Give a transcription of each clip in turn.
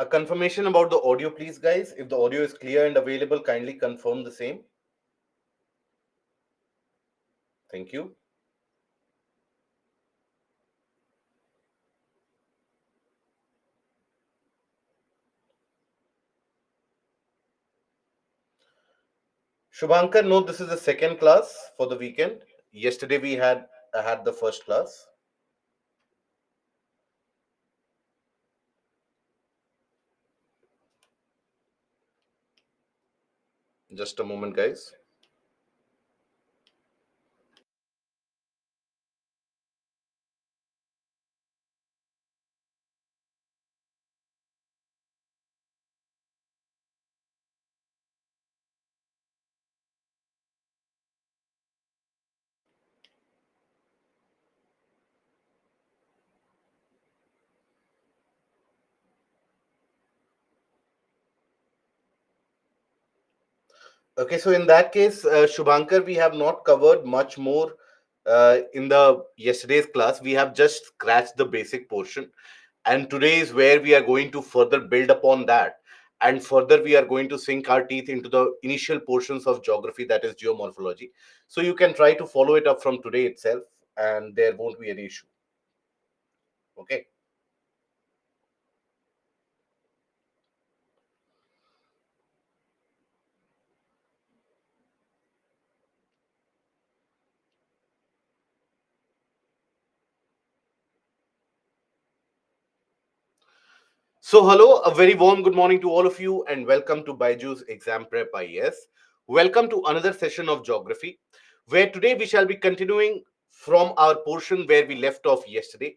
A confirmation about the audio, please, guys. If the audio is clear and available, kindly confirm the same. Thank you. Shubhankar, no, this is the second class for the weekend. Yesterday we had the first class. Just a moment, guys. Okay, so in that case, Shubhankar, we have not covered much more in the yesterday's class. We have just scratched the basic portion, and today is where we are going to further build upon that, and further we are going to sink our teeth into the initial portions of geography, that is geomorphology. So you can try to follow it up from today itself, and there won't be any issue. Okay. So, hello, a very warm good morning to all of you, and welcome to Baiju's Exam Prep IAS. Welcome to another session of geography, where today we shall be continuing from our portion where we left off yesterday.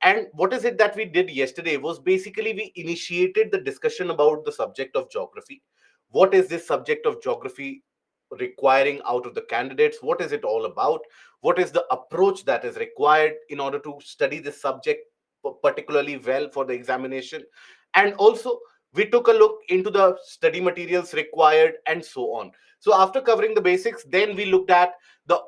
And what is it that we did yesterday was basically we initiated the discussion about the subject of geography. What is this subject of geography requiring out of the candidates? What is it all about? What is the approach that is required in order to study this subject particularly well for the examination? And also, we took a look into the study materials required and so on. So after covering the basics, then we looked at the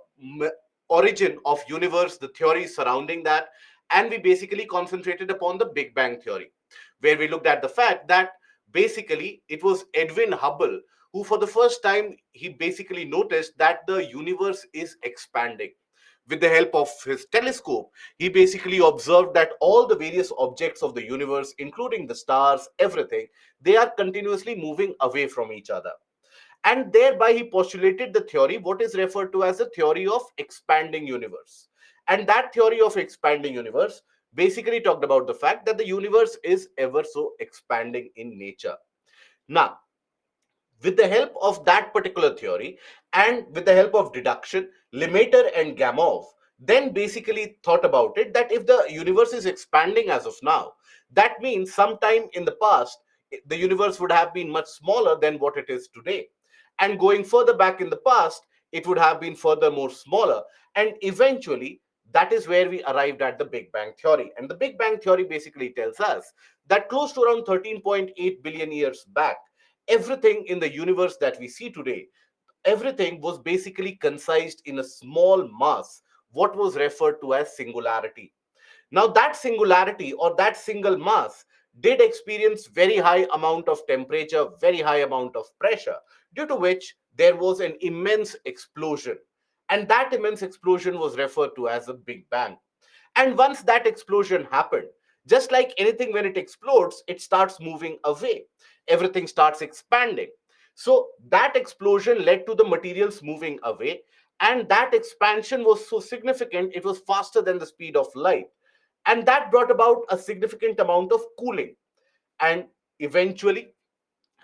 origin of universe, the theories surrounding that, and we basically concentrated upon the Big Bang theory, where we looked at the fact that basically it was Edwin Hubble who, for the first time, he basically noticed that the universe is expanding. With the help of his telescope, he basically observed that all the various objects of the universe, including the stars, everything, they are continuously moving away from each other. And thereby he postulated the theory what is referred to as the theory of expanding universe. And that theory of expanding universe basically talked about the fact that the universe is ever so expanding in nature. Now, with the help of that particular theory and with the help of deduction, Lemaitre and Gamow then basically thought about it that if the universe is expanding as of now, that means sometime in the past, the universe would have been much smaller than what it is today. And going further back in the past, it would have been further more smaller. And eventually, that is where we arrived at the Big Bang Theory. And the Big Bang Theory basically tells us that close to around 13.8 billion years back, everything in the universe that we see today, everything was basically concised in a small mass, what was referred to as singularity. Now that singularity or that single mass did experience very high amount of temperature, very high amount of pressure, due to which there was an immense explosion. And that immense explosion was referred to as a Big Bang. And once that explosion happened, just like anything, when it explodes, it starts moving away. Everything starts expanding. So that explosion led to the materials moving away. And that expansion was so significant, it was faster than the speed of light. And that brought about a significant amount of cooling. And eventually,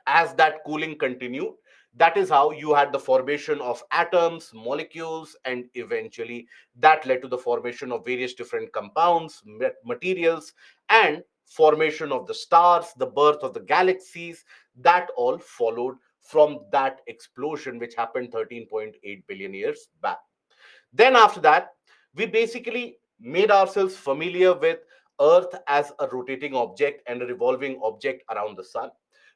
as that cooling continued, that is how you had the formation of atoms, molecules, and eventually that led to the formation of various different compounds, materials, and formation of the stars, the birth of the galaxies. That all followed from that explosion which happened 13.8 billion years back. Then after that, we basically made ourselves familiar with Earth as a rotating object and a revolving object around the sun,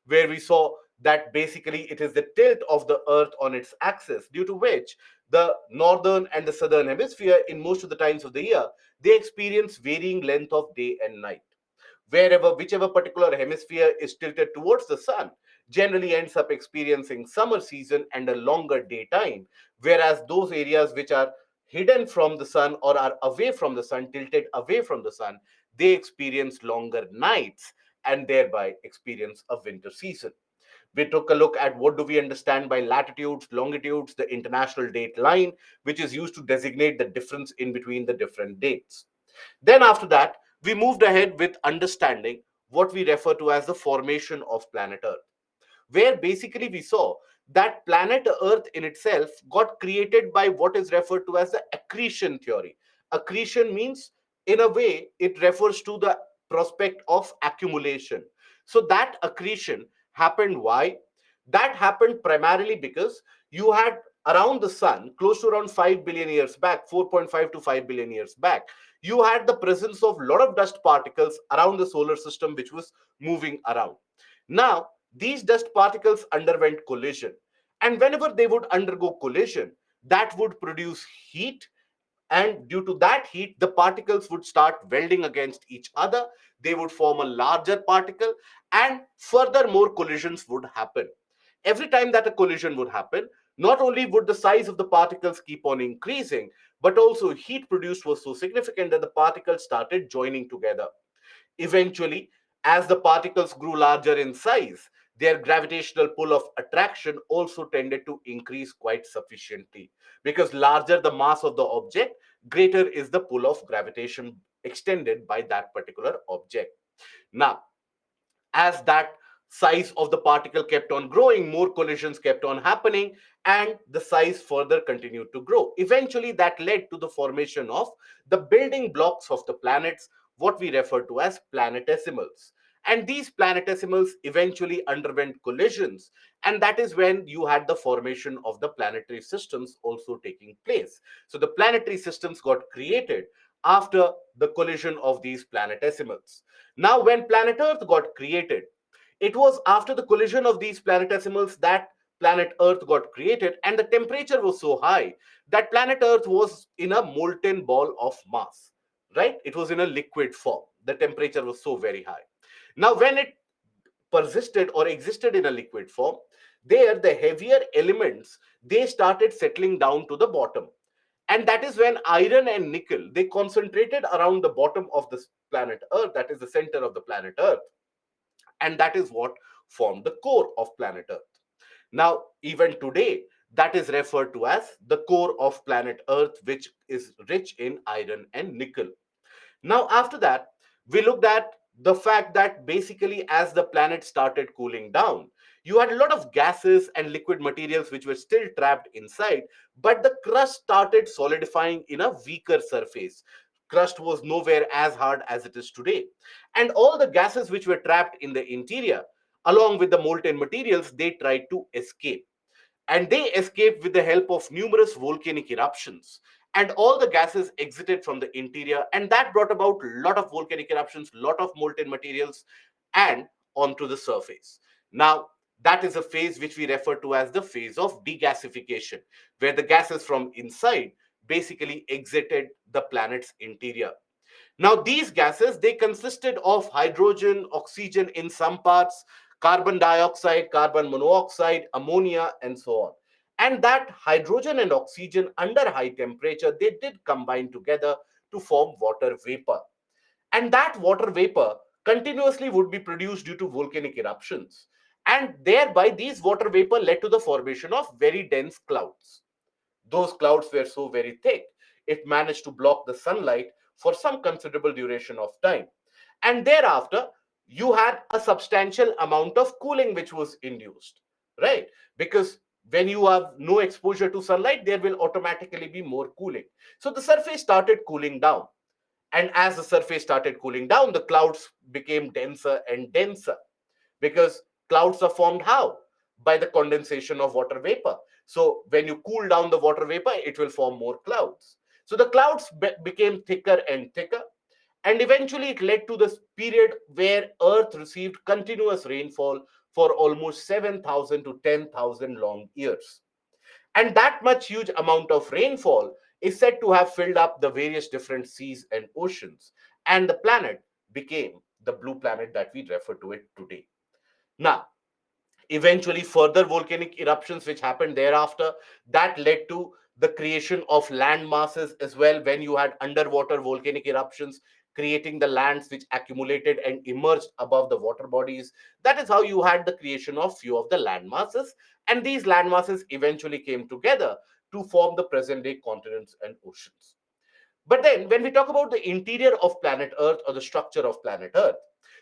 where we saw that basically it is the tilt of the Earth on its axis, due to which the northern and the southern hemisphere, in most of the times of the year, they experience varying length of day and night. whichever particular hemisphere is tilted towards the sun generally ends up experiencing summer season and a longer daytime, whereas those areas which are hidden from the sun or are away from the sun, tilted away from the sun, they experience longer nights and thereby experience a winter season. We took a look at what do we understand by latitudes, longitudes, the international date line, which is used to designate the difference in between the different dates. Then after that, we moved ahead with understanding what we refer to as the formation of planet Earth, where basically we saw that planet Earth in itself got created by what is referred to as the accretion theory. Accretion means, in a way, it refers to the prospect of accumulation. So that accretion happened. Why? That happened primarily because you had around the sun, close to around 5 billion years back, 4.5 to 5 billion years back, you had the presence of a lot of dust particles around the solar system which was moving around. Now, these dust particles underwent collision, and whenever they would undergo collision, that would produce heat, and due to that heat, the particles would start welding against each other. They would form a larger particle, and further more collisions would happen. Every time that a collision would happen, not only would the size of the particles keep on increasing, but also heat produced was so significant that the particles started joining together. Eventually, as the particles grew larger in size, their gravitational pull of attraction also tended to increase quite sufficiently, because larger the mass of the object, greater is the pull of gravitation extended by that particular object. Now, as that size of the particle kept on growing, more collisions kept on happening, and the size further continued to grow. Eventually, that led to the formation of the building blocks of the planets, what we refer to as planetesimals. And these planetesimals eventually underwent collisions, and that is when you had the formation of the planetary systems also taking place. So, the planetary systems got created after the collision of these planetesimals. Now, when planet Earth got created, it was after the collision of these planetesimals that planet Earth got created, and the temperature was so high that planet Earth was in a molten ball of mass, right? It was in a liquid form. The temperature was so very high. Now, when it persisted or existed in a liquid form, there the heavier elements, they started settling down to the bottom, and that is when iron and nickel, they concentrated around the bottom of this planet Earth, that is the center of the planet Earth, and that is what formed the core of planet Earth. Now, even today, that is referred to as the core of planet Earth, which is rich in iron and nickel. Now, after that, we looked at the fact that basically, as the planet started cooling down, you had a lot of gases and liquid materials which were still trapped inside, but the crust started solidifying in a weaker surface. Crust was nowhere as hard as it is today. And all the gases which were trapped in the interior, along with the molten materials, they tried to escape, and they escaped with the help of numerous volcanic eruptions, and all the gases exited from the interior, and that brought about a lot of volcanic eruptions, lot of molten materials, and onto the surface. Now, that is a phase which we refer to as the phase of degasification, where the gases from inside basically exited the planet's interior. Now, these gases, they consisted of hydrogen, oxygen in some parts, carbon dioxide, carbon monoxide, ammonia, and so on. And that hydrogen and oxygen under high temperature, they did combine together to form water vapor. And that water vapor continuously would be produced due to volcanic eruptions. And thereby, these water vapor led to the formation of very dense clouds. Those clouds were so very thick, it managed to block the sunlight for some considerable duration of time. And thereafter, you had a substantial amount of cooling which was induced, right? Because when you have no exposure to sunlight, there will automatically be more cooling. So the surface started cooling down. And as the surface started cooling down, the clouds became denser and denser, because clouds are formed how? By the condensation of water vapor. So when you cool down the water vapor, it will form more clouds. So the clouds became thicker and thicker, and eventually it led to this period where Earth received continuous rainfall for almost 7,000 to 10,000 long years. And that much huge amount of rainfall is said to have filled up the various different seas and oceans, and the planet became the blue planet that we refer to it today. Now, eventually further volcanic eruptions which happened thereafter, that led to the creation of land masses as well, when you had underwater volcanic eruptions creating the lands which accumulated and emerged above the water bodies. That is how you had the creation of few of the land masses, and these land masses eventually came together to form the present day continents and oceans. But then, when we talk about the interior of planet Earth or the structure of planet Earth,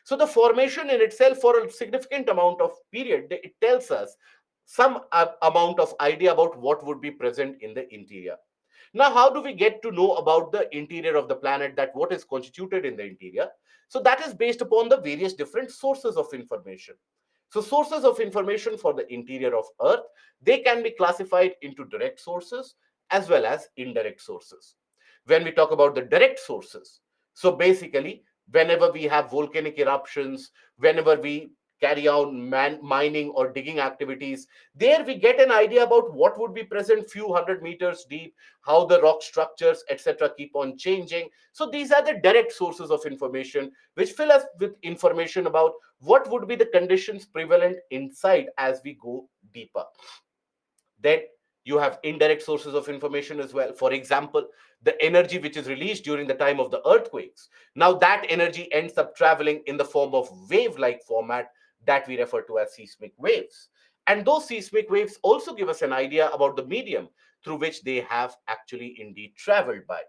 so the formation in itself, for a significant amount of period, it tells us some amount of idea about what would be present in the interior. Now, how do we get to know about the interior of the planet, that what is constituted in the interior? So that is based upon the various different sources of information. So sources of information for the interior of Earth, they can be classified into direct sources as well as indirect sources. When we talk about the direct sources, so basically, whenever we have volcanic eruptions, whenever we carry out mining or digging activities, there we get an idea about what would be present few hundred meters deep, how the rock structures, etc., keep on changing. So these are the direct sources of information which fill us with information about what would be the conditions prevalent inside as we go deeper. Then you have indirect sources of information as well. For example, the energy which is released during the time of the earthquakes. Now, that energy ends up traveling in the form of wave like format that we refer to as seismic waves. And those seismic waves also give us an idea about the medium through which they have actually indeed traveled by.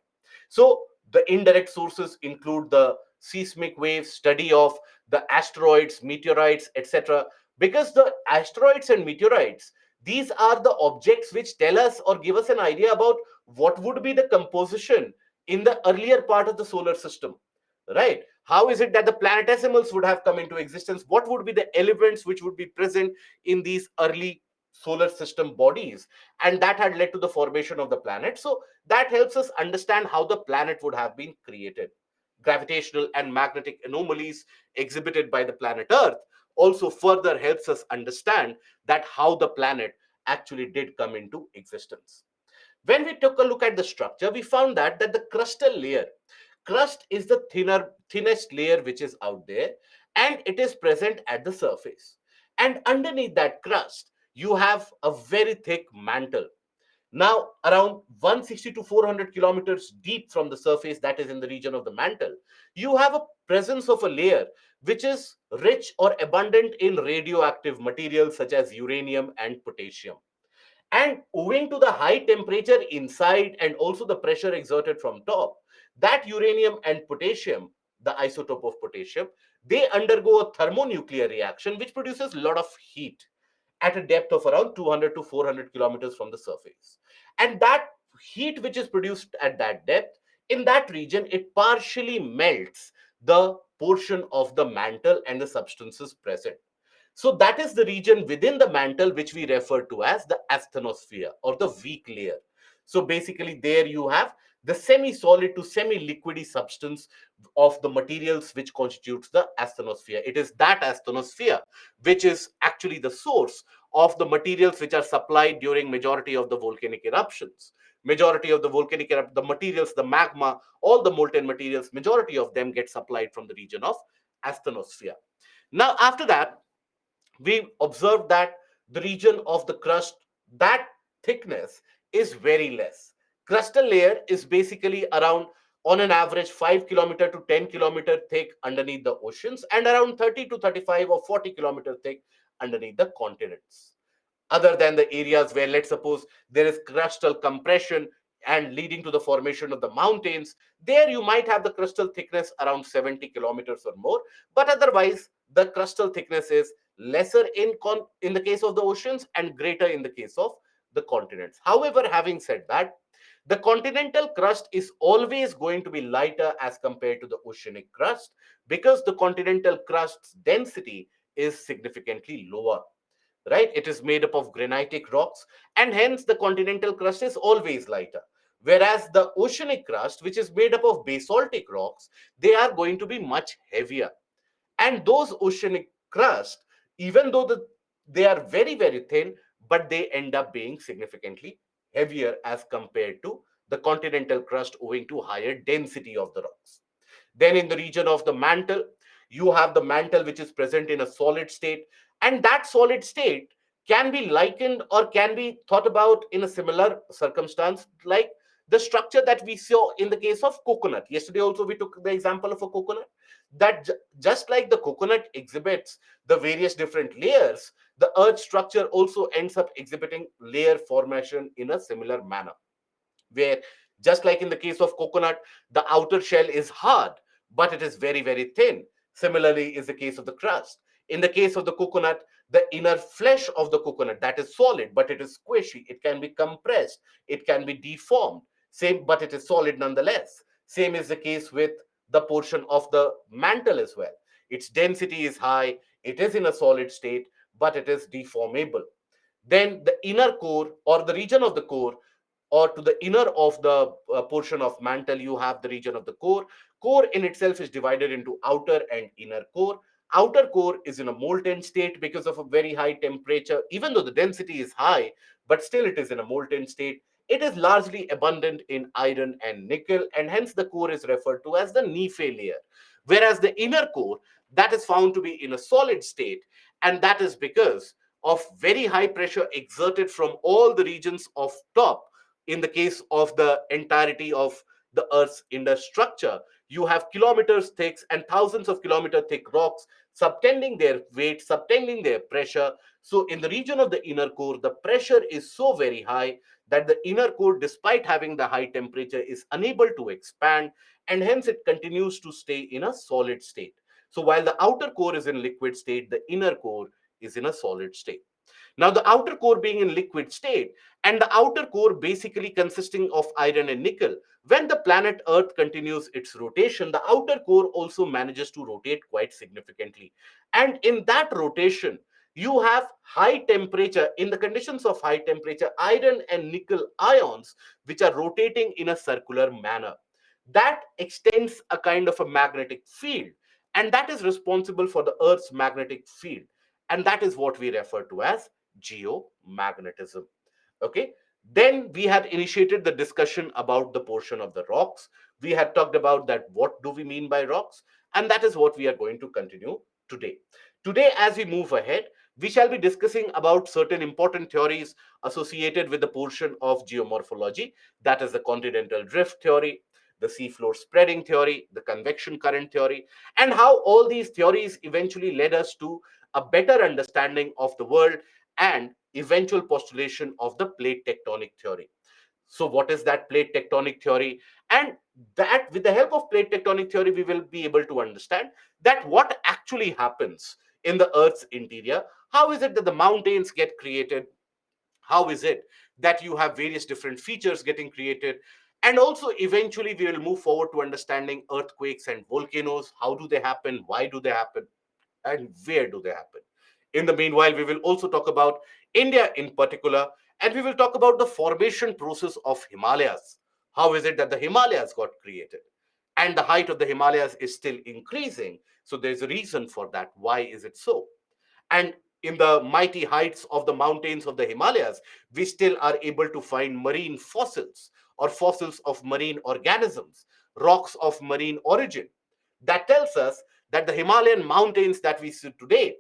So, the indirect sources include the seismic wave study of the asteroids, meteorites, etc. Because the asteroids and meteorites, these are the objects which tell us or give us an idea about what would be the composition in the earlier part of the solar system, right? How is it that the planetesimals would have come into existence? What would be the elements which would be present in these early solar system bodies? And that had led to the formation of the planet. So that helps us understand how the planet would have been created. Gravitational and magnetic anomalies exhibited by the planet Earth also further helps us understand that how the planet actually did come into existence. When we took a look at the structure, we found that the crustal layer, crust is the thinnest layer which is out there, and it is present at the surface. And underneath that crust, you have a very thick mantle. Now, around 160 to 400 kilometers deep from the surface, that is in the region of the mantle, you have a presence of a layer which is rich or abundant in radioactive materials such as uranium and potassium. And owing to the high temperature inside and also the pressure exerted from top, that uranium and potassium, the isotope of potassium, they undergo a thermonuclear reaction which produces a lot of heat at a depth of around 200 to 400 kilometers from the surface. And that heat which is produced at that depth, in that region, it partially melts the portion of the mantle and the substances present. So that is the region within the mantle which we refer to as the asthenosphere or the weak layer. So basically, there you have the semi-solid to semi-liquidy substance of the materials which constitutes the asthenosphere. It is that asthenosphere which is actually the source of the materials which are supplied during majority of the volcanic eruptions. Majority of the volcanic the materials, the magma, all the molten materials, majority of them get supplied from the region of asthenosphere. Now, after that, we observed that the region of the crust, that thickness is very less. Crustal layer is basically around, on an average, 5 kilometer to 10 kilometer thick underneath the oceans, and around 30 to 35 or 40 kilometer thick underneath the continents. Other than the areas where, let's suppose, there is crustal compression and leading to the formation of the mountains, there you might have the crustal thickness around 70 kilometers or more. But otherwise, the crustal thickness is lesser in the case of the oceans and greater in the case of the continents. However, having said that, the continental crust is always going to be lighter as compared to the oceanic crust, because the continental crust's density is significantly lower, right? It is made up of granitic rocks, and hence the continental crust is always lighter. Whereas the oceanic crust, which is made up of basaltic rocks, they are going to be much heavier. And those oceanic crust, even though they are very, very thin, but they end up being significantly heavier as compared to the continental crust, owing to higher density of the rocks. Then in the region of the mantle, You have the mantle which is present in a solid state, and that solid state can be likened or can be thought about in a similar circumstance like the structure that we saw in the case of coconut. Yesterday also we took the example of a coconut, that just like the coconut exhibits the various different layers, the earth structure also ends up exhibiting layer formation in a similar manner, where just like in the case of coconut, the outer shell is hard but it is very very thin. Similarly is the case of the crust. In the case of the coconut, the inner flesh of the coconut, that is solid but it is squishy, it can be compressed, it can be deformed, same, but it is solid nonetheless. Same is the case with the portion of the mantle as well. Its density is high, it is in a solid state, but it is deformable. Then the inner core or the region of the core, or to the inner of the portion of mantle, you have the region of the core. Core in itself is divided into outer and inner core. Outer core is in a molten state because of a very high temperature. Even though the density is high, but still it is in a molten state. It is largely abundant in iron and nickel, and hence the core is referred to as the Nephi layer. Whereas the inner core, that is found to be in a solid state, and that is because of very high pressure exerted from all the regions of top. In the case of the entirety of the earth's inner structure, you have kilometers thick and thousands of kilometer thick rocks subtending their weight, subtending their pressure. So in the region of the inner core, the pressure is so very high that the inner core, despite having the high temperature, is unable to expand, and hence it continues to stay in a solid state. So while the outer core is in liquid state, the inner core is in a solid state. Now, the outer core being in liquid state, and the outer core basically consisting of iron and nickel, when the planet Earth continues its rotation, the outer core also manages to rotate quite significantly. And in that rotation, you have high temperature. In the conditions of high temperature, iron and nickel ions, which are rotating in a circular manner, that extends a kind of a magnetic field, and that is responsible for the Earth's magnetic field, and that is what we refer to as geomagnetism. Okay. Then we had initiated the discussion about the portion of the rocks. We had talked about that, what do we mean by rocks, and that is what we are going to continue today. Today, as we move ahead, we shall be discussing about certain important theories associated with the portion of geomorphology, that is the continental drift theory, the seafloor spreading theory, the convection current theory, and how all these theories eventually led us to a better understanding of the world and eventual postulation of the plate tectonic theory. So what is that plate tectonic theory? And that with the help of plate tectonic theory, we will be able to understand that what actually happens in the Earth's interior. How is it that the mountains get created? How is it that you have various different features getting created? And also eventually we will move forward to understanding earthquakes and volcanoes. How do they happen? Why do they happen? And where do they happen? In the meanwhile, we will also talk about India in particular, and we will talk about the formation process of Himalayas. How is it that the Himalayas got created? And the height of the Himalayas is still increasing. So there's a reason for that. Why is it so? And in the mighty heights of the mountains of the Himalayas, we still are able to find marine fossils or fossils of marine organisms, rocks of marine origin. That tells us that the Himalayan mountains that we see today,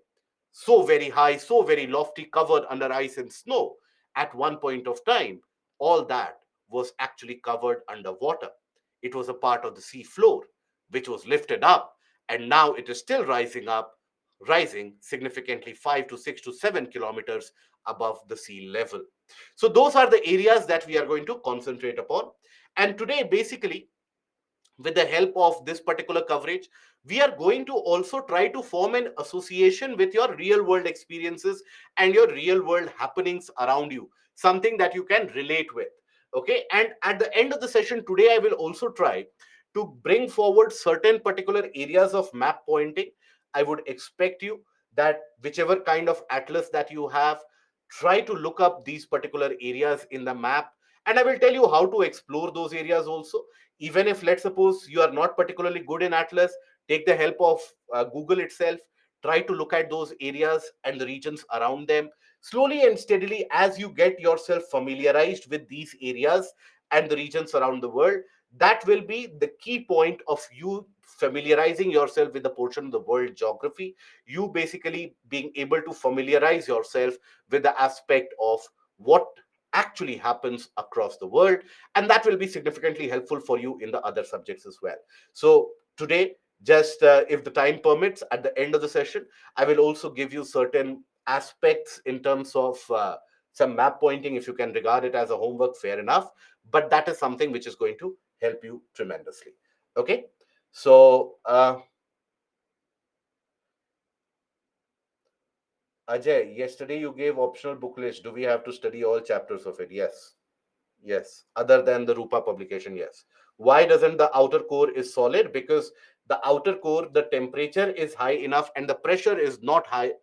so very high, so very lofty, covered under ice and snow, at one point of time, all that was actually covered under water. It was a part of the sea floor, which was lifted up, and now it is still rising up, rising significantly 5 to 6 to 7 kilometers above the sea level. So, those are the areas that we are going to concentrate upon. And today, basically, with the help of this particular coverage, we are going to also try to form an association with your real world experiences and your real world happenings around you, something that you can relate with. Okay. And at the end of the session today, I will also try to bring forward certain particular areas of map pointing. I would expect you that whichever kind of atlas that you have, try to look up these particular areas in the map, and I will tell you how to explore those areas also. Even if, let's suppose, you are not particularly good in atlas, take the help of Google itself. Try to look at those areas and the regions around them. Slowly and steadily, as you get yourself familiarized with these areas and the regions around the world, that will be the key point of you familiarizing yourself with the portion of the world geography, you basically being able to familiarize yourself with the aspect of what actually happens across the world, and that will be significantly helpful for you in the other subjects as well. So today, just if the time permits, at the end of the session, I will also give you certain aspects in terms of some map pointing. If you can regard it as a homework, fair enough, but that is something which is going to help you tremendously. Okay, so Ajay, yesterday you gave optional book list. Do we have to study all chapters of it? Yes. Yes, other than the Rupa publication, yes. Why doesn't the outer core is solid? Because the outer core, the temperature is high enough and the pressure is not high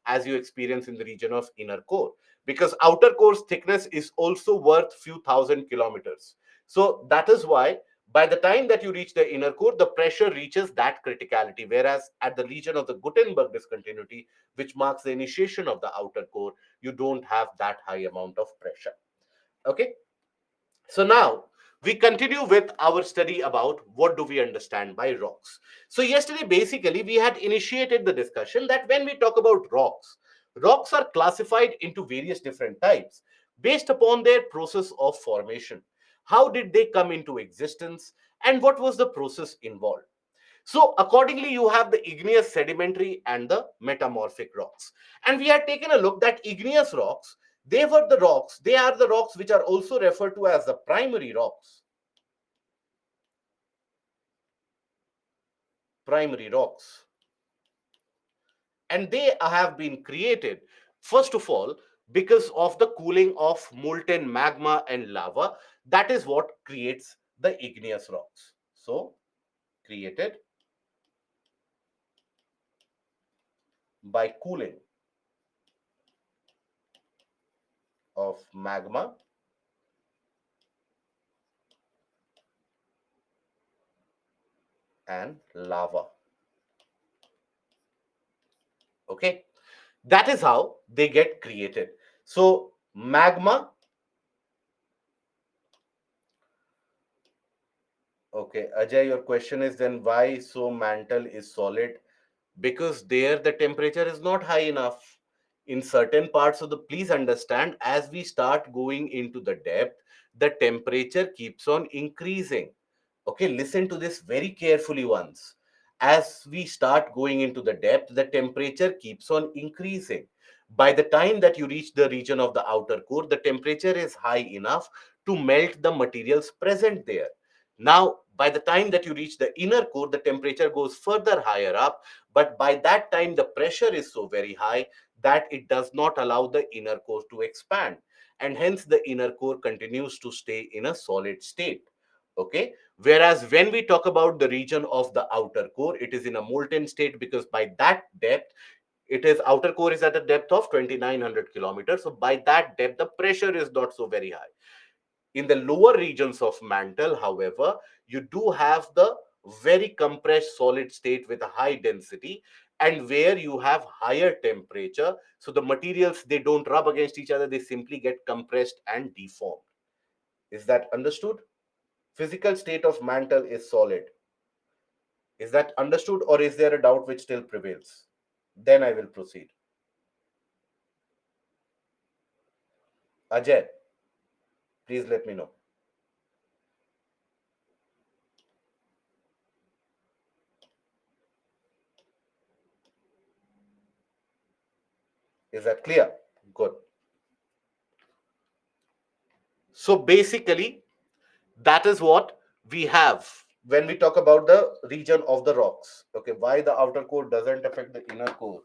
as you experience in the region of inner core. Because outer core's thickness is also worth few thousand kilometers. So that is why by the time that you reach the inner core, the pressure reaches that criticality. Whereas at the region of the Gutenberg discontinuity, which marks the initiation of the outer core, you don't have that high amount of pressure. Okay, so now we continue with our study about what do we understand by rocks. So yesterday basically we had initiated the discussion that when we talk about rocks, rocks are classified into various different types based upon their process of formation. How did they come into existence and what was the process involved? So accordingly, you have the igneous, sedimentary, and the metamorphic rocks. And we had taken a look that igneous rocks, they are the rocks which are also referred to as the primary rocks. Primary rocks. And they have been created, first of all, because of the cooling of molten magma and lava. That is what creates the igneous rocks. So, created by cooling of magma and lava. Okay, that is how they get created. So magma, okay, Ajay, your question is then why so mantle is solid? Because there the temperature is not high enough. In certain parts of the, please understand, as we start going into the depth, the temperature keeps on increasing. Okay, listen to this very carefully once. As we start going into the depth, the temperature keeps on increasing. By the time that you reach the region of the outer core, the temperature is high enough to melt the materials present there. Now, by the time that you reach the inner core, the temperature goes further higher up, but by that time, the pressure is so very high that it does not allow the inner core to expand. And hence, the inner core continues to stay in a solid state. Okay, whereas when we talk about the region of the outer core, it is in a molten state because by that depth, it is outer core is at a depth of 2900 kilometers. So by that depth, the pressure is not so very high. In the lower regions of mantle, however, you do have the very compressed solid state with a high density and where you have higher temperature. So the materials, they don't rub against each other, they simply get compressed and deformed. Is that understood? Physical state of mantle is solid. Is that understood or is there a doubt which still prevails? Then I will proceed. Ajay, please let me know. Is that clear? Good. So basically, that is what we have when we talk about the region of the rocks. Okay, why the outer core doesn't affect the inner core?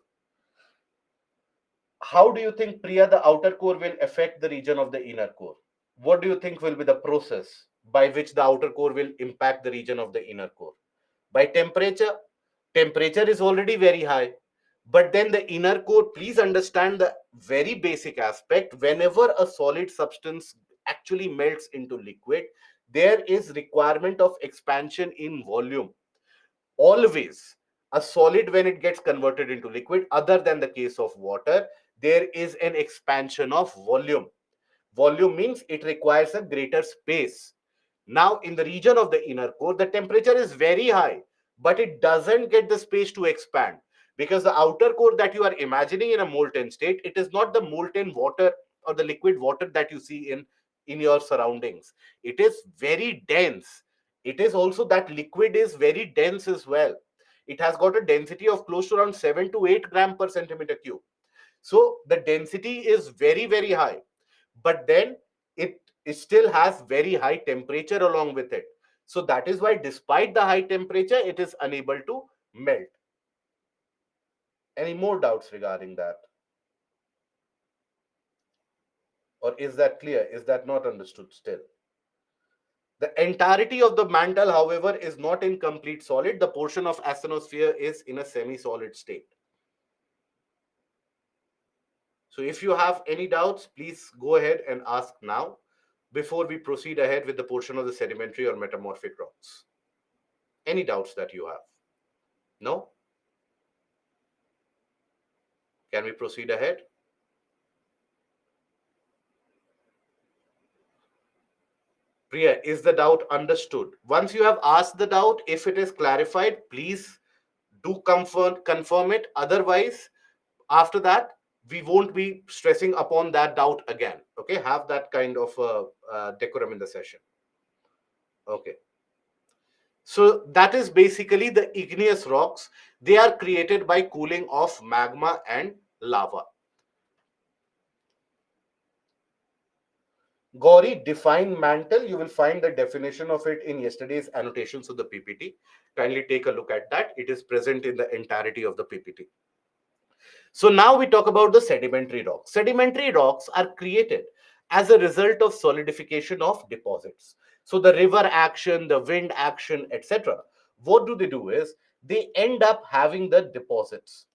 How do you think, Priya, the outer core will affect the region of the inner core? What do you think will be the process by which the outer core will impact the region of the inner core? By temperature. Temperature is already very high. But then the inner core, please understand the very basic aspect. Whenever a solid substance actually melts into liquid, there is requirement of expansion in volume. Always. A solid, when it gets converted into liquid, other than the case of water, there is an expansion of volume. Volume means it requires a greater space. Now, in the region of the inner core, the temperature is very high. but it doesn't get the space to expand, because the outer core that you are imagining in a molten state, it is not the molten water or the liquid water that you see in your surroundings. It is very dense. It is also that liquid is very dense as well. It has got a density of close to around 7 to 8 gram per centimeter cube. So the density is very, very high, but then it still has very high temperature along with it. So that is why, despite the high temperature, it is unable to melt. Any more doubts regarding that? Or is that clear? Is that not understood still? The entirety of the mantle, however, is not in complete solid. The portion of asthenosphere is in a semi-solid state. So if you have any doubts, please go ahead and ask now before we proceed ahead with the portion of the sedimentary or metamorphic rocks. Any doubts that you have? No? Can we proceed ahead? Priya, is the doubt understood? Once you have asked the doubt, if it is clarified, please do confirm it. Otherwise, after that, we won't be stressing upon that doubt again. Okay, have that kind of decorum in the session. Okay. So that is basically the igneous rocks. They are created by cooling of magma and lava. Gauri, define mantle. You will find the definition of it in yesterday's annotations of the PPT. Kindly take a look at that. It is present in the entirety of the PPT. So now we talk about the sedimentary rocks. Sedimentary rocks are created as a result of solidification of deposits. So the river action, the wind action, etc. What do? Is they end up having the deposits.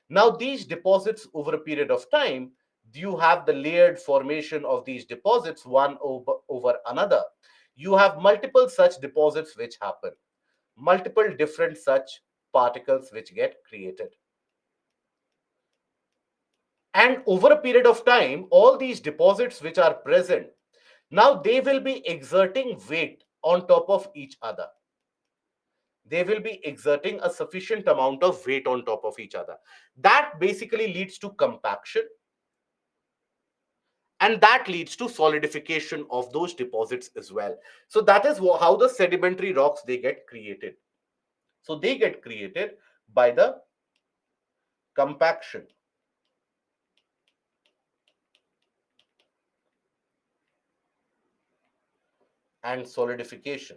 Now these deposits, over a period of time, you have the layered formation of these deposits one over another. You have multiple such deposits which happen, multiple different such particles which get created. And over a period of time, all these deposits which are present, now they will be exerting weight on top of each other. They will be exerting a sufficient amount of weight on top of each other. That basically leads to compaction, and that leads to solidification of those deposits as well. So that is how the sedimentary rocks they get created. So they get created by the compaction and solidification.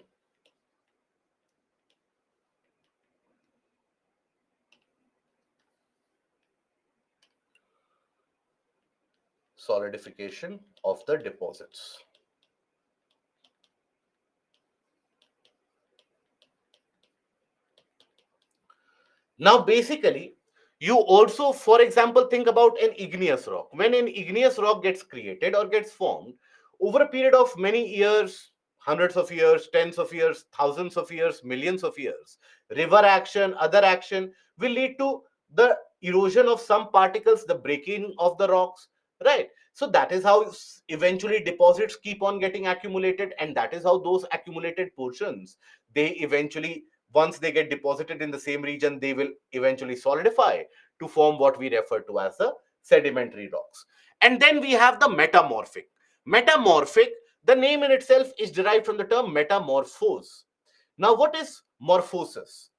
Solidification of the deposits. Now, basically, you also, for example, think about an igneous rock. When an igneous rock gets created or gets formed, over a period of many years, hundreds of years, tens of years, thousands of years, millions of years, river action, other action will lead to the erosion of some particles, the breaking of the rocks, right? So that is how eventually deposits keep on getting accumulated, and that is how those accumulated portions, they eventually, once they get deposited in the same region, they will eventually solidify to form what we refer to as the sedimentary rocks. And then we have the metamorphic. Metamorphic, the name in itself is derived from the term metamorphose. Now, what is morphosis?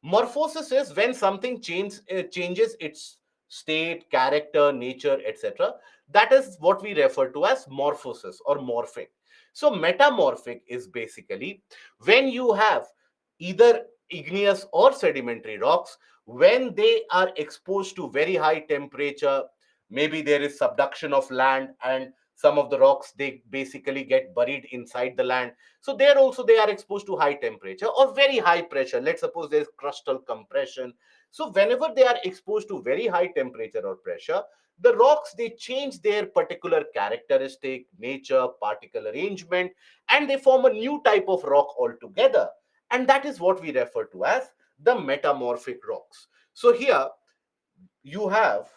Morphosis is when something changes its state, character, nature, etc. That is what we refer to as morphosis or morphing. So metamorphic is basically when you have either igneous or sedimentary rocks, when they are exposed to very high temperature, maybe there is subduction of land, and some of the rocks, they basically get buried inside the land. So there also they are exposed to high temperature or very high pressure. Let's suppose there's crustal compression. So whenever they are exposed to very high temperature or pressure, the rocks, they change their particular characteristic, nature, particle arrangement, and they form a new type of rock altogether. And that is what we refer to as the metamorphic rocks. So here you have,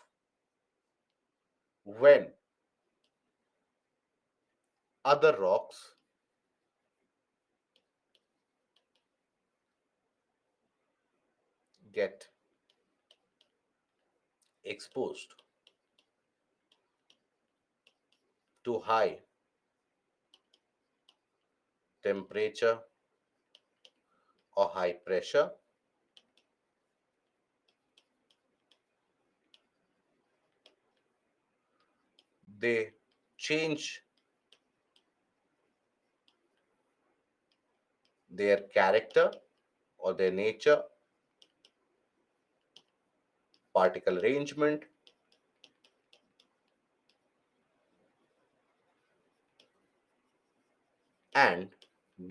when other rocks get exposed to high temperature or high pressure, they change their character or their nature, particle arrangement, and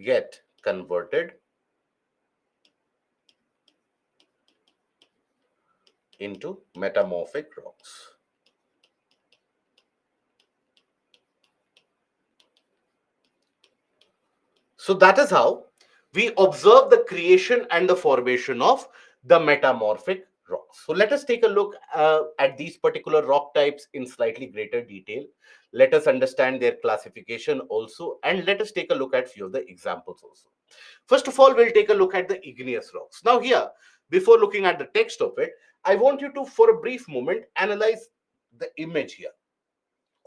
get converted into metamorphic rocks. So that is how we observe the creation and the formation of the metamorphic rocks. So let us take a look at these particular rock types in slightly greater detail. Let us understand their classification also, and let us take a look at few of the examples also. First of all, we'll take a look at the igneous rocks. Now here, before looking at the text of it, I want you to, for a brief moment, analyze the image here.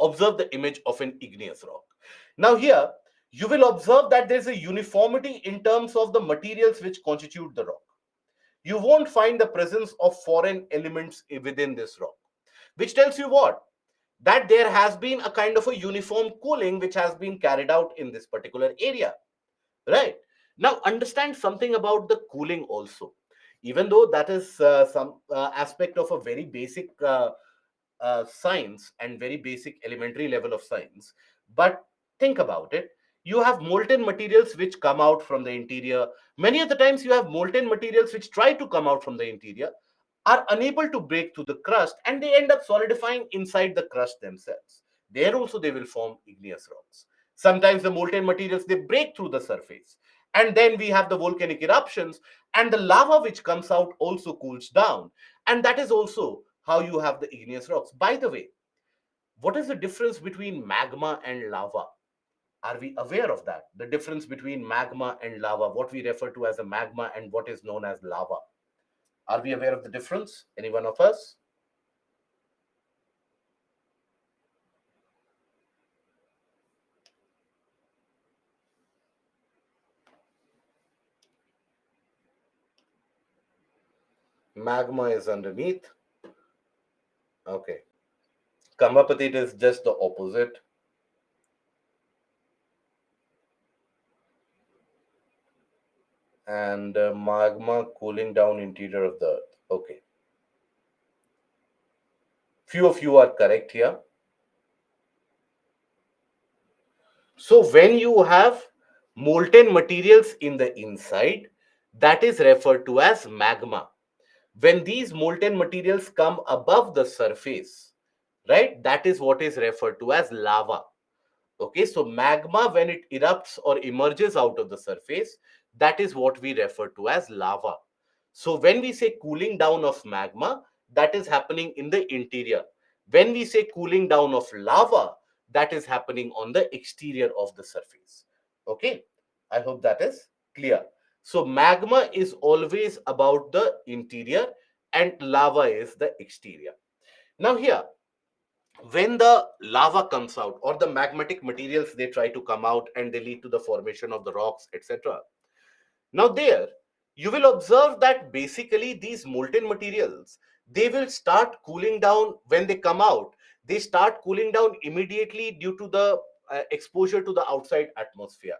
Observe the image of an igneous rock. Now here, you will observe that there's a uniformity in terms of the materials which constitute the rock. You won't find the presence of foreign elements within this rock, which tells you what? That there has been a kind of a uniform cooling which has been carried out in this particular area, right? Now understand something about the cooling also. Even though that is some aspect of a very basic science and very basic elementary level of science, but think about it. You have molten materials which come out from the interior. Many of the times you have molten materials which try to come out from the interior, are unable to break through the crust, and they end up solidifying inside the crust themselves. There also they will form igneous rocks. Sometimes the molten materials, they break through the surface, and then we have the volcanic eruptions, and the lava which comes out also cools down, and that is also how you have the igneous rocks. By the way, what is the difference between magma and lava? Are we aware of that? The difference between magma and lava, what we refer to as a magma and what is known as lava. Are we aware of the difference? Any one of us? Magma is underneath. Okay. Kamapatit is just the opposite. And magma cooling down interior of the earth. Okay. Few of you are correct here. So when you have molten materials in the inside, that is referred to as magma. When these molten materials come above the surface, right, that is what is referred to as lava. Okay, so magma, when it erupts or emerges out of the surface, that is what we refer to as lava. So when we say cooling down of magma, that is happening in the interior. When we say cooling down of lava, that is happening on the exterior of the surface. Okay, I hope that is clear. So magma is always about the interior and lava is the exterior. Now here, when the lava comes out or the magmatic materials, they try to come out and they lead to the formation of the rocks, etc. Now there, you will observe that basically these molten materials, they will start cooling down when they come out. They start cooling down immediately due to the exposure to the outside atmosphere.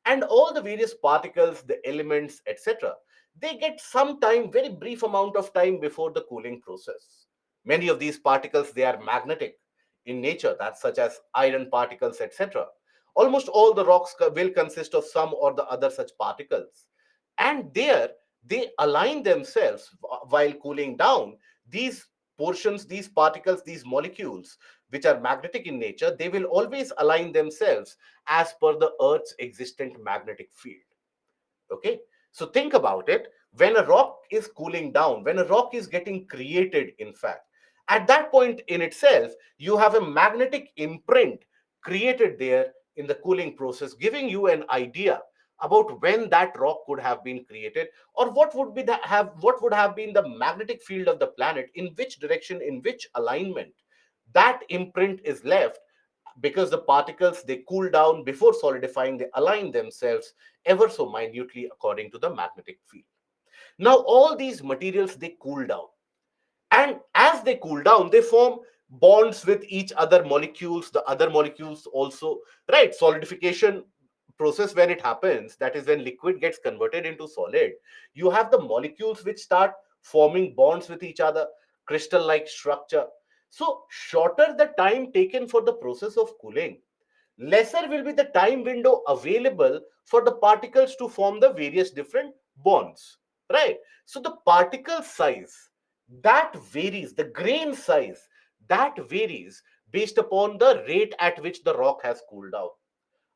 And all the various particles, the elements, etc., they get some time, very brief amount of time before the cooling process. Many of these particles, they are magnetic in nature, that's such as iron particles, etc. Almost all the rocks will consist of some or the other such particles, and there they align themselves while cooling down. These portions, these particles, these molecules which are magnetic in nature, they will always align themselves as per the earth's existent magnetic field. Okay, so think about it. When a rock is cooling down, when a rock is getting created, in fact, at that point in itself, you have a magnetic imprint created there in the cooling process, giving you an idea about when that rock could have been created, or what would have been the magnetic field of the planet, in which direction, in which alignment that imprint is left, because the particles, they cool down before solidifying, they align themselves ever so minutely according to the magnetic field. Now all these materials, they cool down, and as they cool down, they form bonds with each other molecules, the other molecules also, right? Solidification process, when it happens, that is when liquid gets converted into solid, you have the molecules which start forming bonds with each other, crystal like structure. So shorter the time taken for the process of cooling, lesser will be the time window available for the particles to form the various different bonds, right? So the particle size, that varies, the grain size, that varies based upon the rate at which the rock has cooled down.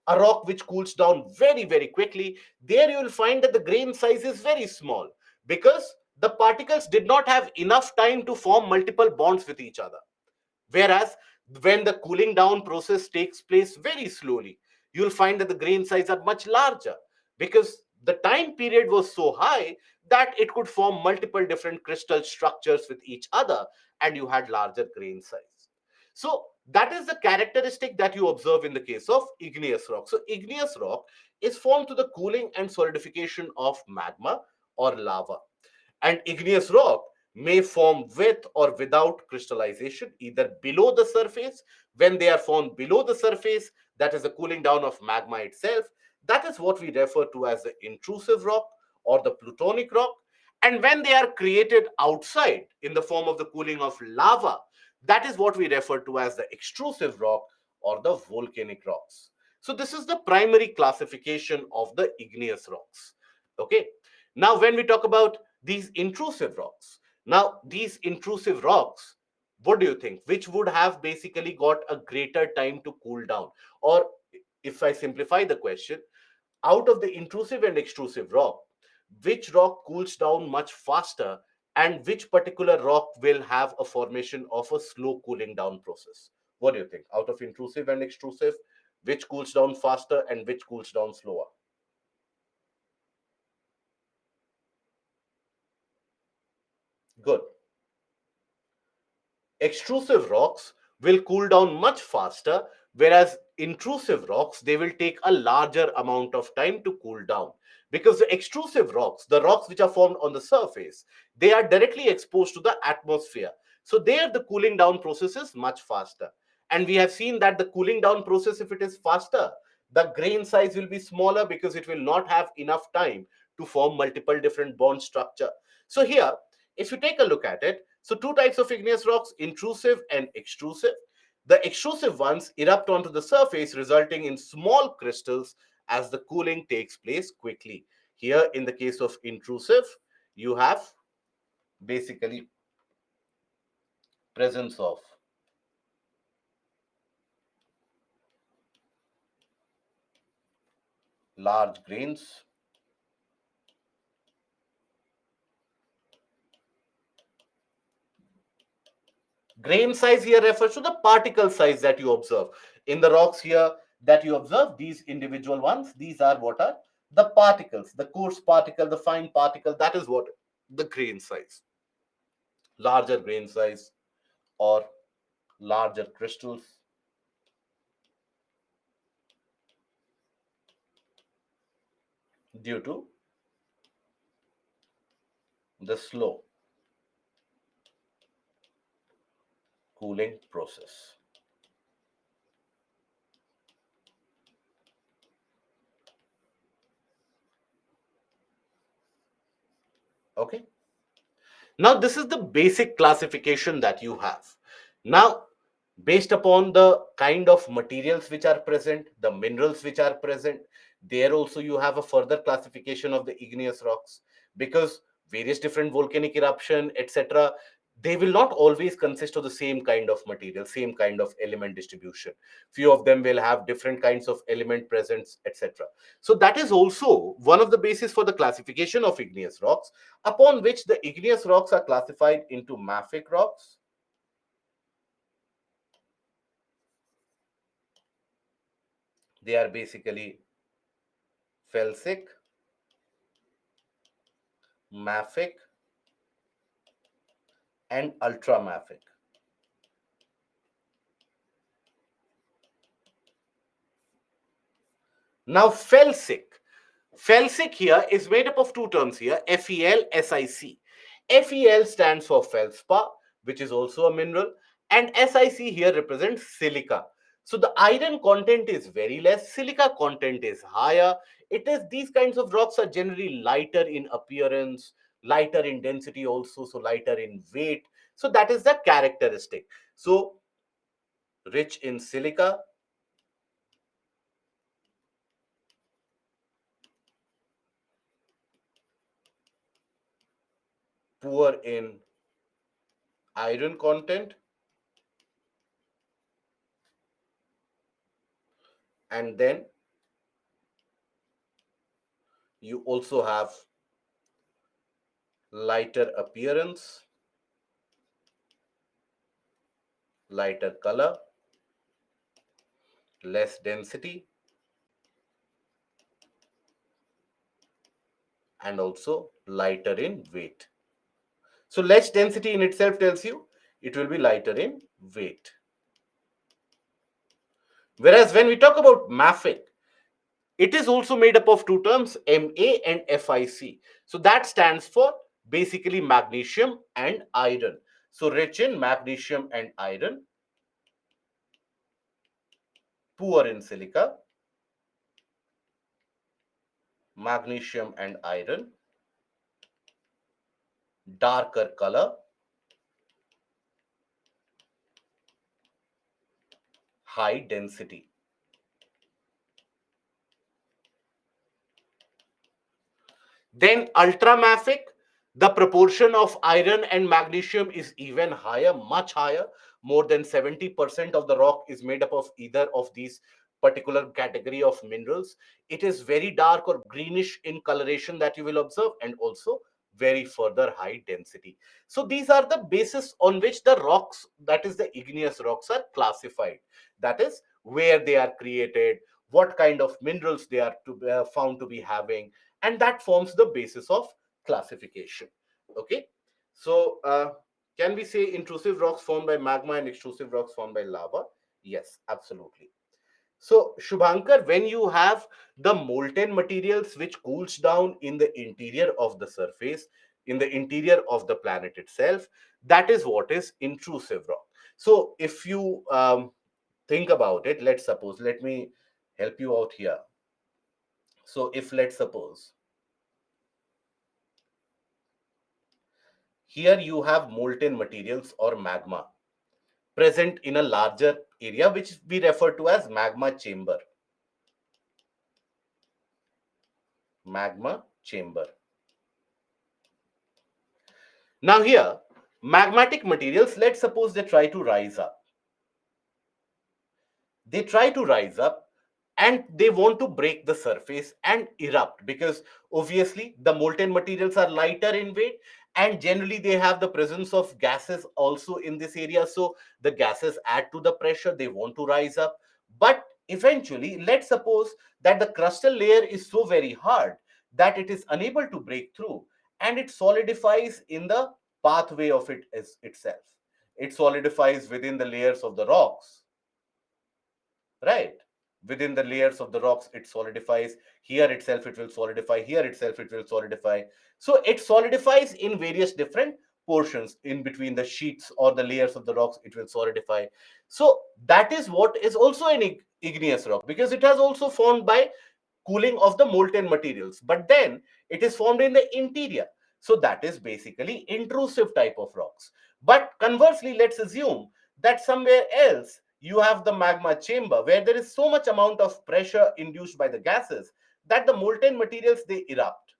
A rock which cools down very, very quickly, there you will find that the grain size is very small, because the particles did not have enough time to form multiple bonds with each other. Whereas when the cooling down process takes place very slowly, you'll find that the grain size are much larger, because the time period was so high that it could form multiple different crystal structures with each other, and you had larger grain size. So that is the characteristic that you observe in the case of igneous rock. So igneous rock is formed through the cooling and solidification of magma or lava. And igneous rock may form with or without crystallization, either below the surface. When they are formed below the surface, that is the cooling down of magma itself, that is what we refer to as the intrusive rock or the plutonic rock. And when they are created outside in the form of the cooling of lava, that is what we refer to as the extrusive rock or the volcanic rocks. So this is the primary classification of the igneous rocks. Okay. Now, when we talk about these intrusive rocks, now these intrusive rocks, what do you think? Which would have basically got a greater time to cool down? Or if I simplify the question, out of the intrusive and extrusive rock, which rock cools down much faster, and which particular rock will have a formation of a slow cooling down process? What do you think? Out of intrusive and extrusive, which cools down faster and which cools down slower? Good. Extrusive rocks will cool down much faster, whereas intrusive rocks, they will take a larger amount of time to cool down, because the extrusive rocks, the rocks which are formed on the surface, they are directly exposed to the atmosphere. So there the cooling down process is much faster, and we have seen that the cooling down process, if it is faster, the grain size will be smaller, because it will not have enough time to form multiple different bond structure. So here, if you take a look at it, so two types of igneous rocks, intrusive and extrusive. The extrusive ones erupt onto the surface, resulting in small crystals as the cooling takes place quickly. Here, in the case of intrusive, you have basically presence of large grains. Grain size here refers to the particle size that you observe. In the rocks here that you observe, these individual ones, these are what are the particles, the coarse particle, the fine particle, that is what the grain size. Larger grain size or larger crystals due to the slow cooling process. Okay. Now, this is the basic classification that you have. Now, based upon the kind of materials which are present, the minerals which are present, there also you have a further classification of the igneous rocks, because various different volcanic eruption, etc., they will not always consist of the same kind of material, same kind of element distribution. Few of them will have different kinds of element presence, etc. So that is also one of the basis for the classification of igneous rocks, upon which the igneous rocks are classified into mafic rocks. They are basically felsic, mafic, and ultramafic. Now, felsic. Felsic here is made up of two terms here, FeL, SiC. FeL stands for feldspar, which is also a mineral, and SiC here represents silica. So the iron content is very less, silica content is higher. It is these kinds of rocks are generally lighter in appearance, lighter in density also, so lighter in weight. So that is the characteristic. So rich in silica, poor in iron content, and then you also have lighter appearance, lighter color, less density, and also lighter in weight. So less density in itself tells you it will be lighter in weight. Whereas when we talk about mafic, it is also made up of two terms, Ma and Fic. So that stands for basically magnesium and iron. So rich in magnesium and iron, poor in silica, magnesium and iron, darker color, high density. Then ultramafic, the proportion of iron and magnesium is even higher, much higher. More than 70% of the rock is made up of either of these particular category of minerals. It is very dark or greenish in coloration that you will observe, and also very further high density. So these are the basis on which the rocks, that is the igneous rocks, are classified. That is where they are created, what kind of minerals they are found to be having, and that forms the basis of classification. Okay, so can we say intrusive rocks formed by magma and extrusive rocks formed by lava? Yes, absolutely. So Shubhankar, when you have the molten materials which cools down in the interior of the surface, in the interior of the planet itself, that is what is intrusive rock. So if you think about it, let's suppose, let me help you out here. So if let's suppose here you have molten materials or magma present in a larger area which we refer to as magma chamber. Magma chamber. Now here, magmatic materials, let's suppose they try to rise up. They try to rise up and they want to break the surface and erupt, because obviously the molten materials are lighter in weight, and generally they have the presence of gases also in this area. So the gases add to the pressure, they want to rise up. But eventually, let's suppose that the crustal layer is so very hard that it is unable to break through, and it solidifies in the pathway of itself. It solidifies within the layers of the rocks, right? Within the layers of the rocks, it solidifies. Here itself it will solidify, here itself it will solidify. So it solidifies in various different portions in between the sheets or the layers of the rocks, it will solidify. So that is what is also an igneous rock, because it has also formed by cooling of the molten materials, but then it is formed in the interior. So that is basically intrusive type of rocks. But conversely, let's assume that somewhere else you have the magma chamber where there is so much amount of pressure induced by the gases that the molten materials, they erupt,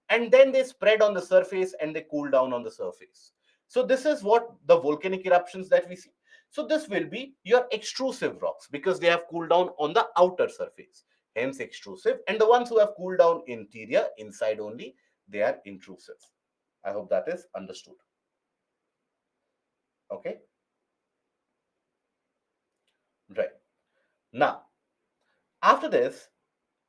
and then they spread on the surface and they cool down on the surface. So this is what the volcanic eruptions that we see. So this will be your extrusive rocks because they have cooled down on the outer surface, hence extrusive. And the ones who have cooled down interior, inside only, they are intrusive. I hope that is understood. Okay, right. Now, after this,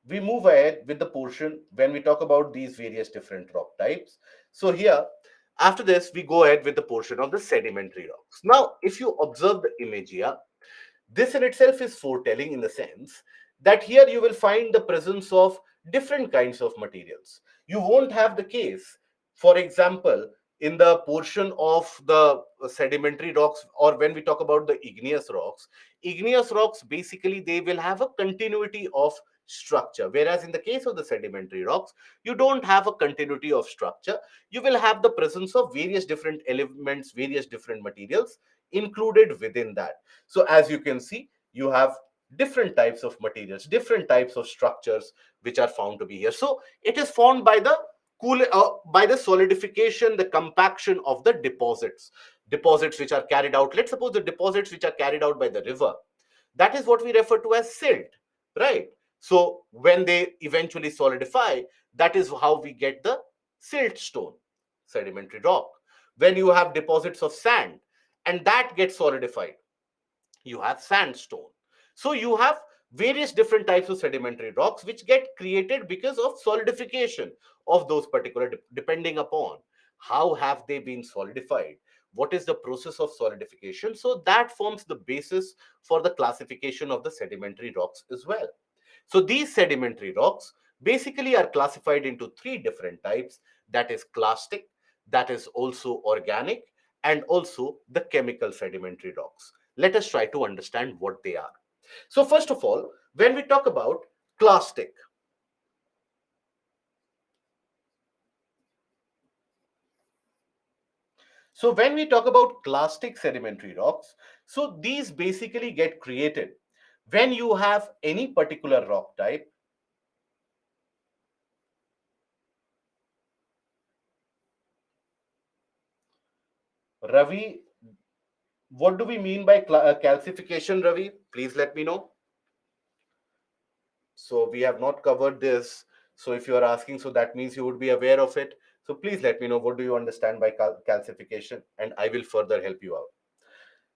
we move ahead with the portion when we talk about these various different rock types. So here, after this, we go ahead with the portion of the sedimentary rocks. Now, if you observe the image here, this in itself is foretelling in the sense that here you will find the presence of different kinds of materials. You won't have the case, for example, in the portion of the sedimentary rocks, or when we talk about the igneous rocks basically they will have a continuity of structure, whereas in the case of the sedimentary rocks, you don't have a continuity of structure. You will have the presence of various different elements, various different materials included within that. So as you can see, you have different types of materials, different types of structures which are found to be here. So it is formed by the by the solidification, the compaction of the deposits which are carried out. Let's suppose the deposits which are carried out by the river, that is what we refer to as silt, right? So when they eventually solidify, that is how we get the silt stone, sedimentary rock. When you have deposits of sand and that gets solidified, you have sandstone. So you have various different types of sedimentary rocks which get created because of solidification of those particular, depending upon how have they been solidified, what is the process of solidification. So that forms the basis for the classification of the sedimentary rocks as well. So these sedimentary rocks basically are classified into three different types, that is clastic, that is also organic, and also the chemical sedimentary rocks. Let us try to understand what they are. So first of all, when we talk about clastic, so when we talk about clastic sedimentary rocks, so these basically get created when you have any particular rock type. Ravi, what do we mean by calcification, Ravi? Please let me know. So we have not covered this. So if you are asking, so that means you would be aware of it. So please let me know what do you understand by calcification, and I will further help you out.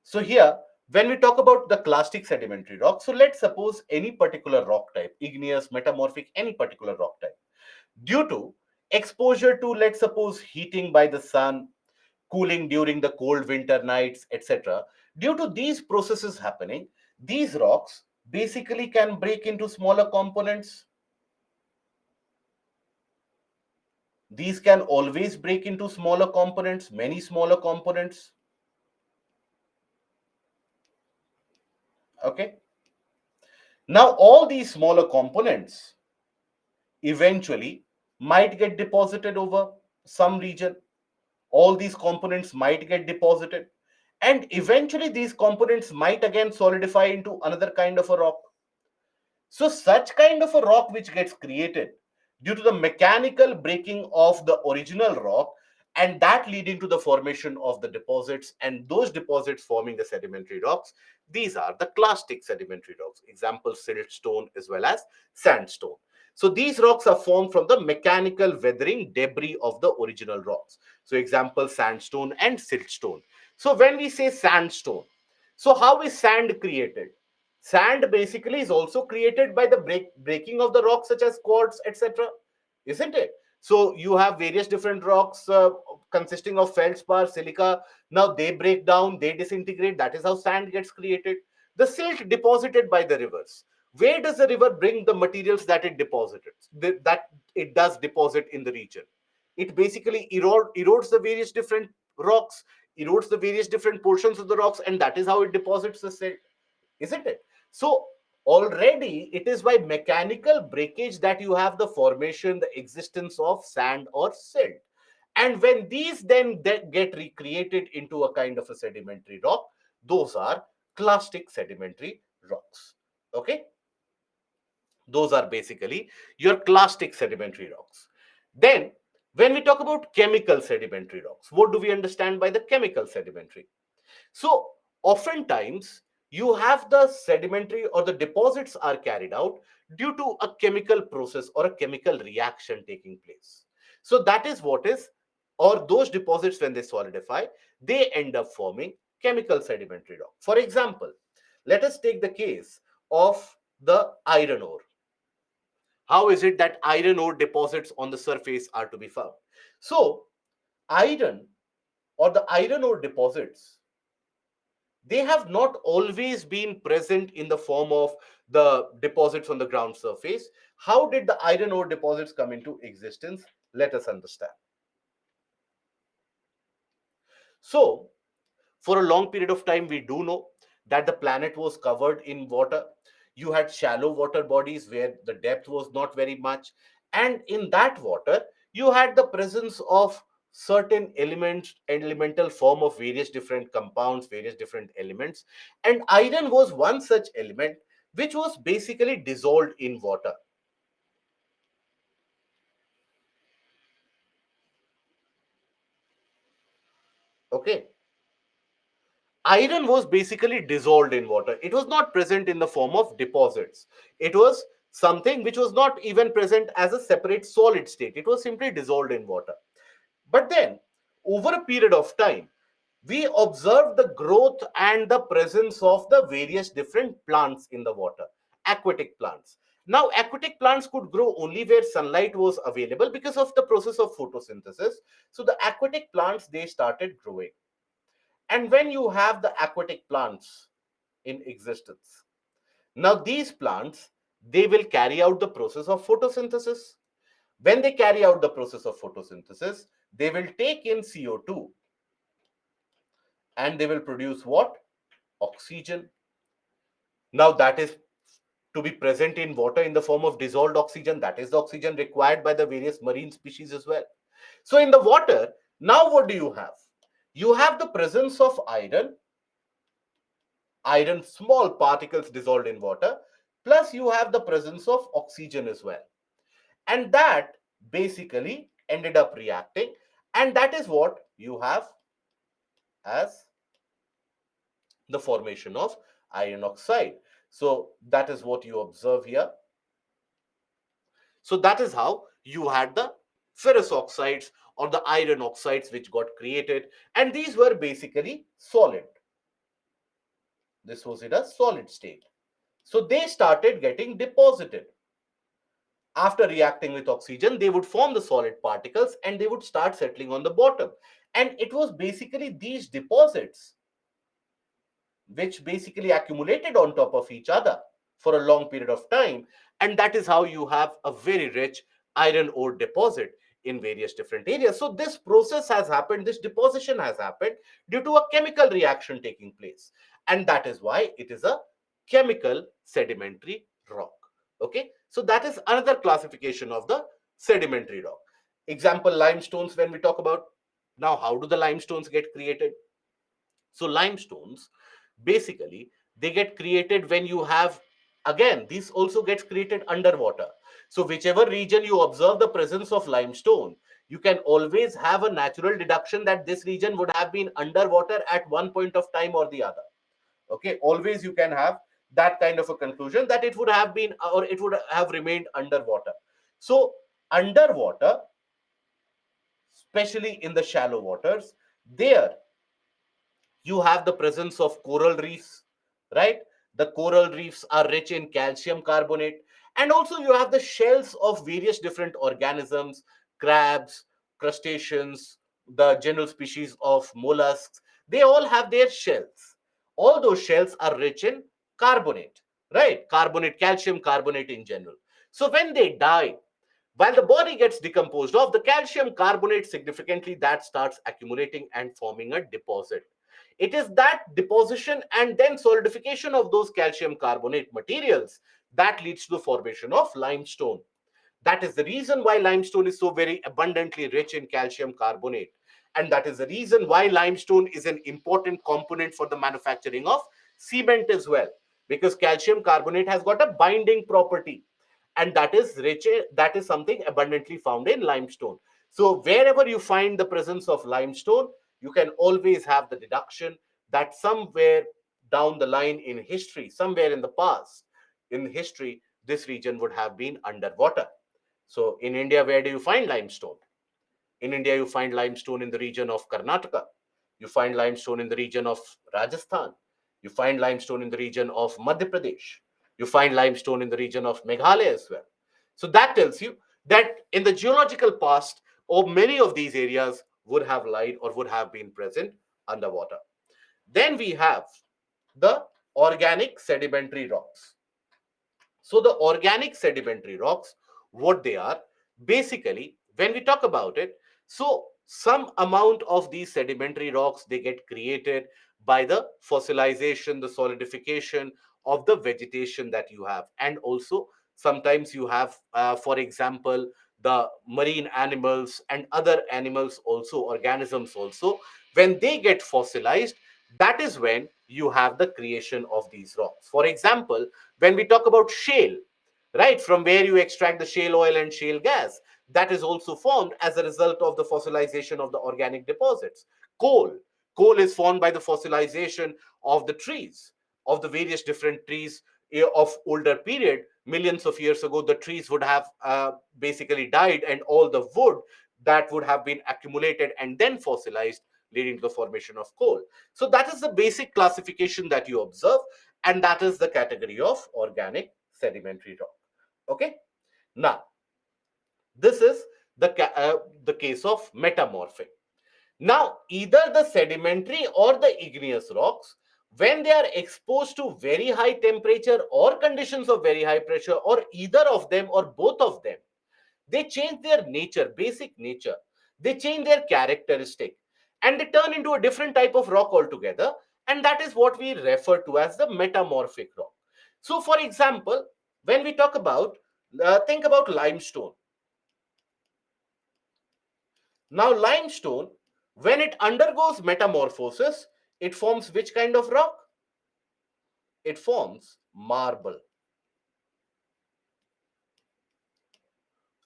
So here, when we talk about the clastic sedimentary rock, so let's suppose any particular rock type, igneous, metamorphic, any particular rock type, due to exposure to, let's suppose, heating by the sun, cooling during the cold winter nights, etc. Due to these processes happening, these rocks basically can break into smaller components. These can always break into smaller components, many smaller components. Okay. Now, all these smaller components eventually might get deposited over some region. All these components might get deposited, and eventually these components might again solidify into another kind of a rock. So such kind of a rock which gets created due to the mechanical breaking of the original rock, and that leading to the formation of the deposits, and those deposits forming the sedimentary rocks, these are the clastic sedimentary rocks. Example, siltstone as well as sandstone. So these rocks are formed from the mechanical weathering debris of the original rocks. So example, sandstone and siltstone. So when we say sandstone, so how is sand created? Sand basically is also created by the breaking of the rocks such as quartz, etc., isn't it? So you have various different rocks consisting of feldspar, silica. Now they break down, they disintegrate. That is how sand gets created. The silt deposited by the rivers, where does the river bring the materials that it deposited, that it does deposit in the region? It basically erodes the various different rocks, erodes the various different portions of the rocks, and that is how it deposits the silt, isn't it? So already it is by mechanical breakage that you have the formation, the existence of sand or silt. And when these then get recreated into a kind of a sedimentary rock, those are clastic sedimentary rocks. Okay, those are basically your clastic sedimentary rocks. Then when we talk about chemical sedimentary rocks, what do we understand by the chemical sedimentary? So oftentimes you have the sedimentary or the deposits are carried out due to a chemical process or a chemical reaction taking place. So that is what is, or those deposits when they solidify, they end up forming chemical sedimentary rock. For example, let us take the case of the iron ore. how is it that iron ore deposits on the surface are to be found? So, iron or the iron ore deposits, they have not always been present in the form of the deposits on the ground surface. How did the iron ore deposits come into existence? Let us understand. So, for a long period of time, we do know that the planet was covered in water. You had shallow water bodies where the depth was not very much. And in that water, you had the presence of certain elements, elemental form of various different compounds, various different elements. And iron was one such element which was basically dissolved in water. Okay. Iron was basically dissolved in water. It was not present in the form of deposits. It was something which was not even present as a separate solid state. It was simply dissolved in water. But then, over a period of time, we observed the growth and the presence of the various different plants in the water, aquatic plants. Now, aquatic plants could grow only where sunlight was available because of the process of photosynthesis. So, the aquatic plants, they started growing. And when you have the aquatic plants in existence, now these plants, they will carry out the process of photosynthesis. When they carry out the process of photosynthesis, they will take in CO2 and they will produce what? Oxygen. Now that is to be present in water in the form of dissolved oxygen. That is the oxygen required by the various marine species as well. So in the water, now what do you have? You have the presence of iron small particles dissolved in water, plus you have the presence of oxygen as well. And that basically ended up reacting, and that is what you have as the formation of iron oxide. So that is what you observe here. So that is how you had the ferrous oxides or the iron oxides which got created, and these were basically solid. This was in a solid state. So they started getting deposited. After reacting with oxygen, they would form the solid particles and they would start settling on the bottom. And it was basically these deposits which basically accumulated on top of each other for a long period of time. And that is how you have a very rich iron ore deposit in various different areas. So this process has happened, this deposition has happened due to a chemical reaction taking place. And that is why it is a chemical sedimentary rock. Okay, so that is another classification of the sedimentary rock. Example, limestones. When we talk about, now how do the limestones get created? So limestones, basically, they get created when you have, again, this also gets created underwater. So whichever region you observe the presence of limestone, you can always have a natural deduction that this region would have been underwater at one point of time or the other. Okay, always you can have that kind of a conclusion that it would have been or it would have remained underwater. So underwater, especially in the shallow waters, there you have the presence of coral reefs, right? The coral reefs are rich in calcium carbonate. And also you have the shells of various different organisms, crabs, crustaceans, the general species of mollusks. They all have their shells. All those shells are rich in carbonate, right? Carbonate, calcium carbonate in general. So when they die, while the body gets decomposed of the calcium carbonate significantly, that starts accumulating and forming a deposit. It is that deposition and then solidification of those calcium carbonate materials that leads to the formation of limestone. That is the reason why limestone is so very abundantly rich in calcium carbonate. And that is the reason why limestone is an important component for the manufacturing of cement as well. Because calcium carbonate has got a binding property. And that is rich, that is something abundantly found in limestone. So wherever you find the presence of limestone, you can always have the deduction that somewhere down the line in history, somewhere in the past, in history, this region would have been underwater. So in India, where do you find limestone? In India, you find limestone in the region of Karnataka. You find limestone in the region of Rajasthan. You find limestone in the region of Madhya Pradesh. You find limestone in the region of Meghalaya as well. So that tells you that in the geological past, or many of these areas would have lied or would have been present underwater. Then we have the organic sedimentary rocks. So the organic sedimentary rocks, what they are, basically, when we talk about it, so some amount of these sedimentary rocks, they get created by the fossilization, the solidification of the vegetation that you have. And also, sometimes you have, for example, the marine animals and other animals also, organisms also, when they get fossilized, that is when you have the creation of these rocks. For example, when we talk about shale, right, from where you extract the shale oil and shale gas, that is also formed as a result of the fossilization of the organic deposits. Coal is formed by the fossilization of the trees, of the various different trees, of older period. Millions of years ago, the trees would have basically died, and all the wood that would have been accumulated and then fossilized, leading to the formation of coal. So that is the basic classification that you observe, and that is the category of organic sedimentary rock. Okay. Now, this is the case of metamorphic. Now, either the sedimentary or the igneous rocks, when they are exposed to very high temperature or conditions of very high pressure, or either of them or both of them, they change their nature, basic nature. They change their characteristic, and they turn into a different type of rock altogether. And that is what we refer to as the metamorphic rock. So, for example, when we talk about, think about limestone. Now, limestone, when it undergoes metamorphosis, it forms which kind of rock? It forms marble.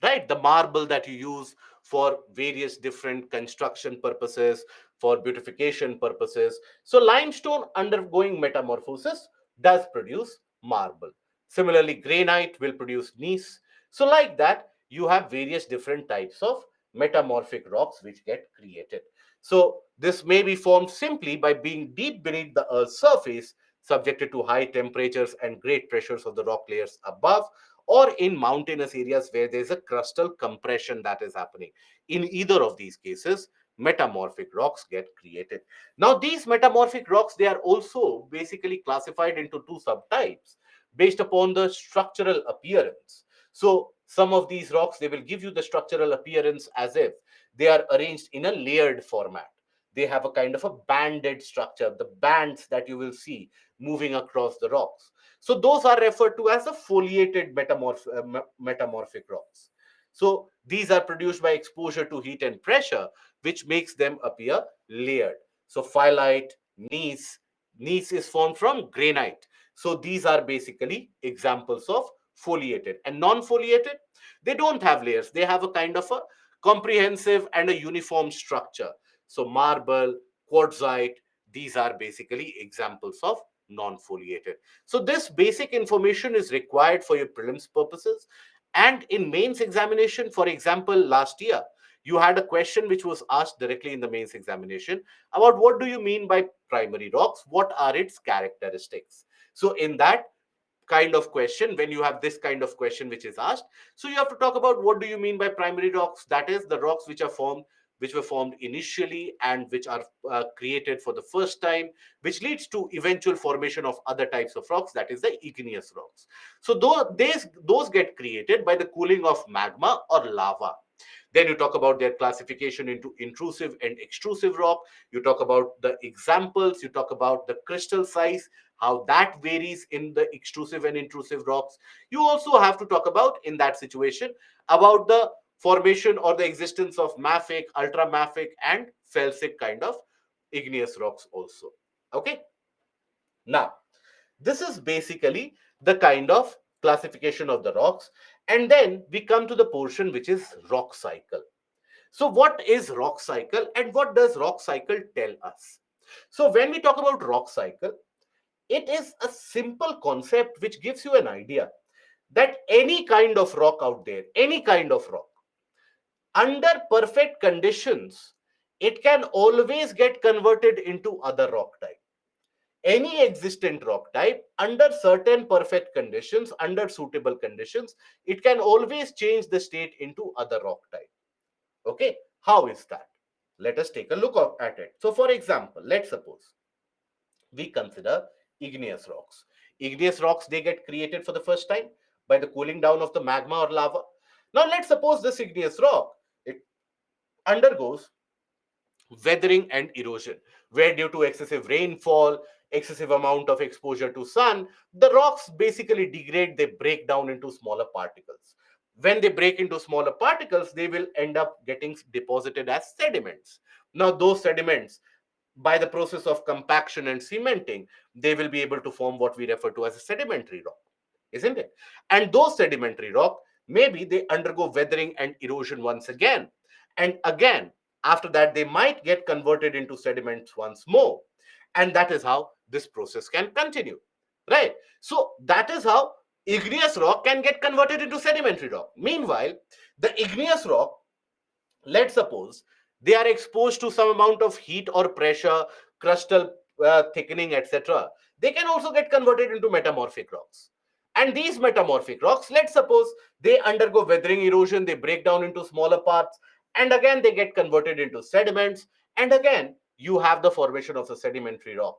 Right, the marble that you use for various different construction purposes, for beautification purposes. So limestone undergoing metamorphosis does produce marble. Similarly, granite will produce gneiss. So like that, you have various different types of metamorphic rocks which get created. So this may be formed simply by being deep beneath the earth's surface, subjected to high temperatures and great pressures of the rock layers above, or in mountainous areas where there's a crustal compression that is happening. In either of these cases, metamorphic rocks get created. Now, these metamorphic rocks, they are also basically classified into two subtypes based upon the structural appearance. So, some of these rocks, they will give you the structural appearance as if they are arranged in a layered format. They have a kind of a banded structure, the bands that you will see moving across the rocks. So those are referred to as the foliated metamorphic rocks. So these are produced by exposure to heat and pressure, which makes them appear layered. So phyllite, gneiss is formed from granite. So these are basically examples of foliated. And non-foliated, they don't have layers. They have a kind of a comprehensive and a uniform structure. So marble, quartzite, these are basically examples of non-foliated. So this basic information is required for your prelims purposes. And in mains examination, for example, last year, you had a question which was asked directly in the mains examination about what do you mean by primary rocks? What are its characteristics? So in that kind of question, when you have this kind of question which is asked, so you have to talk about what do you mean by primary rocks. That is the rocks which were formed initially and which are created for the first time, which leads to eventual formation of other types of rocks, that is the igneous rocks. So those get created by the cooling of magma or lava. Then you talk about their classification into intrusive and extrusive rock. You talk about the examples, you talk about the crystal size, how that varies in the extrusive and intrusive rocks. You also have to talk about, in that situation, about the formation or the existence of mafic, ultramafic, and felsic kind of igneous rocks also. Okay. Now, this is basically the kind of classification of the rocks. And then we come to the portion which is rock cycle. So, what is rock cycle and what does rock cycle tell us? So, when we talk about rock cycle, it is a simple concept which gives you an idea that any kind of rock out there, any kind of rock, under perfect conditions, it can always get converted into other rock type. any existent rock type under certain perfect conditions, under suitable conditions, it can always change the state into other rock type. Okay, how is that? Let us take a look at it. So for example, let's suppose we consider igneous rocks. Igneous rocks, they get created for the first time by the cooling down of the magma or lava. Now let's suppose this igneous rock, it undergoes weathering and erosion, where due to excessive rainfall, excessive amount of exposure to sun, the rocks basically degrade, they break down into smaller particles. When they break into smaller particles, they will end up getting deposited as sediments. Now those sediments, by the process of compaction and cementing, they will be able to form what we refer to as a sedimentary rock, isn't it? And those sedimentary rock, maybe they undergo weathering and erosion once again. And again, after that, they might get converted into sediments once more. And that is how this process can continue, right? So that is how igneous rock can get converted into sedimentary rock. Meanwhile, the igneous rock, let's suppose they are exposed to some amount of heat or pressure, crustal thickening, etc. They can also get converted into metamorphic rocks. And these metamorphic rocks, let's suppose they undergo weathering, erosion, they break down into smaller parts, and again they get converted into sediments. And again, you have the formation of the sedimentary rock.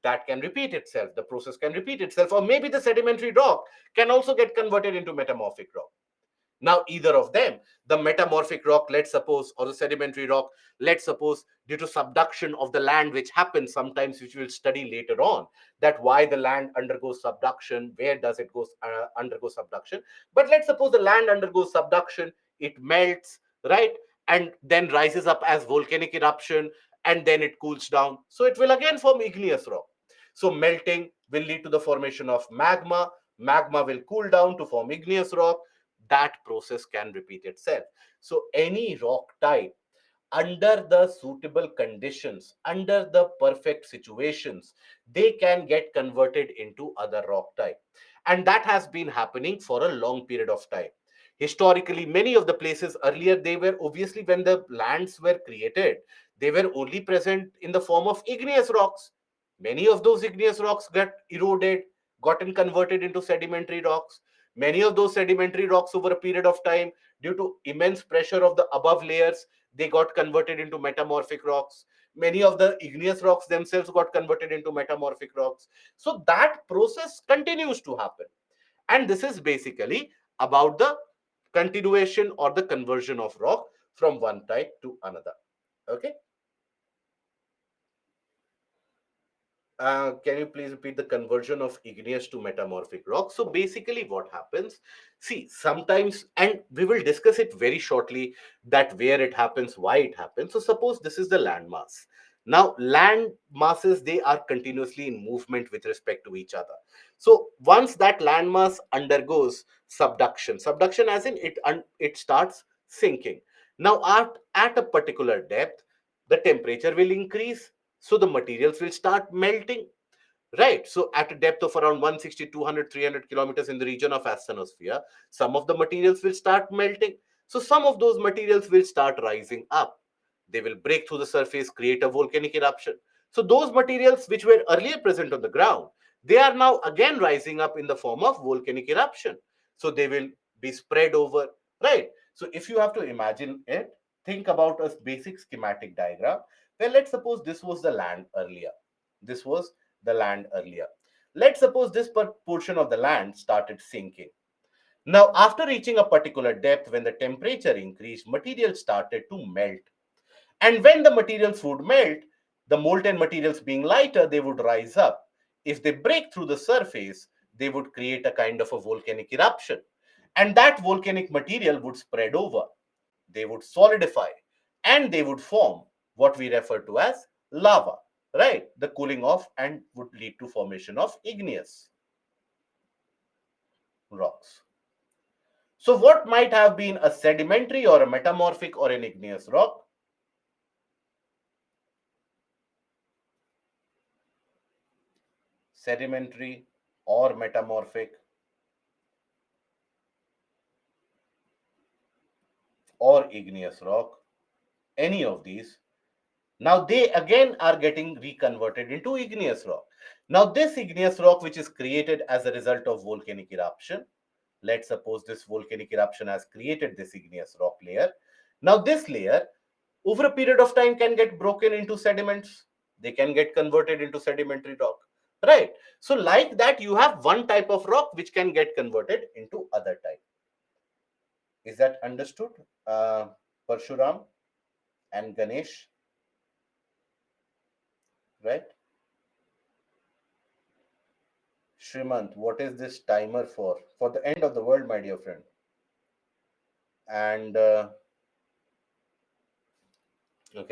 That can repeat itself. The process can repeat itself. Or maybe the sedimentary rock can also get converted into metamorphic rock. Now, either of them, the metamorphic rock, let's suppose, or the sedimentary rock, let's suppose, due to subduction of the land, which happens sometimes, which we'll study later on, that why the land undergoes subduction, where does it go undergo subduction. But let's suppose the land undergoes subduction, it melts, right? And then rises up as volcanic eruption, and then it cools down. So it will again form igneous rock. So melting will lead to the formation of magma. Magma will cool down to form igneous rock. That process can repeat itself. So any rock type, under the suitable conditions, under the perfect situations, they can get converted into other rock type. And that has been happening for a long period of time. Historically, many of the places earlier, they were obviously, when the lands were created, they were only present in the form of igneous rocks. Many of those igneous rocks got eroded, gotten converted into sedimentary rocks. Many of those sedimentary rocks over a period of time, due to immense pressure of the above layers, they got converted into metamorphic rocks. Many of the igneous rocks themselves got converted into metamorphic rocks. So that process continues to happen. And this is basically about the continuation or the conversion of rock from one type to another. Okay. Can you please repeat the conversion of igneous to metamorphic rock? So basically, what happens? See, sometimes, and we will discuss it very shortly, that where it happens, why it happens. So suppose this is the land mass. Now, land masses, they are continuously in movement with respect to each other. So once that land mass undergoes subduction as in it starts sinking. Now, at a particular depth, the temperature will increase, so the materials will start melting, right? So at a depth of around 160, 200, 300 kilometers in the region of asthenosphere, some of the materials will start melting. So some of those materials will start rising up. They will break through the surface, create a volcanic eruption. So those materials which were earlier present on the ground, they are now again rising up in the form of volcanic eruption. So they will be spread over, right? So if you have to imagine it, think about a basic schematic diagram. Well, let's suppose this was the land earlier. This was the land earlier. Let's suppose this portion of the land started sinking. Now, after reaching a particular depth, when the temperature increased, materials started to melt. And when the materials would melt, the molten materials being lighter, they would rise up. If they break through the surface, they would create a kind of a volcanic eruption. And that volcanic material would spread over. They would solidify and they would form what we refer to as lava, right? The cooling off and would lead to formation of igneous rocks. So what might have been a sedimentary or a metamorphic or an igneous rock? Sedimentary or metamorphic or igneous rock, any of these. Now they again are getting reconverted into igneous rock. Now this igneous rock which is created as a result of volcanic eruption, let's suppose this volcanic eruption has created this igneous rock layer. Now this layer over a period of time can get broken into sediments. They can get converted into sedimentary rock, right? So like that, you have one type of rock which can get converted into other type. Is that understood, Parshuram and Ganesh? Right? Srimant, what is this timer for? For the end of the world, my dear friend. And okay,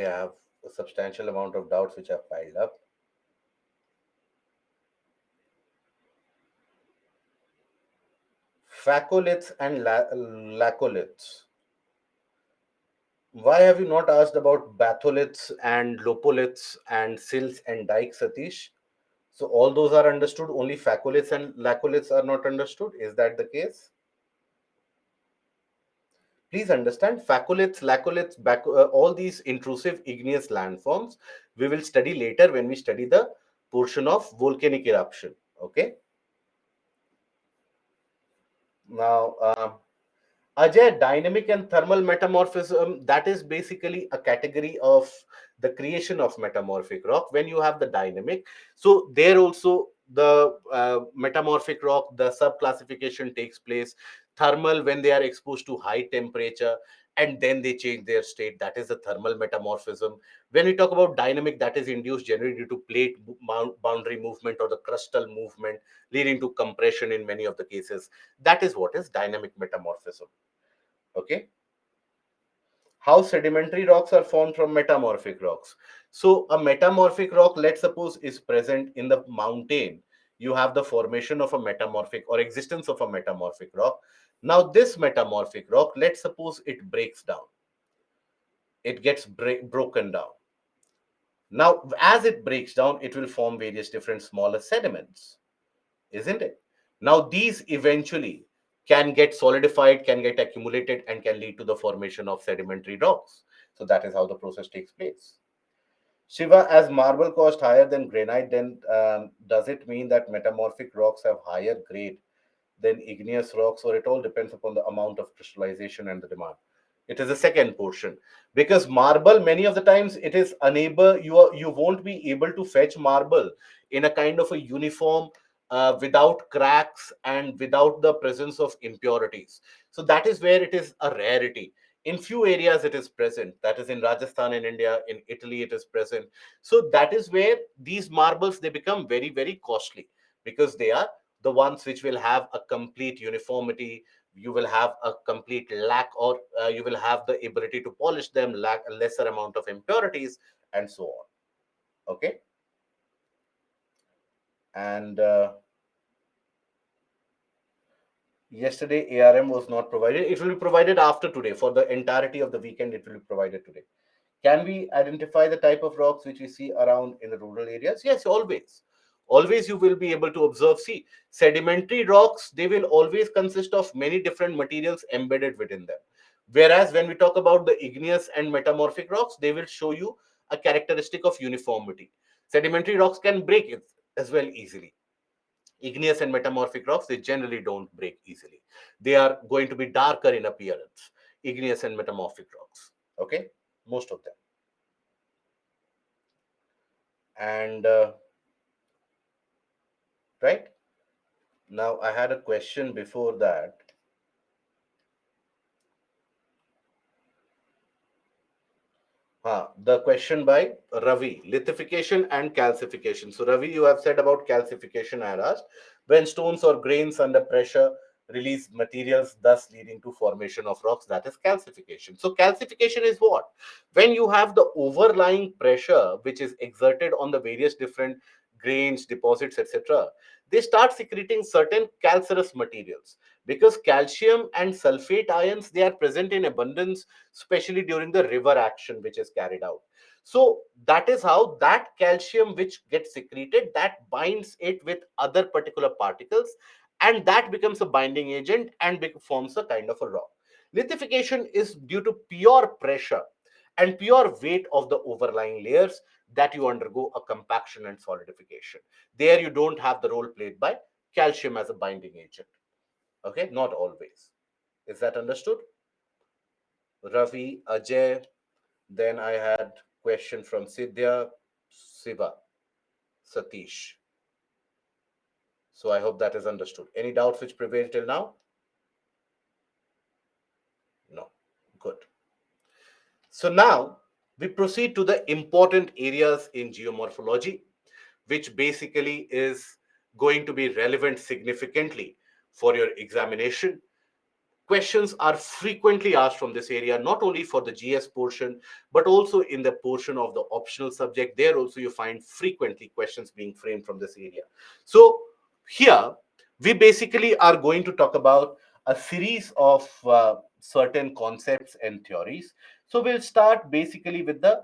I have a substantial amount of doubts which have piled up. Facholiths and laccoliths. Why have you not asked about batholiths and lopoliths and sills and dikes, Satish? So all those are understood. Only facholiths and laccoliths are not understood. Is that the case? Please understand, facholiths, laccoliths, all these intrusive igneous landforms we will study later when we study the portion of volcanic eruption. Okay. Now, Ajay, dynamic and thermal metamorphism, that is basically a category of the creation of metamorphic rock. When you have the dynamic, so there also the metamorphic rock, the subclassification takes place. Thermal, when they are exposed to high temperature and then they change their state, that is the thermal metamorphism. When we talk about dynamic, that is induced generally due to plate boundary movement or the crustal movement, leading to compression in many of the cases. That is what is dynamic metamorphism. Okay. How sedimentary rocks are formed from metamorphic rocks. So a metamorphic rock, let's suppose, is present in the mountain. You have the formation of a metamorphic or existence of a metamorphic rock. Now this metamorphic rock, let's suppose it breaks down. It gets broken down. Now as it breaks down, it will form various different smaller sediments, isn't it? Now these eventually can get solidified, can get accumulated, and can lead to the formation of sedimentary rocks. So that is how the process takes place. Shiva, as marble cost higher than granite, then does it mean that metamorphic rocks have higher grade than igneous rocks, or it all depends upon the amount of crystallization and the demand? It is the second portion, because marble many of the times it is unable, you won't be able to fetch marble in a kind of a uniform, without cracks and without the presence of impurities. So that is where it is a rarity. In few areas it is present, that is in Rajasthan, in India, in Italy it is present. So that is where these marbles, they become very very costly, because they are the ones which will have a complete uniformity. You will have a complete lack, or you will have the ability to polish them, lack a lesser amount of impurities, and so on. Okay. And yesterday ARM was not provided. It will be provided after today. For the entirety of the weekend it will be provided today. Can we identify the type of rocks which we see around in the rural areas? Yes, always. Always you will be able to observe. See, sedimentary rocks, they will always consist of many different materials embedded within them. Whereas when we talk about the igneous and metamorphic rocks, they will show you a characteristic of uniformity. Sedimentary rocks can break it as well easily. Igneous and metamorphic rocks, they generally don't break easily. They are going to be darker in appearance. Igneous and metamorphic rocks. Okay, most of them. And right now, I had a question before that. The question by Ravi, lithification and calcification. So, Ravi, you have said about calcification. I had asked, when stones or grains under pressure release materials, thus leading to formation of rocks. That is calcification. So, calcification is what? When you have the overlying pressure which is exerted on the various different grains, deposits, etc., they start secreting certain calcareous materials, because calcium and sulfate ions, they are present in abundance, especially during the river action which is carried out. So that is how that calcium which gets secreted, that binds it with other particular particles, and that becomes a binding agent and forms a kind of a rock. Lithification is due to pure pressure and pure weight of the overlying layers. that you undergo a compaction and solidification. There you don't have the role played by calcium as a binding agent. Okay, not always. Is that understood? Ravi, Ajay, then I had question from Sidhya, Siva, Satish. So I hope that is understood. Any doubts which prevail till now? No. Good. So now we proceed to the important areas in geomorphology, which basically is going to be relevant significantly for your examination. Questions are frequently asked from this area, not only for the GS portion, but also in the portion of the optional subject. There also you find frequently questions being framed from this area. So here we basically are going to talk about a series of certain concepts and theories. So we'll start basically with the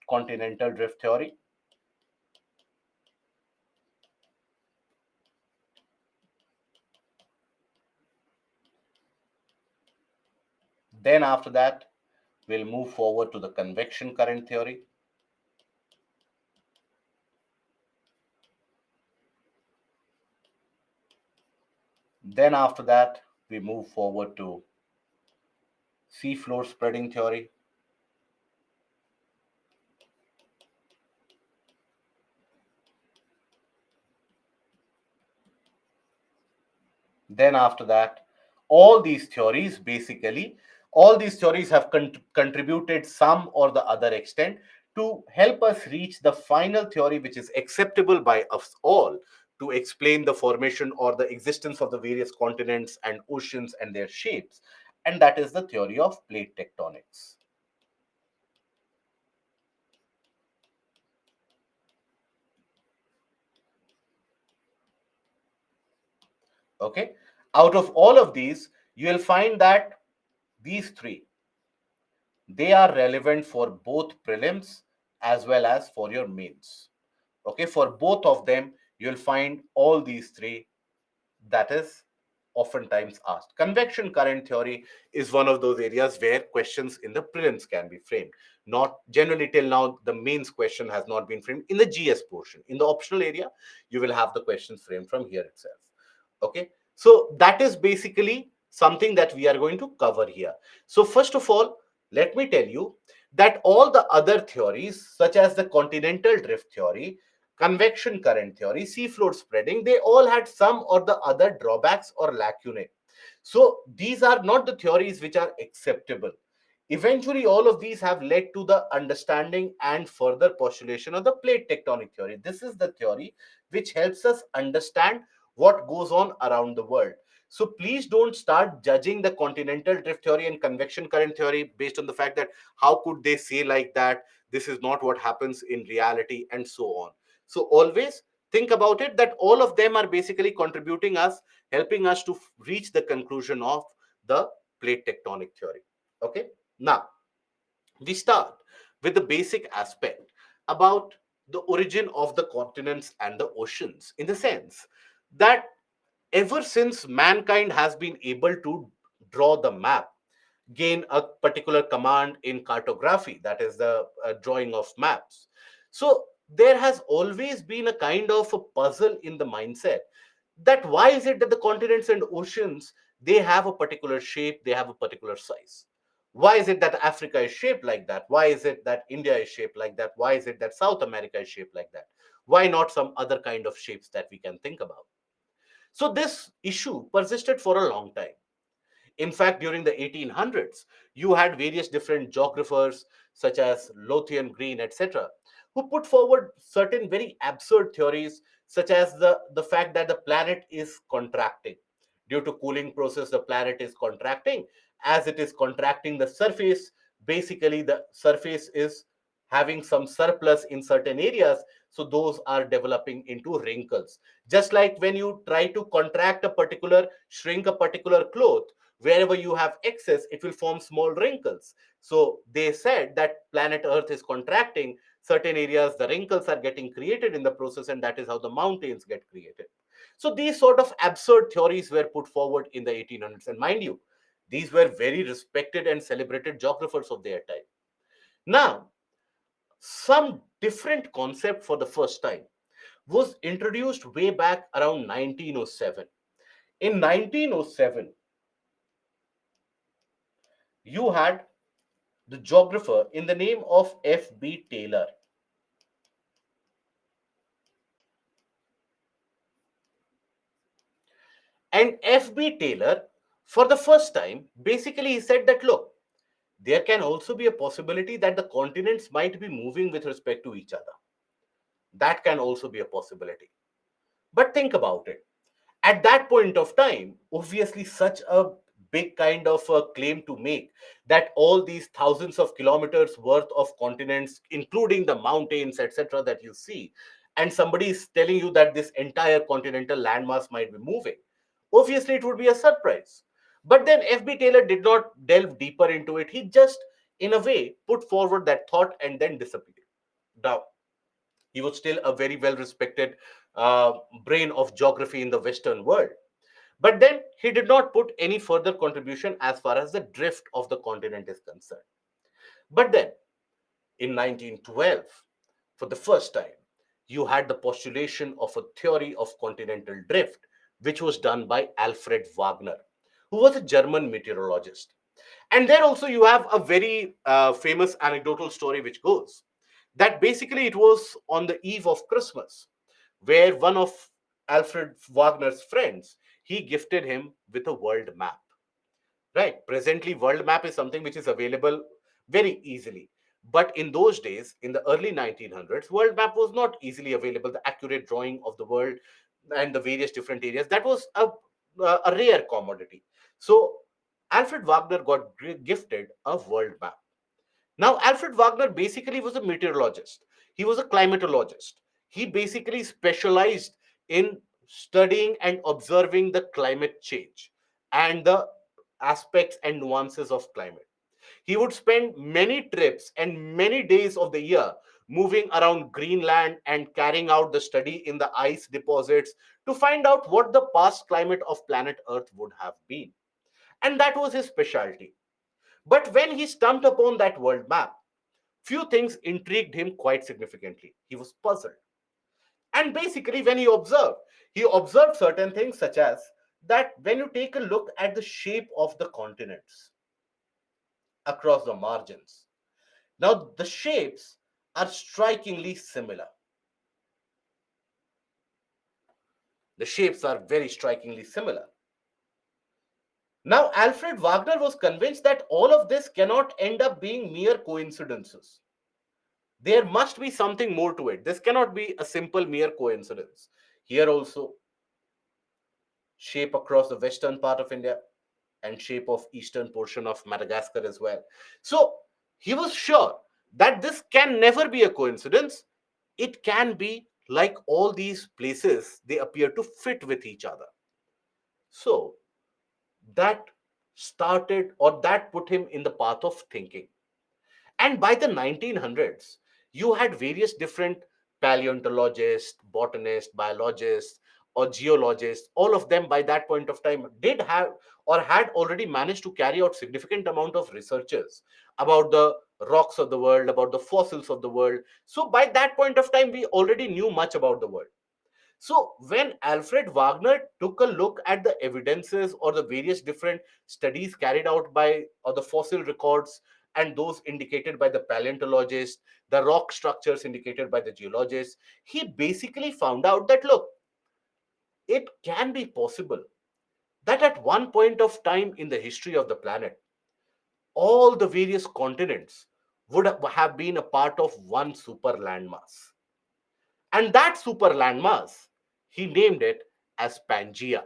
continental drift theory. Then after that, we'll move forward to the convection current theory. Then after that, we move forward to seafloor spreading theory. Then after that, all these theories basically, all these theories have contributed some or the other extent to help us reach the final theory which is acceptable by us all to explain the formation or the existence of the various continents and oceans and their shapes. And that is the theory of plate tectonics. Okay. Out of all of these, you will find that these three, they are relevant for both prelims as well as for your mains. Okay, for both of them, you'll find all these three that is oftentimes asked. Convection current theory is one of those areas where questions in the prelims can be framed. Not generally till now, the mains question has not been framed in the GS portion. In the optional area, you will have the questions framed from here itself. Okay, so that is basically something that we are going to cover here. So first of all, let me tell you that all the other theories, such as the continental drift theory, convection current theory, seafloor spreading, they all had some or the other drawbacks or lacunae. So these are not the theories which are acceptable. Eventually, all of these have led to the understanding and further postulation of the plate tectonic theory. This is the theory which helps us understand what goes on around the world. So please don't start judging the continental drift theory and convection current theory based on the fact that how could they say like that? This is not what happens in reality, and so on. So always think about it that all of them are basically contributing us, helping us to reach the conclusion of the plate tectonic theory. Okay. Now, we start with the basic aspect about the origin of the continents and the oceans, in the sense that ever since mankind has been able to draw the map, gain a particular command in cartography, that is the drawing of maps. So there has always been a kind of a puzzle in the mindset that why is it that the continents and oceans, they have a particular shape, they have a particular size. Why is it that Africa is shaped like that? Why is it that India is shaped like that? Why is it that South America is shaped like that? Why not some other kind of shapes that we can think about? So this issue persisted for a long time. In fact, during the 1800s, you had various different geographers such as Lothian Green, etc., who put forward certain very absurd theories, such as the fact that the planet is contracting. Due to cooling process, the planet is contracting. As it is contracting the surface, basically the surface is having some surplus in certain areas. So those are developing into wrinkles. Just like when you try to contract a particular, shrink a particular cloth, wherever you have excess, it will form small wrinkles. So they said that planet Earth is contracting, certain areas, the wrinkles are getting created in the process, and that is how the mountains get created. So these sort of absurd theories were put forward in the 1800s. And mind you, these were very respected and celebrated geographers of their time. Now, some different concept for the first time was introduced way back around 1907. In 1907, you had the geographer in the name of F.B. Taylor. And F.B. Taylor, for the first time, basically he said that look, there can also be a possibility that the continents might be moving with respect to each other. That can also be a possibility. But think about it. At that point of time, obviously, such a big kind of a claim to make that all these thousands of kilometers worth of continents, including the mountains, etc., that you see, and somebody is telling you that this entire continental landmass might be moving, obviously, it would be a surprise. But then FB Taylor did not delve deeper into it. He just, in a way, put forward that thought and then disappeared. Now, he was still a very well respected uh, brain of geography in the Western world. But then he did not put any further contribution as far as the drift of the continent is concerned. But then in 1912, for the first time, you had the postulation of a theory of continental drift, which was done by Alfred Wagner, who was a German meteorologist. And there also you have a very famous anecdotal story which goes that basically it was on the eve of Christmas, where one of Alfred Wagner's friends, he gifted him with a world map. Right? Presently, world map is something which is available very easily. But in those days, in the early 1900s, world map was not easily available. The accurate drawing of the world and the various different areas, that was a rare commodity. So Alfred Wagner got gifted a world map. Now, Alfred Wagner basically was a meteorologist. He was a climatologist. He basically specialized in studying and observing the climate change and the aspects and nuances of climate. He would spend many trips and many days of the year moving around Greenland and carrying out the study in the ice deposits to find out what the past climate of planet Earth would have been. And that was his specialty. But when he stumped upon that world map, few things intrigued him quite significantly. He was puzzled. And basically, when he observed certain things such as that when you take a look at the shape of the continents across the margins, now the shapes are strikingly similar. The shapes are very strikingly similar. Now, Alfred Wagner was convinced that all of this cannot end up being mere coincidences. There must be something more to it. This cannot be a simple mere coincidence. Here also, shape across the western part of India and shape of eastern portion of Madagascar as well. So he was sure that this can never be a coincidence. It can be like all these places, they appear to fit with each other. So that started or that put him in the path of thinking. And by the 1900s, you had various different paleontologists, botanists, biologists, or geologists. All of them by that point of time did have or had already managed to carry out significant amount of researches about the rocks of the world, about the fossils of the world. So by that point of time, we already knew much about the world. So, when Alfred Wagner took a look at the evidences or the various different studies carried out by or the fossil records and those indicated by the paleontologists, the rock structures indicated by the geologists, he basically found out that look, it can be possible that at one point of time in the history of the planet, all the various continents would have been a part of one super landmass. And that super landmass, he named it as Pangea.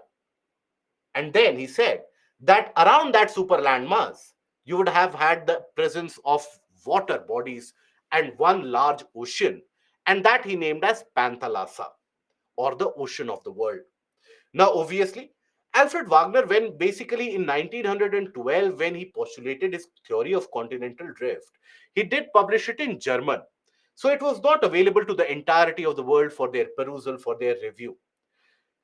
And then he said that around that super landmass, you would have had the presence of water bodies and one large ocean, and that he named as Panthalassa, or the ocean of the world. Now, obviously, Alfred Wagner, when basically in 1912, when he postulated his theory of continental drift, he did publish it in German. So it was not available to the entirety of the world for their perusal, for their review.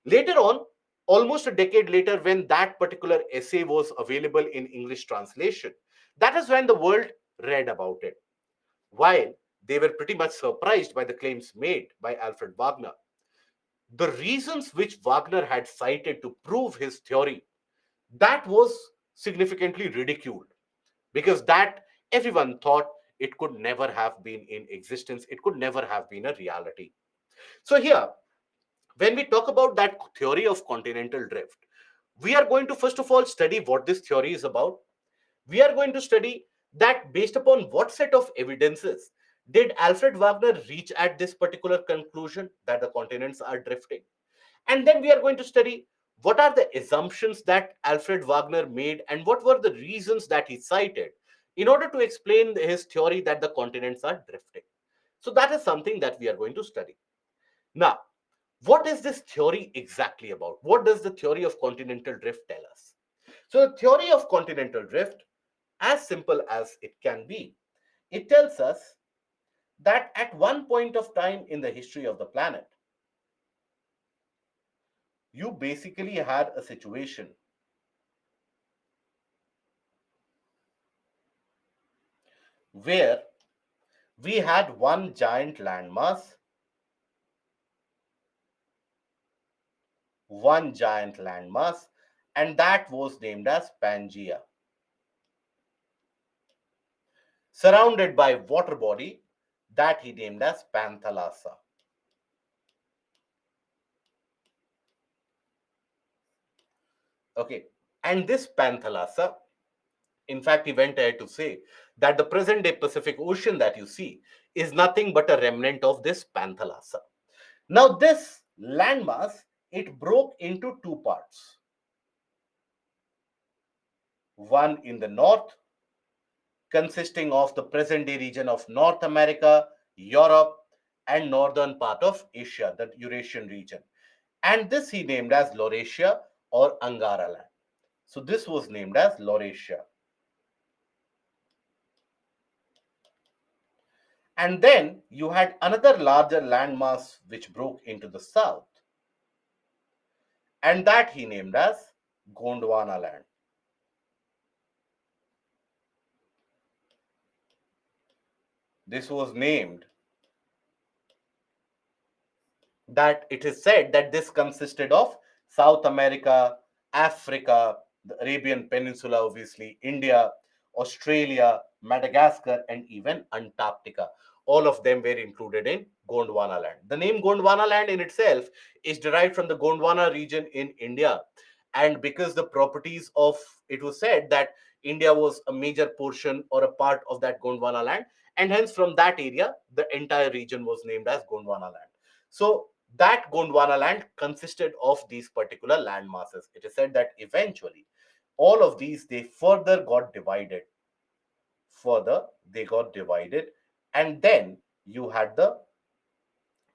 Later on, almost a decade later, when that particular essay was available in English translation, that is when the world read about it. While they were pretty much surprised by the claims made by Alfred Wagner. The reasons which Wagner had cited to prove his theory, that was significantly ridiculed, because that everyone thought it could never have been in existence, it could never have been a reality. So here, when we talk about that theory of continental drift, we are going to first of all study what this theory is about. We are going to study that based upon what set of evidences did Alfred Wagner reach at this particular conclusion that the continents are drifting. And then we are going to study what are the assumptions that Alfred Wagner made and what were the reasons that he cited in order to explain his theory that the continents are drifting. So that is something that we are going to study. Now, what is this theory exactly about? What does the theory of continental drift tell us? So, the theory of continental drift, as simple as it can be, it tells us that at one point of time in the history of the planet, you basically had a situation where we had one giant landmass, and that was named as Pangea, surrounded by water body that he named as Panthalassa. Okay, and this Panthalassa, in fact, he went ahead to say that the present day Pacific Ocean that you see is nothing but a remnant of this Panthalassa. Now, this landmass, it broke into two parts. One in the north, consisting of the present day region of North America, Europe, and northern part of Asia, the Eurasian region. And this he named as Laurasia or Angara land. So this was named as Laurasia. And then you had another larger landmass which broke into the south, and that he named as Gondwana land. This was named that it is said that this consisted of South America, Africa, the Arabian Peninsula, obviously, India, Australia, Madagascar, and even Antarctica. All of them were included in Gondwana land. The name Gondwana land in itself is derived from the Gondwana region in India. And because the properties of it was said that India was a major portion or a part of that Gondwana land, and hence from that area, the entire region was named as Gondwana land. So that Gondwana land consisted of these particular land masses. It is said that eventually all of these they further got divided. And then you had the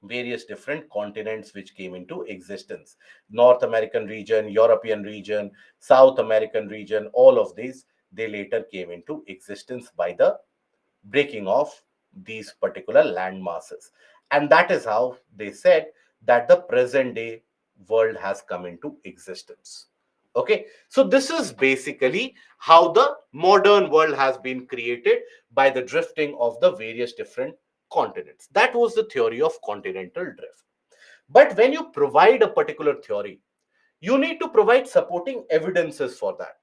various different continents which came into existence. North American region, European region, South American region, all of these they later came into existence by the breaking of these particular land masses. And that is how they said that the present day world has come into existence. Okay, so this is basically how the modern world has been created by the drifting of the various different continents. That was the theory of continental drift. But when you provide a particular theory, you need to provide supporting evidences for that.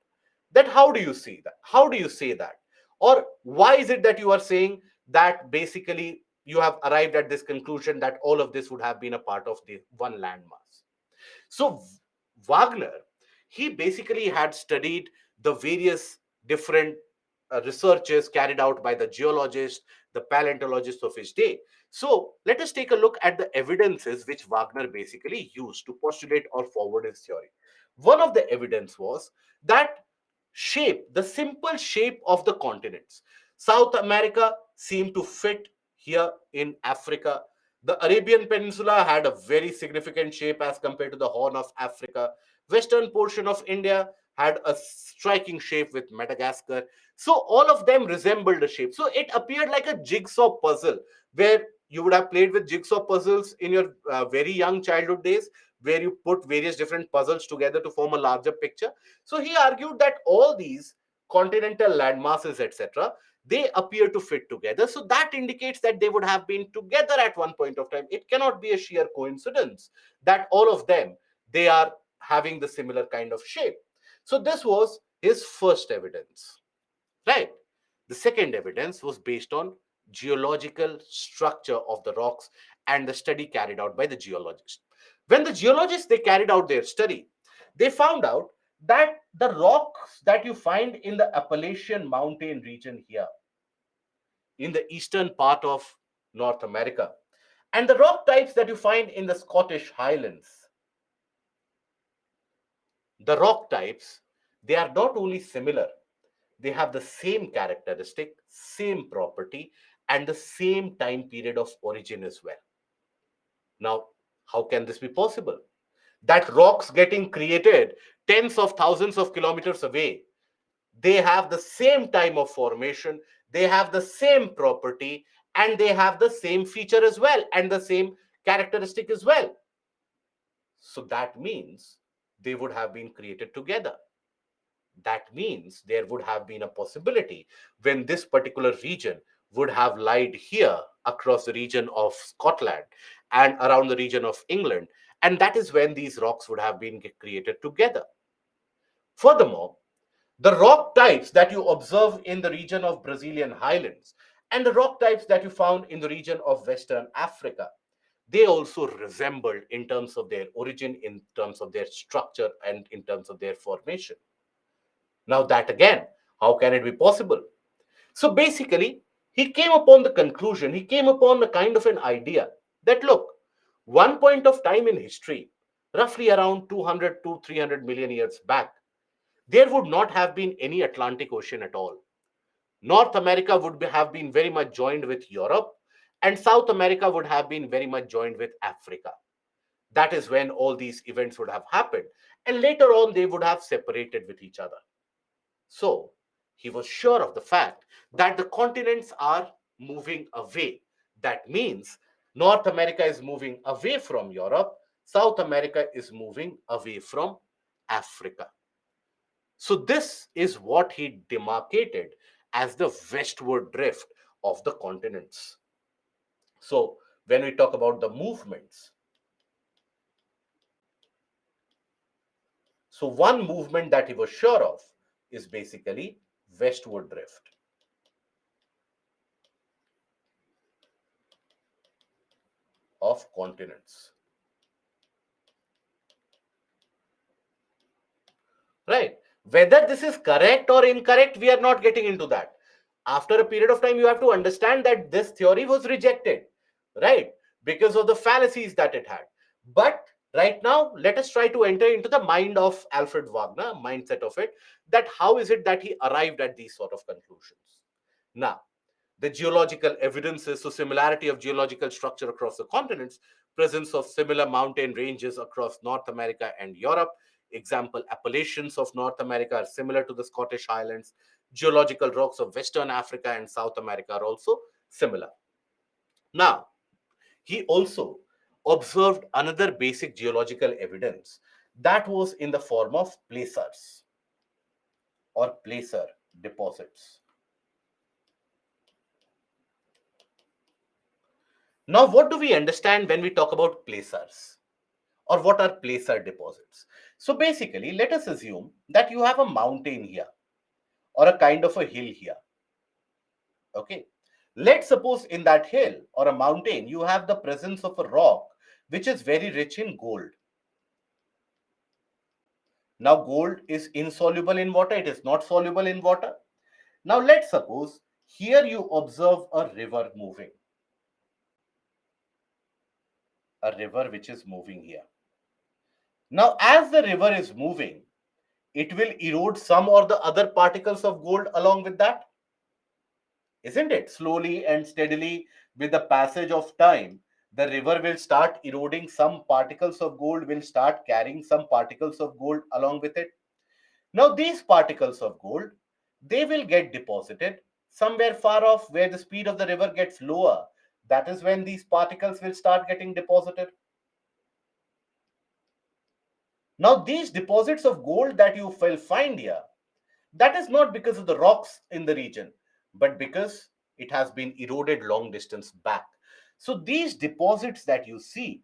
That how do you see that? How do you say that? Or why is it that you are saying that basically you have arrived at this conclusion that all of this would have been a part of the one landmass? So Wagner, he basically had studied the various different researches carried out by the geologists, the paleontologists of his day. So let us take a look at the evidences which Wagner basically used to postulate or forward his theory. One of the evidence was that the simple shape of the continents. South America seemed to fit here in Africa. The Arabian Peninsula had a very significant shape as compared to the Horn of Africa. Western portion of India had a striking shape with Madagascar. So all of them resembled a shape. So it appeared like a jigsaw puzzle where you would have played with jigsaw puzzles in your very young childhood days, where you put various different puzzles together to form a larger picture. So he argued that all these continental landmasses, etc., they appear to fit together. So that indicates that they would have been together at one point of time. It cannot be a sheer coincidence that all of them, they are having the similar kind of shape. So this was his first evidence, right? The second evidence was based on geological structure of the rocks and the study carried out by the geologists. When the geologists, they carried out their study, they found out that the rocks that you find in the Appalachian mountain region here in the eastern part of North America and the rock types that you find in the Scottish Highlands, the rock types, they are not only similar, they have the same characteristic, same property, and the same time period of origin as well. Now, how can this be possible? That rocks getting created tens of thousands of kilometers away, they have the same time of formation, they have the same property, and they have the same feature as well, and the same characteristic as well. So that means they would have been created together. That means there would have been a possibility when this particular region would have lied here across the region of Scotland and around the region of England. And that is when these rocks would have been created together. Furthermore, the rock types that you observe in the region of Brazilian highlands and the rock types that you found in the region of Western Africa, they also resembled in terms of their origin, in terms of their structure, and in terms of their formation. Now, that again, how can it be possible? So basically, he came upon the conclusion, he came upon a kind of an idea that look, one point of time in history, roughly around 200 to 300 million years back, there would not have been any Atlantic Ocean at all. North America would have been very much joined with Europe, and South America would have been very much joined with Africa. That is when all these events would have happened. And later on, they would have separated with each other. So he was sure of the fact that the continents are moving away. That means North America is moving away from Europe, South America is moving away from Africa. So this is what he demarcated as the westward drift of the continents. So when we talk about the movements, so one movement that he was sure of is basically westward drift of continents. Right? Whether this is correct or incorrect, we are not getting into that. After a period of time, you have to understand that this theory was rejected, right? Because of the fallacies that it had. But right now, let us try to enter into the mind of Alfred Wagner, mindset of it, that how is it that he arrived at these sort of conclusions. Now, the geological evidences, so similarity of geological structure across the continents, presence of similar mountain ranges across North America and Europe. Example, Appalachians of North America are similar to the Scottish Highlands. Geological rocks of Western Africa and South America are also similar. Now, he also observed another basic geological evidence that was in the form of placers or placer deposits. Now, what do we understand when we talk about placers? Or what are placer deposits? So basically, let us assume that you have a mountain here or a kind of a hill here. Okay. Let's suppose in that hill or a mountain, you have the presence of a rock which is very rich in gold. Now, gold is insoluble in water, it is not soluble in water. Now, let's suppose here you observe a river moving, a river which is moving here. Now, as the river is moving, it will erode some or the other particles of gold along with that, isn't it? Slowly and steadily, with the passage of time, the river will start eroding. Some particles of gold will start carrying some particles of gold along with it. Now, these particles of gold, they will get deposited somewhere far off where the speed of the river gets lower. That is when these particles will start getting deposited. Now, these deposits of gold that you will find here, that is not because of the rocks in the region. but because it has been eroded long distance back. So these deposits that you see,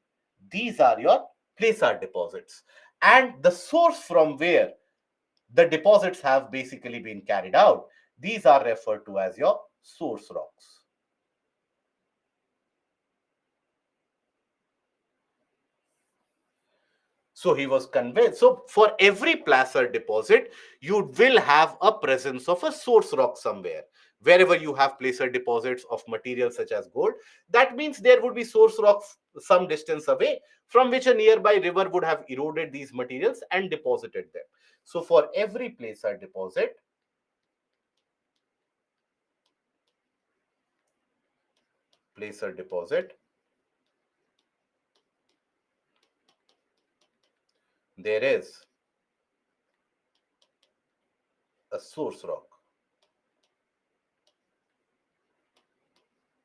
these are your placer deposits. And the source from where the deposits have basically been carried out, these are referred to as your source rocks. So he was convinced. So for every placer deposit, you will have a presence of a source rock somewhere. Wherever you have placer deposits of materials such as gold, that means there would be source rock some distance away from which a nearby river would have eroded these materials and deposited them. So for every placer deposit, there is a source rock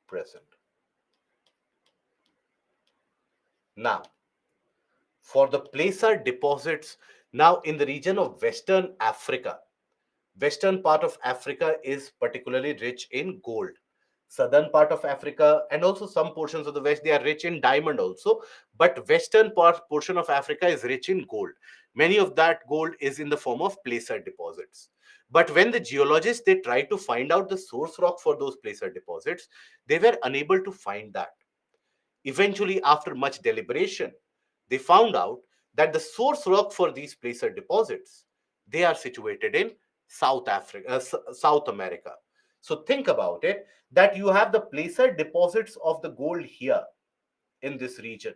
present. Now, for the placer deposits, now in the region of Western Africa, western part of Africa is particularly rich in gold. Southern part of Africa and also some portions of the west, they are rich in diamond also, but western portion of Africa is rich in gold. Many of that gold is in the form of placer deposits. But when the geologists they tried to find out the source rock for those placer deposits, they were unable to find that. Eventually, after much deliberation, they found out that the source rock for these placer deposits, they are situated in South Africa, South America. So think about it, that you have the placer deposits of the gold here in this region,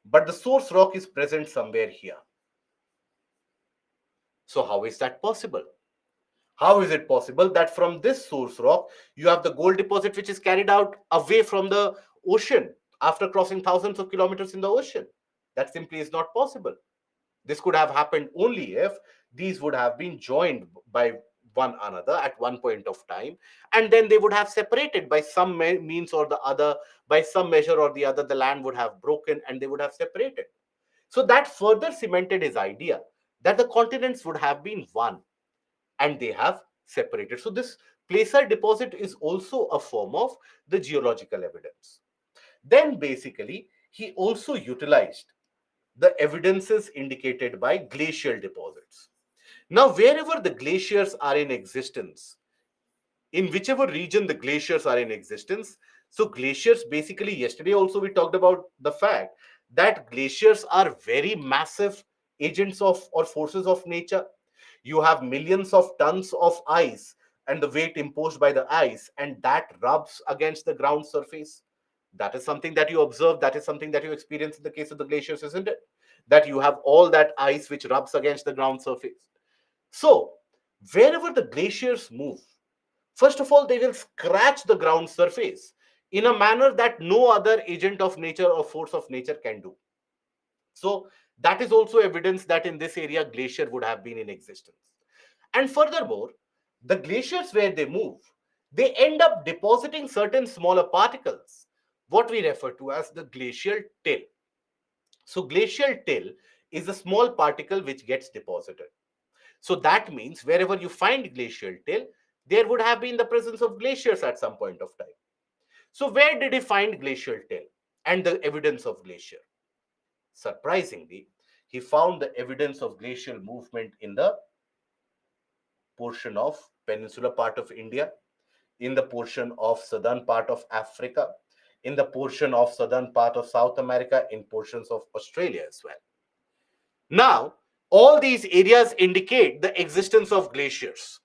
but the source rock is present somewhere here. So how is that possible? How is it possible that from this source rock, you have the gold deposit which is carried out away from the ocean after crossing thousands of kilometers in the ocean? That simply is not possible. This could have happened only if these would have been joined by one another at one point of time, and then they would have separated by some means or the other, by some measure or the other, the land would have broken and they would have separated. So that further cemented his idea that the continents would have been one and they have separated. So this placer deposit is also a form of the geological evidence. Then basically, he also utilized the evidences indicated by glacial deposits. Now, wherever the glaciers are in existence, in whichever region the glaciers are in existence, so glaciers basically, yesterday also we talked about the fact that glaciers are very massive agents of or forces of nature. You have millions of tons of ice and the weight imposed by the ice, and that rubs against the ground surface. That is something that you observe, that is something that you experience in the case of the glaciers, isn't it? That you have all that ice which rubs against the ground surface. So wherever the glaciers move, first of all, they will scratch the ground surface in a manner that no other agent of nature or force of nature can do. So that is also evidence that in this area glacier would have been in existence. And furthermore, the glaciers where they move, they end up depositing certain smaller particles, what we refer to as the glacial till. So glacial till is a small particle which gets deposited. So that means wherever you find glacial till, there would have been the presence of glaciers at some point of time. So where did he find glacial till and the evidence of glacier? Surprisingly, he found the evidence of glacial movement in the portion of peninsular part of India, in the portion of southern part of Africa, in the portion of southern part of South America, in portions of Australia as well. Now, all these areas indicate the existence of glaciers,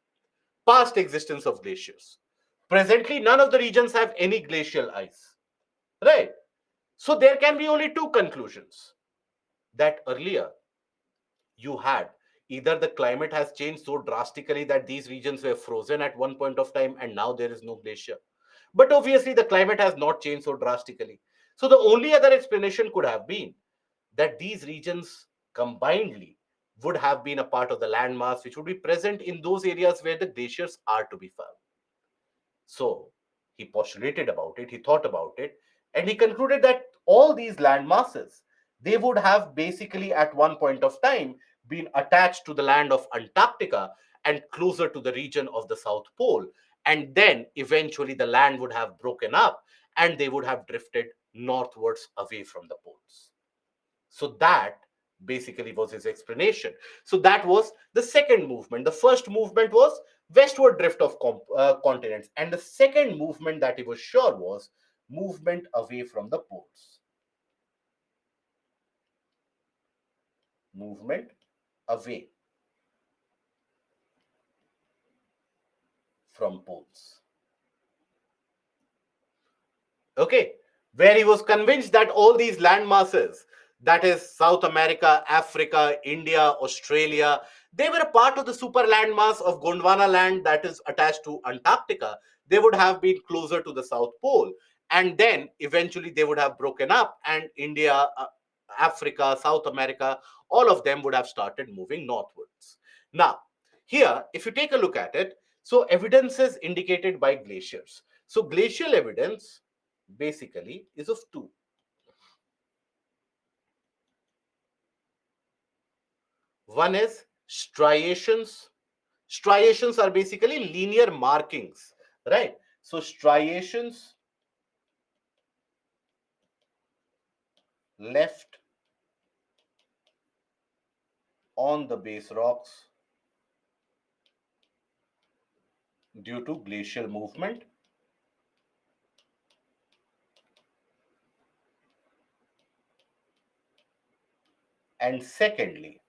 past existence of glaciers. Presently, none of the regions have any glacial ice, right? So there can be only two conclusions, that earlier you had either the climate has changed so drastically that these regions were frozen at one point of time and now there is no glacier. But obviously, the climate has not changed so drastically. So the only other explanation could have been that these regions combinedly would have been a part of the landmass which would be present in those areas where the glaciers are to be found. So he postulated about it, he thought about it, and he concluded that all these land masses, they would have basically at one point of time been attached to the land of Antarctica and closer to the region of the South Pole. and then eventually the land would have broken up and they would have drifted northwards away from the poles. So that basically was his explanation. So that was the second movement. The first movement was westward drift of continents, and the second movement that he was sure was movement away from the poles. Movement away from poles. Okay, where he was convinced that all these land masses, that is South America, Africa, India, Australia, they were a part of the super landmass of Gondwana land that is attached to Antarctica. They would have been closer to the South Pole, and then eventually they would have broken up, and India, Africa, South America, all of them would have started moving northwards. Now, here, if you take a look at it, so evidence is indicated by glaciers. So glacial evidence basically is of two. One is striations. Striations are basically linear markings, right? So striations left on the base rocks due to glacial movement. And secondly,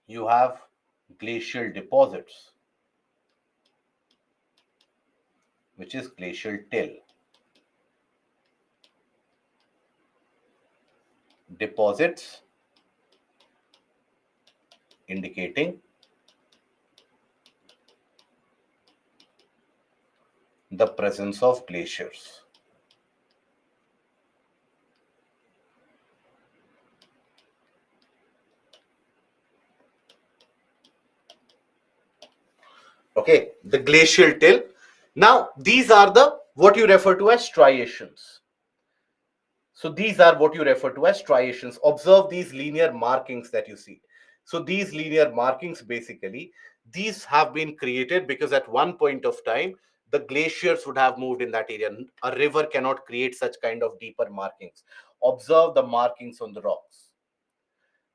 you have glacial deposits, which is glacial till. Deposits indicating the presence of glaciers. Okay, the glacial till. Now, these are the what you refer to as striations. So these are what you refer to as striations. Observe these linear markings that you see. So these linear markings basically, these have been created because at one point of time, the glaciers would have moved in that area. A river cannot create such kind of deeper markings. Observe the markings on the rocks.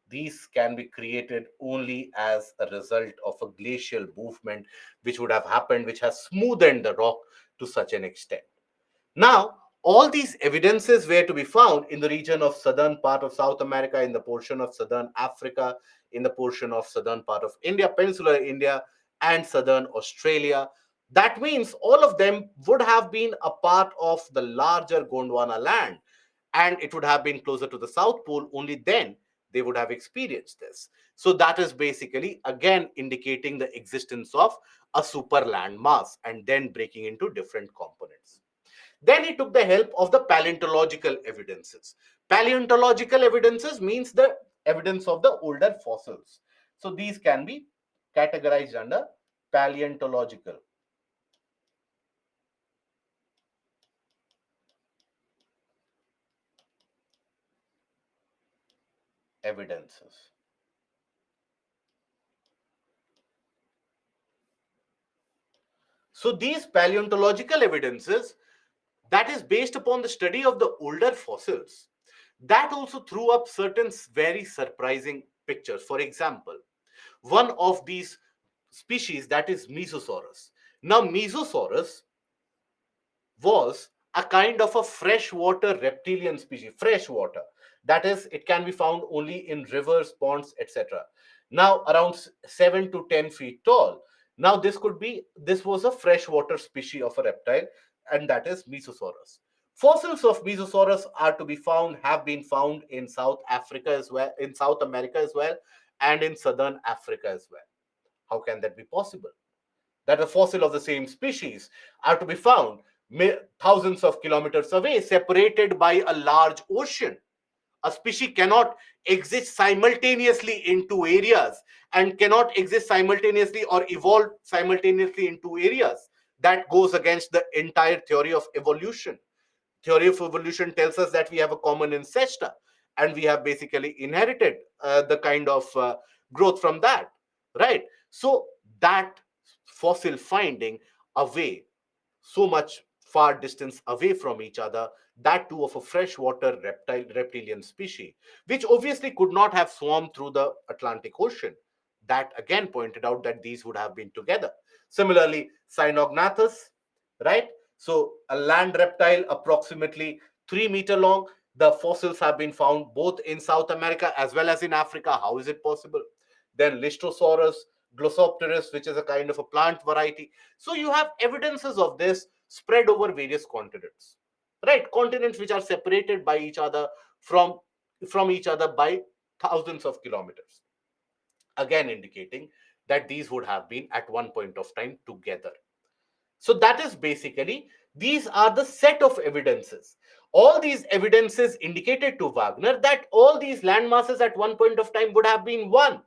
These can be created only as a result of a glacial movement which would have happened, which has smoothened the rock to such an extent. Now, all these evidences were to be found in the region of southern part of South America, in the portion of southern Africa, in the portion of southern part of India, peninsular India, and southern Australia. That means all of them would have been a part of the larger Gondwana land, and it would have been closer to the South Pole. Only then they would have experienced this. So that is basically again indicating the existence of a super land mass and then breaking into different components. Then he took the help of the paleontological evidences. Paleontological evidences means the evidence of the older fossils. So these can be categorized under paleontological evidences. So these paleontological evidences, that is based upon the study of the older fossils, that also threw up certain very surprising pictures. For example, one of these species, that is Mesosaurus. Now, Mesosaurus was a kind of a freshwater reptilian species, freshwater. That is, it can be found only in rivers, ponds, etc. Now, around 7 to 10 feet tall. Now, this was a freshwater species of a reptile, and that is Mesosaurus. Fossils of Mesosaurus are to be found, have been found in South Africa as well, in South America as well, and in Southern Africa as well. How can that be possible? That a fossil of the same species are to be found thousands of kilometers away, separated by a large ocean. A species cannot exist simultaneously in two areas and cannot exist simultaneously or evolve simultaneously in two areas. That goes against the entire theory of evolution. Theory of evolution tells us that we have a common ancestor and we have basically inherited the kind of growth from that, right? So that fossil finding away, so much far distance away from each other, that too of a freshwater reptilian species, which obviously could not have swarmed through the Atlantic Ocean. That again pointed out that these would have been together. Similarly, Cynognathus, right? So a land reptile approximately 3 meter long. The fossils have been found both in South America as well as in Africa. How is it possible? Then Listosaurus, Glossopteris, which is a kind of a plant variety. So you have evidences of this spread over various continents, right? Continents which are separated by each other from each other by thousands of kilometers, again indicating that these would have been at one point of time together. So that is basically, these are the set of evidences. All these evidences indicated to Wagner that all these land masses at one point of time would have been one,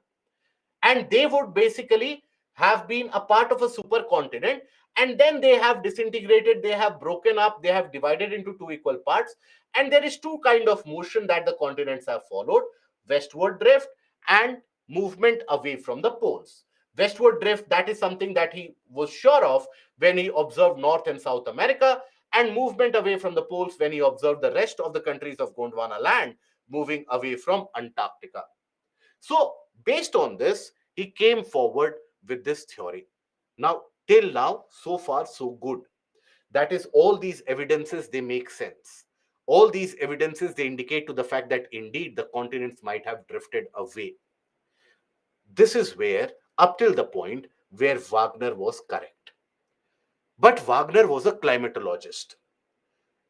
and they would basically have been a part of a supercontinent, and then they have disintegrated, they have broken up, they have divided into two equal parts, and there is two kind of motion that the continents have followed: westward drift and movement away from the poles. Westward drift, that is something that he was sure of when he observed North and South America, and movement away from the poles when he observed the rest of the countries of Gondwana land moving away from Antarctica. So, based on this, he came forward with this theory. Now, till now, so far, so good. That is, all these evidences, they make sense. All these evidences, they indicate to the fact that indeed the continents might have drifted away. This is where, up till the point where Wagner was correct. But Wagner was a climatologist.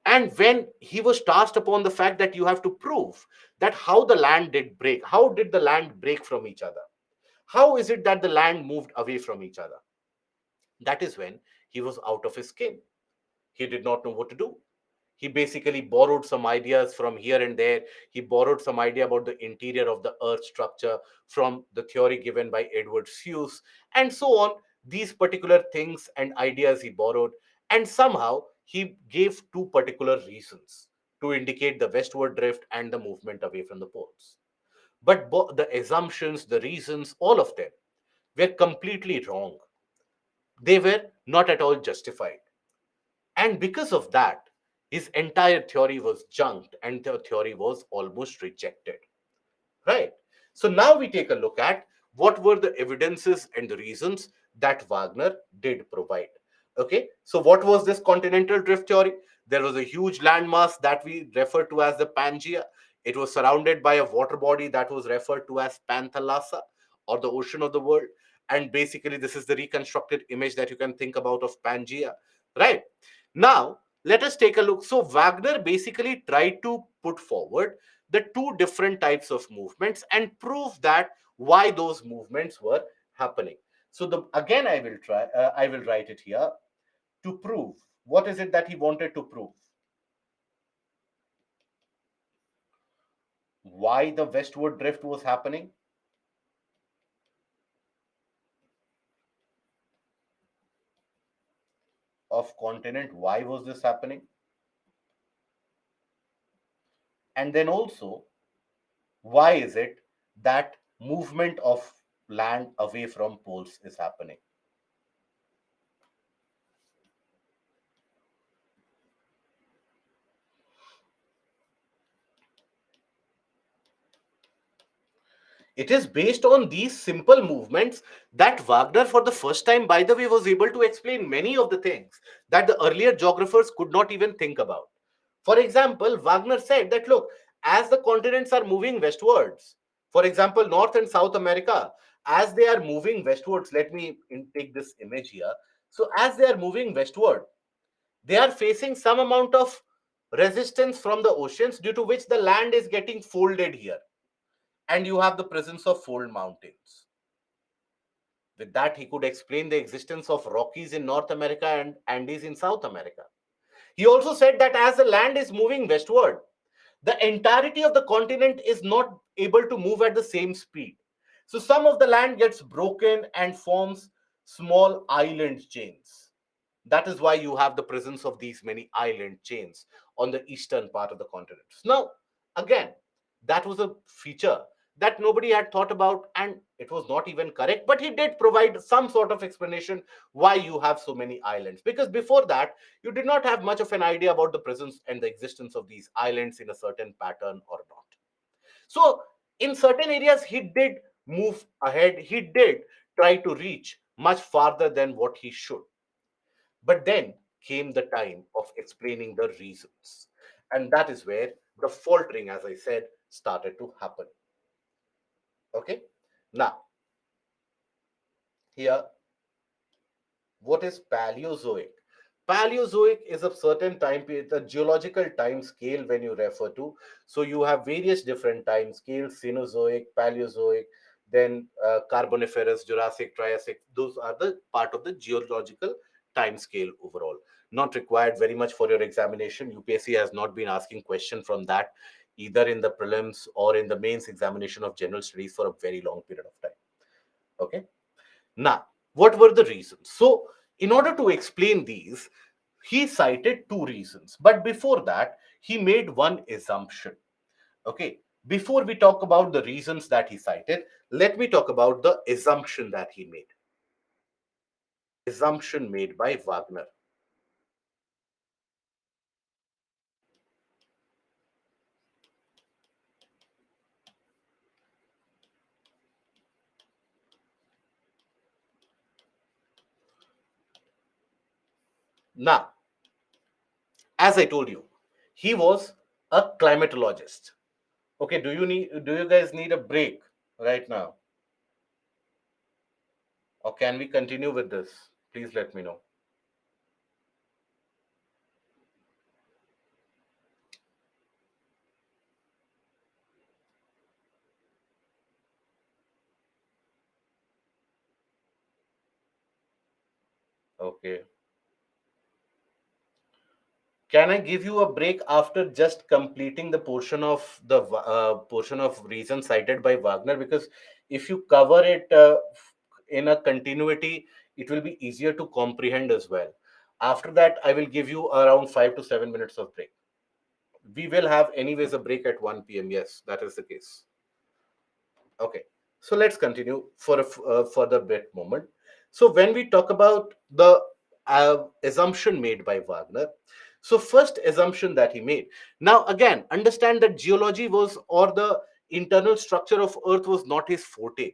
And when he was tasked upon the fact that you have to prove that how the land did break, how did the land break from each other? How is it that the land moved away from each other? That is when he was out of his skin. He did not know what to do. He basically borrowed some ideas from here and there. He borrowed some idea about the interior of the earth structure from the theory given by Edward Seuss, and so on. These particular things and ideas he borrowed, and somehow he gave two particular reasons to indicate the westward drift and the movement away from the poles. But the assumptions, the reasons, all of them were completely wrong. They were not at all justified. And because of that, his entire theory was junked and the theory was almost rejected. Right. So now we take a look at what were the evidences and the reasons that Wagner did provide. Okay. So what was this continental drift theory? There was a huge landmass that we refer to as the Pangaea. It was surrounded by a water body that was referred to as Panthalassa, or the ocean of the world. And basically, this is the reconstructed image that you can think about of Pangaea. Right. Now, let us take a look. So Wagner basically tried to put forward the two different types of movements and prove that why those movements were happening. So the again I will write it here to prove what is it that he wanted to prove. Why the westward drift was happening, of continent, why was this happening, and then also why is it that movement of land away from poles is happening. It is based on these simple movements that Wagner, for the first time, by the way, was able to explain many of the things that the earlier geographers could not even think about. For example, Wagner said that, look, as the continents are moving westwards, for example, North and South America, as they are moving westwards, let me take this image here. So, as they are moving westward, they are facing some amount of resistance from the oceans, due to which the land is getting folded here, and you have the presence of fold mountains. With that, he could explain the existence of Rockies in North America and Andes in South America. He also said that as the land is moving westward, the entirety of the continent is not able to move at the same speed. So some of the land gets broken and forms small island chains. That is why you have the presence of these many island chains on the eastern part of the continent. Now, again, that was a feature that nobody had thought about, and it was not even correct, but he did provide some sort of explanation why you have so many islands. Because before that, you did not have much of an idea about the presence and the existence of these islands in a certain pattern or not. So, in certain areas, he did move ahead, he did try to reach much farther than what he should. But then came the time of explaining the reasons. And that is where the faltering, as I said, started to happen. Okay. Now, here, what is Paleozoic? Paleozoic is a certain time period, the geological time scale when you refer to. So you have various different time scales: Cenozoic, Paleozoic, then Carboniferous, Jurassic, Triassic. Those are the part of the geological time scale overall. Not required very much for your examination. UPSC has not been asking question from that either in the prelims or in the mains examination of general studies for a very long period of time. Okay. Now, what were the reasons? So, in order to explain these, he cited two reasons. But before that, he made one assumption. Okay. Before we talk about the reasons that he cited, let me talk about the assumption that he made. Assumption made by Wagner. Now, as I told you, he was a climatologist. Okay, do you guys need a break right now? Or can we continue with this? Please let me know. Okay. Can I give you a break after just completing the portion of reason cited by Wagner? Because if you cover it in a continuity, it will be easier to comprehend as well. After that, I will give you around 5 to 7 minutes of break. We will have anyways a break at 1 p.m. Yes, that is the case. Okay, so let's continue for a further bit moment. So when we talk about the assumption made by Wagner, so first assumption that he made. Now again, understand that geology was, or the internal structure of Earth was not his forte.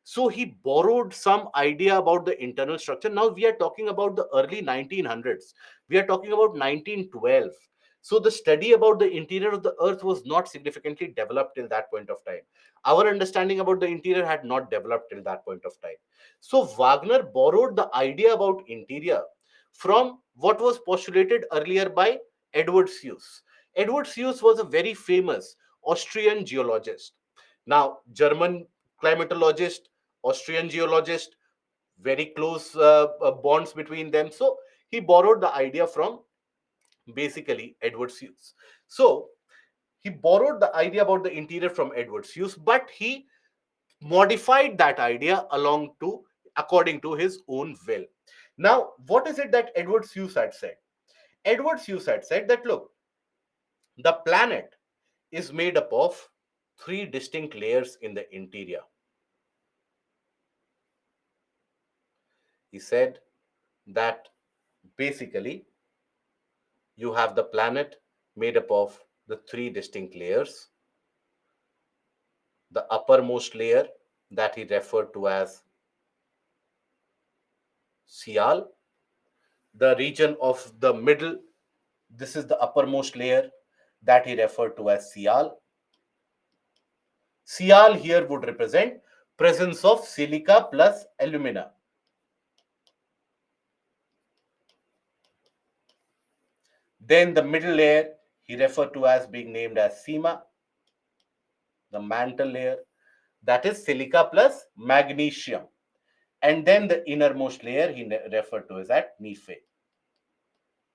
So he borrowed some idea about the internal structure. Now we are talking about the early 1900s. We are talking about 1912. So the study about the interior of the earth was not significantly developed till that point of time. Our understanding about the interior had not developed till that point of time. So Wagner borrowed the idea about interior from what was postulated earlier by Edward Suess. Edward Suess was a very famous Austrian geologist. Now, German climatologist, Austrian geologist, very close bonds between them. So he borrowed the idea from basically Edward Suess. So he borrowed the idea about the interior from Edward Suess, but he modified that idea according to his own will. Now, what is it that Edward Suess had said? Edward Suess had said that look, the planet is made up of three distinct layers in the interior. He said that basically you have the planet made up of the three distinct layers. The uppermost layer that he referred to as Sial, the region of the middle, this is the uppermost layer that he referred to as Sial. Sial here would represent presence of silica plus alumina. Then the middle layer he referred to as being named as Sima, the mantle layer, that is silica plus magnesium. And then the innermost layer he referred to as at Nephi.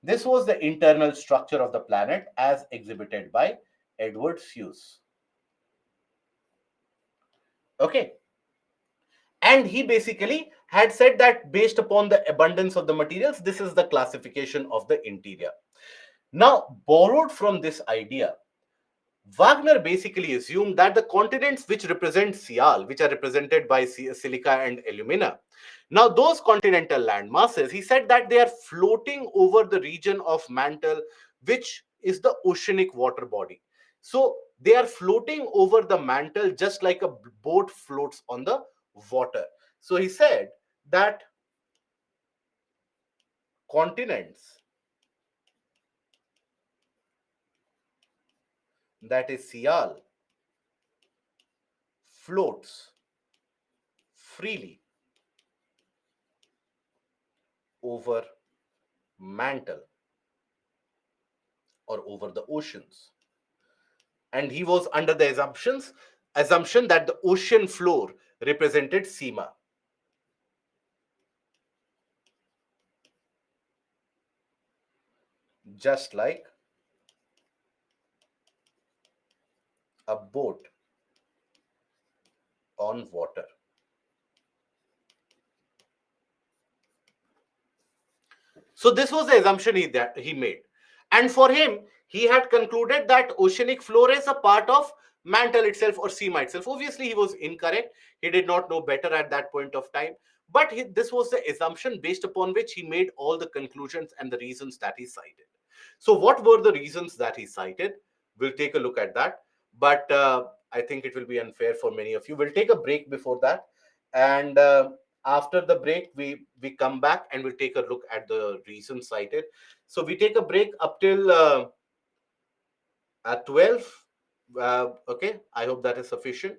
This was the internal structure of the planet as exhibited by Edward Suess. Okay. And he basically had said that based upon the abundance of the materials, this is the classification of the interior. Now, borrowed from this idea, Wagner basically assumed that the continents which represent Sial, which are represented by silica and alumina, now those continental land masses, he said that they are floating over the region of mantle, which is the oceanic water body. So they are floating over the mantle just like a boat floats on the water. So he said that continents, that is Sial, floats freely over mantle or over the oceans. And he was under the assumption that the ocean floor represented Sima, just like a boat on water. So this was the assumption that he made. And for him, he had concluded that oceanic floor is a part of mantle itself or Sima itself. Obviously, he was incorrect. He did not know better at that point of time. But this was the assumption based upon which he made all the conclusions and the reasons that he cited. So what were the reasons that he cited? We'll take a look at that. But I think it will be unfair for many of you. We'll take a break before that. And after the break, we come back and we'll take a look at the reasons cited. So we take a break up till at 12. Okay, I hope that is sufficient.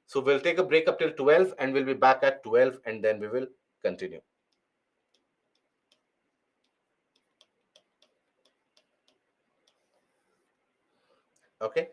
So we'll take a break up till 12 and we'll be back at 12 and then we will continue. Okay.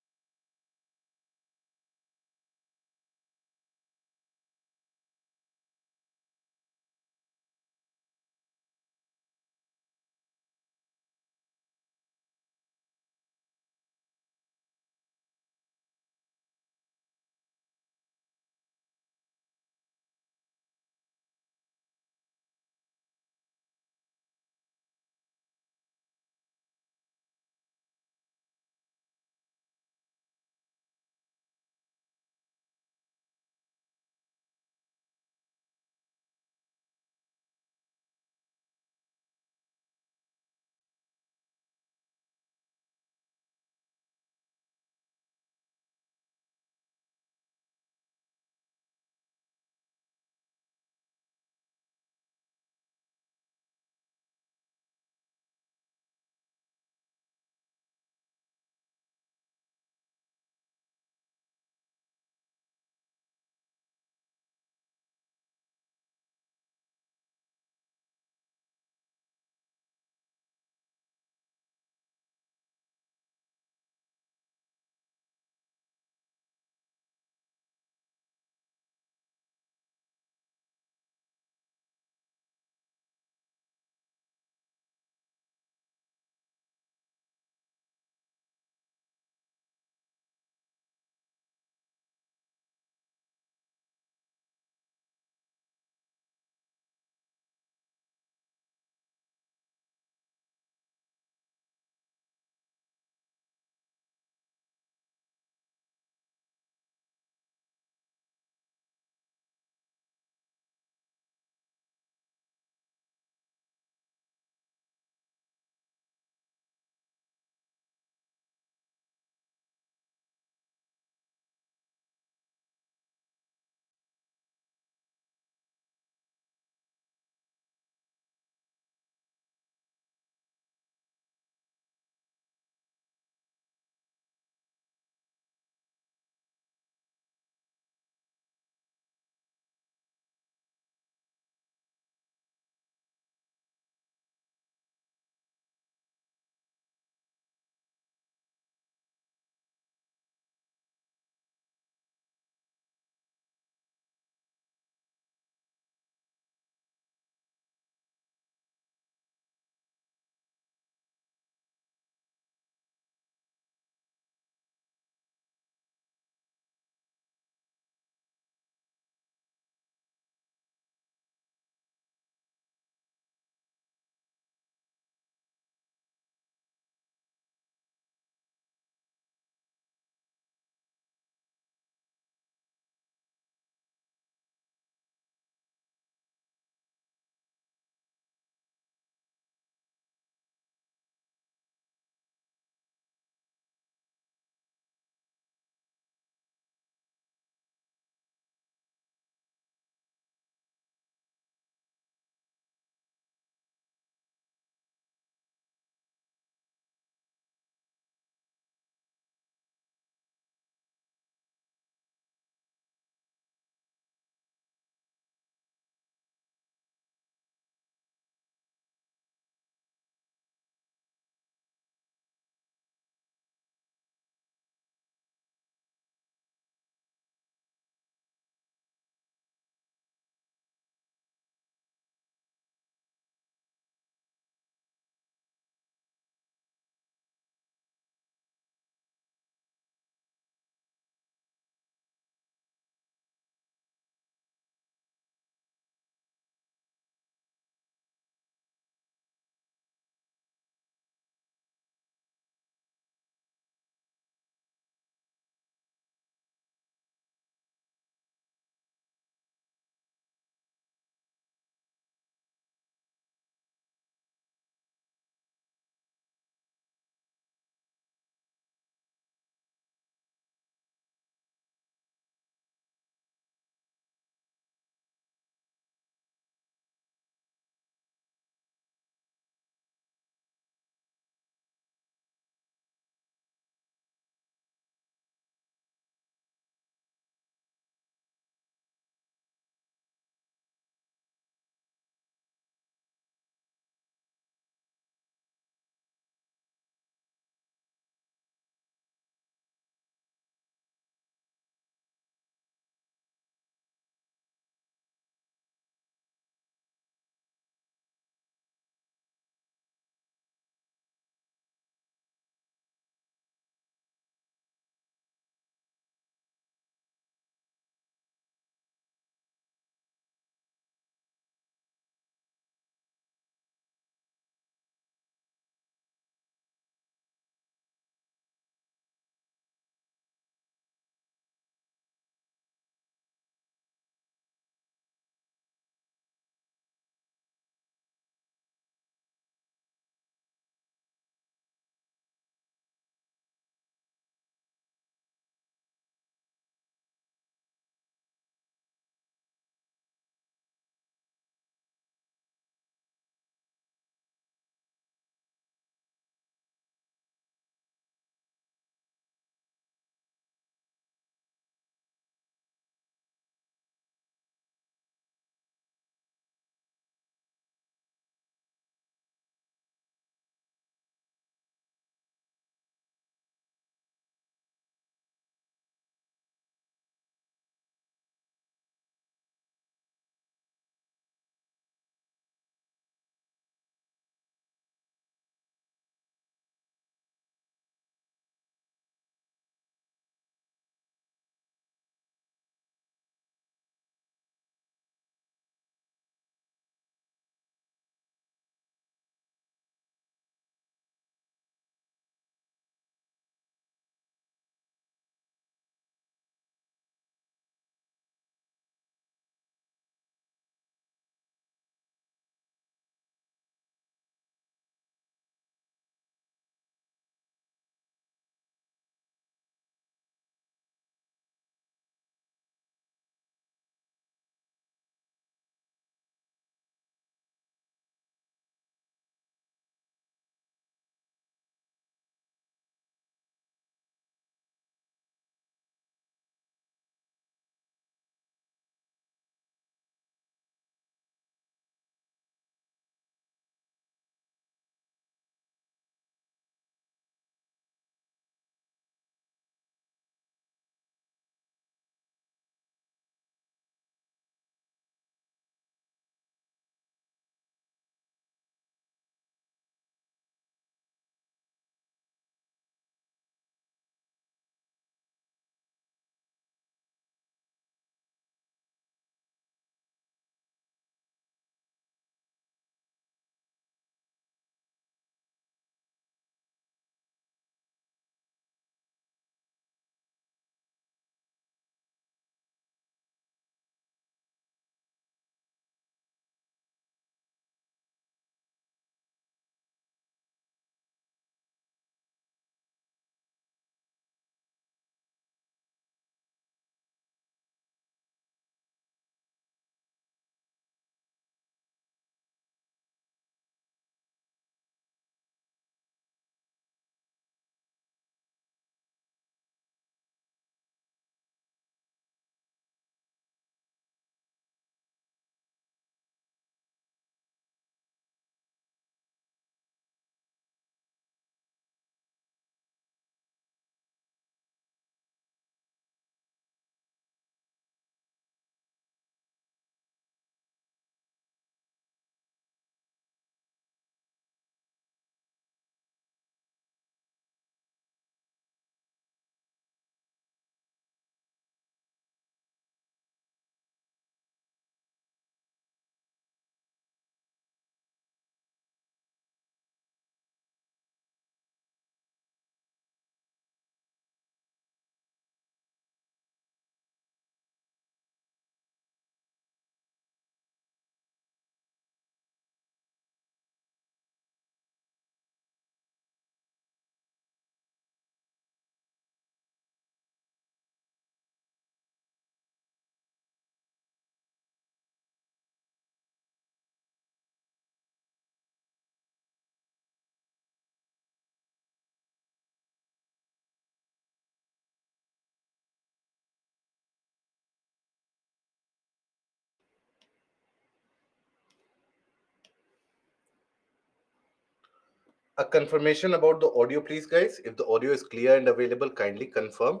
A confirmation about the audio, please, guys. If the audio is clear and available, kindly confirm.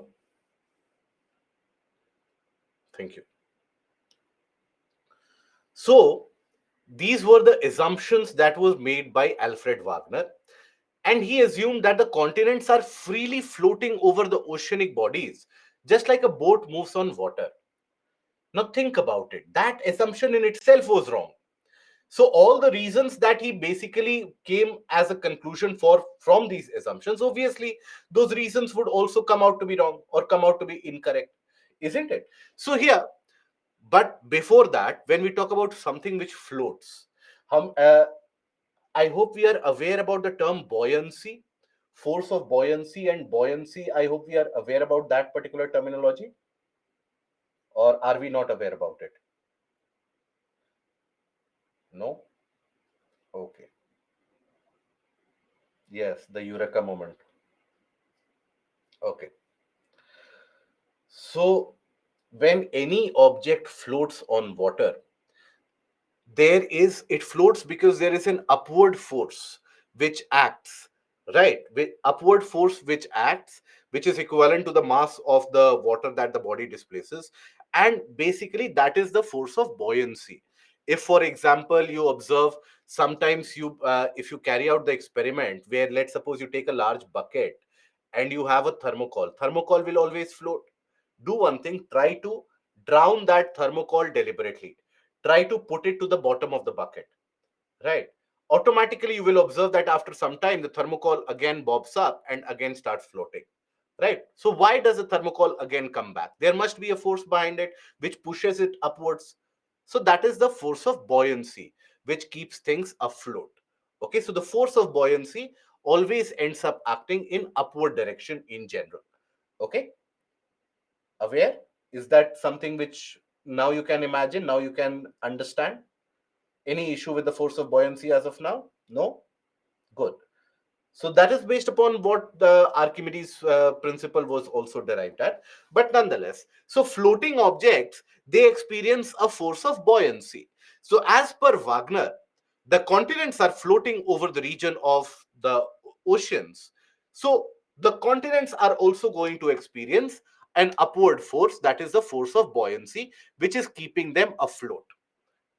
Thank you. So, these were the assumptions that was made by Alfred Wagner, and he assumed that the continents are freely floating over the oceanic bodies, just like a boat moves on water. Now, think about it. That assumption in itself was wrong. So all the reasons that he basically came as a conclusion for from these assumptions, obviously those reasons would also come out to be wrong or come out to be incorrect, isn't it? So here, but before that, when we talk about something which floats, um, uh, I hope we are aware about the term buoyancy, force of buoyancy and buoyancy. I hope we are aware about that particular terminology, or are we not aware about it? No. Okay. Yes, the eureka moment. Okay. So, when any object floats on water, it floats because there is an upward force which acts, right? With upward force which acts, which is equivalent to the mass of the water that the body displaces. And basically, that is the force of buoyancy. If, for example, you observe sometimes if you carry out the experiment where, let's suppose, you take a large bucket and you have a thermocol will always float. Do one thing, try to drown that thermocol deliberately. Try to put it to the bottom of the bucket, right? Automatically, you will observe that after some time, the thermocol again bobs up and again starts floating, right? So, why does the thermocol again come back? There must be a force behind it which pushes it upwards. So, that is the force of buoyancy which keeps things afloat. Okay, so the force of buoyancy always ends up acting in upward direction in general. Okay, aware? Is that something which now you can imagine, now you can understand? Any issue with the force of buoyancy as of now? No? Good. So that is based upon what the Archimedes principle was also derived at. But nonetheless, so floating objects, they experience a force of buoyancy. So as per Wagner, the continents are floating over the region of the oceans. So the continents are also going to experience an upward force, that is the force of buoyancy, which is keeping them afloat.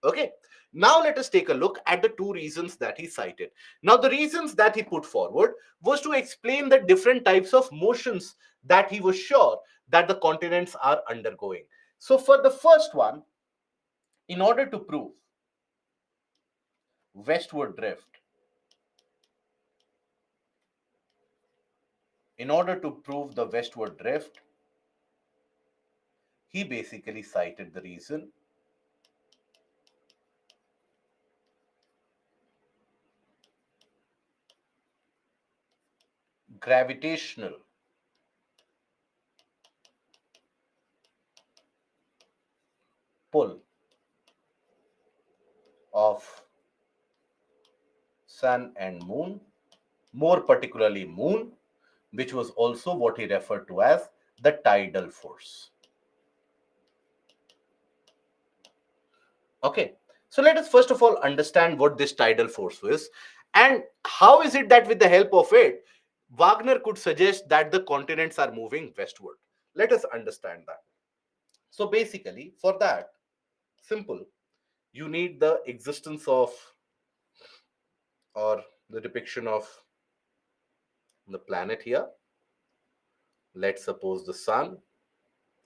Okay. Now let us take a look at the two reasons that he cited. Now, the reasons that he put forward was to explain the different types of motions that he was sure that the continents are undergoing. So, for the first one, in order to prove westward drift, in order to prove the westward drift, he basically cited the reason gravitational pull of sun and moon, more particularly moon, which was also what he referred to as the tidal force. Okay, so let us first of all understand what this tidal force is and how is it that with the help of it, Wagner could suggest that the continents are moving westward. Let us understand that. So basically, for that, simple, you need the existence of or the depiction of the planet here. Let's suppose the sun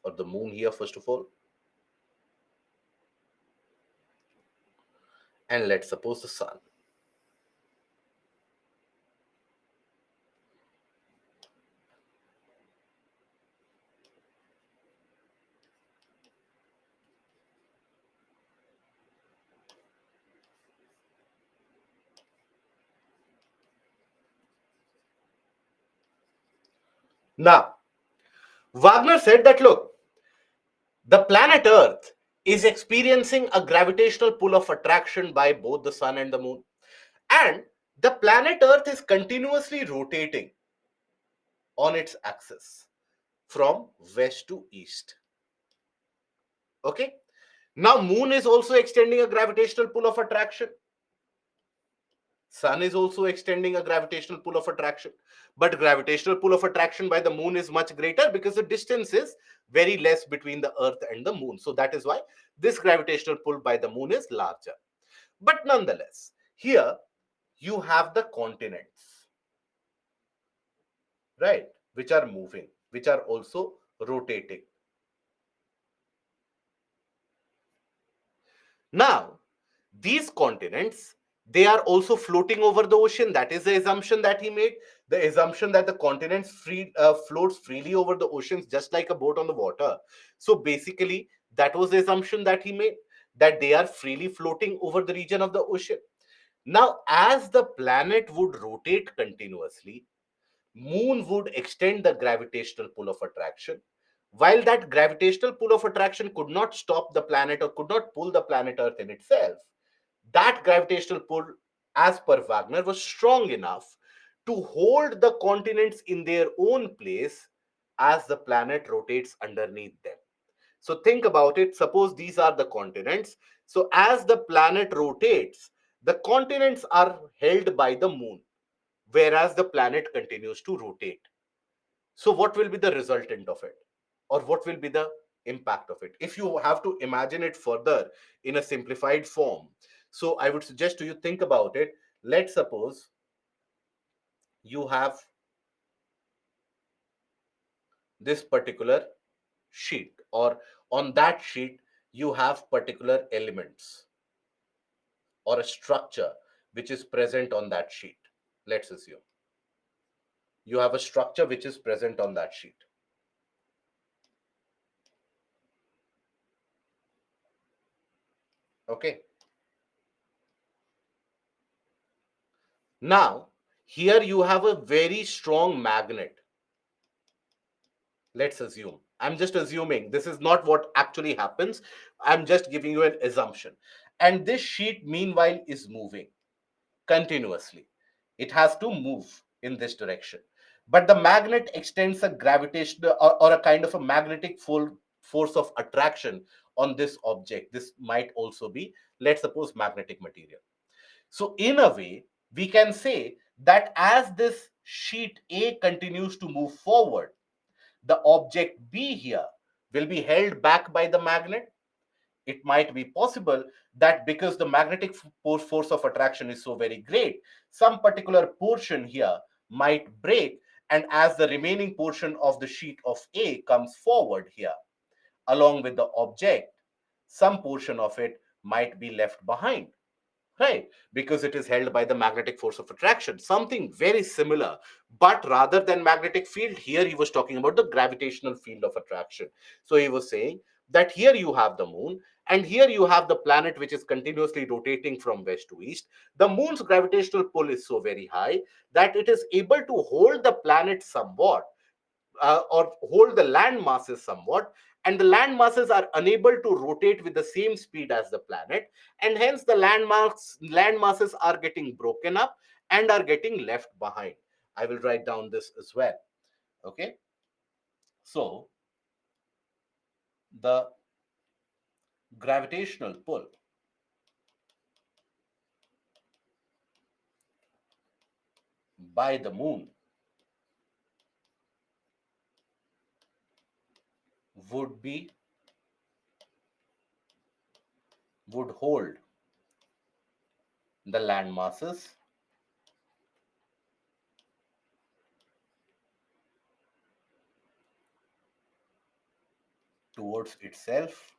or the moon here, first of all, and let's suppose the sun. Now, Wagner said that look, the planet Earth is experiencing a gravitational pull of attraction by both the sun and the moon. And the planet Earth is continuously rotating on its axis from west to east. Okay. Now, moon is also extending a gravitational pull of attraction. Sun is also extending a gravitational pull of attraction, but gravitational pull of attraction by the moon is much greater because the distance is very less between the earth and the moon. So that is why this gravitational pull by the moon is larger. But nonetheless, here you have the continents, right, which are moving, which are also rotating. Now, these continents, they are also floating over the ocean. That is the assumption that he made. The assumption that the continents floats freely over the oceans, just like a boat on the water. So basically, that was the assumption that he made, that they are freely floating over the region of the ocean. Now, as the planet would rotate continuously, moon would extend the gravitational pull of attraction. While that gravitational pull of attraction could not stop the planet or could not pull the planet Earth in itself, that gravitational pull, as per Wagner, was strong enough to hold the continents in their own place as the planet rotates underneath them. So think about it. Suppose these are the continents. So as the planet rotates, the continents are held by the moon, whereas the planet continues to rotate. So what will be the resultant of it, or what will be the impact of it, if you have to imagine it further in a simplified form? So I would suggest to you, think about it. Let's suppose you have this particular sheet, or on that sheet you have particular elements or a structure which is present on that sheet. Let's assume you have a structure which is present on that sheet. Okay. Now, here you have a very strong magnet. Let's assume. I'm just assuming. This is not what actually happens. I'm just giving you an assumption. And this sheet, meanwhile, is moving continuously. It has to move in this direction. But the magnet extends a gravitation, or a kind of a magnetic force of attraction on this object. This might also be, let's suppose, magnetic material. So, in a way, we can say that as this sheet A continues to move forward, the object B here will be held back by the magnet. It might be possible that because the magnetic force of attraction is so very great, some particular portion here might break, and as the remaining portion of the sheet of A comes forward here, along with the object, some portion of it might be left behind, right? Because it is held by the magnetic force of attraction. Something very similar, but rather than magnetic field, here he was talking about the gravitational field of attraction. So he was saying that here you have the moon, and here you have the planet which is continuously rotating from west to east. The moon's gravitational pull is so very high that it is able to hold the planet somewhat, or hold the land masses somewhat, and the land masses are unable to rotate with the same speed as the planet, and hence the land masses are getting broken up and are getting left behind. I will write down this as well. Okay. So the gravitational pull by the moon would be would hold the land masses towards itself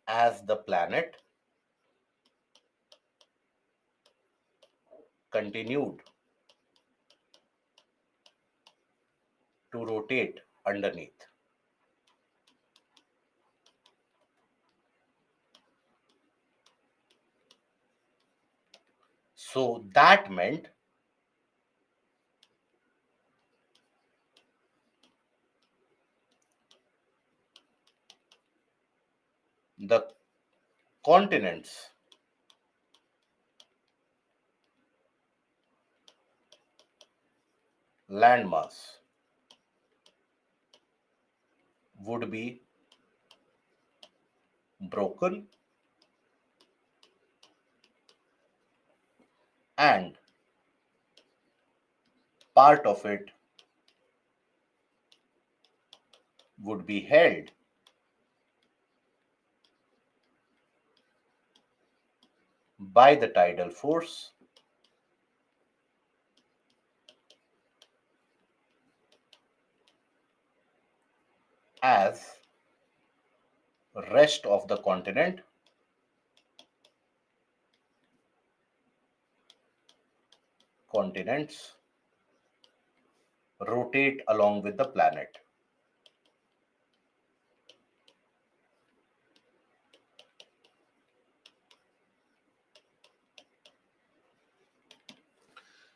as the planet continued to rotate underneath. So that meant the continents landmass would be broken and part of it would be held by the tidal force as rest of the continents rotate along with the planet.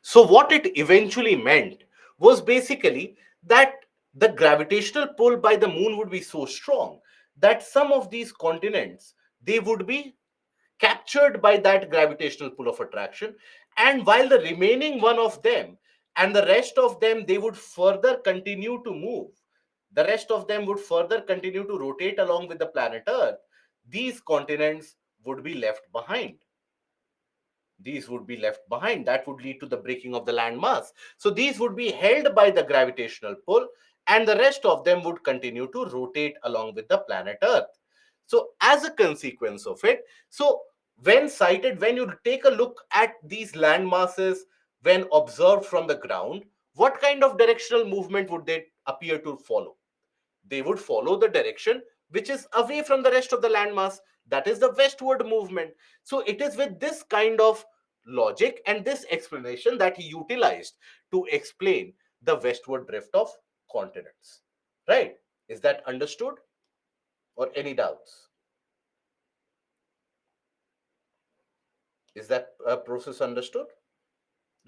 So, what it eventually meant was basically that the gravitational pull by the moon would be so strong that some of these continents, they would be captured by that gravitational pull of attraction, and while the remaining one of them and the rest of them, they would further continue to move, the rest of them would further continue to rotate along with the planet Earth, these continents would be left behind. These would be left behind. That would lead to the breaking of the land mass. So these would be held by the gravitational pull, and the rest of them would continue to rotate along with the planet Earth. So, as a consequence of it, so when sighted, when you take a look at these land masses when observed from the ground, what kind of directional movement would they appear to follow? They would follow the direction which is away from the rest of the landmass, that is the westward movement. So it is with this kind of logic and this explanation that he utilized to explain the westward drift of continents, right? Is that understood, or any doubts? Is that process understood?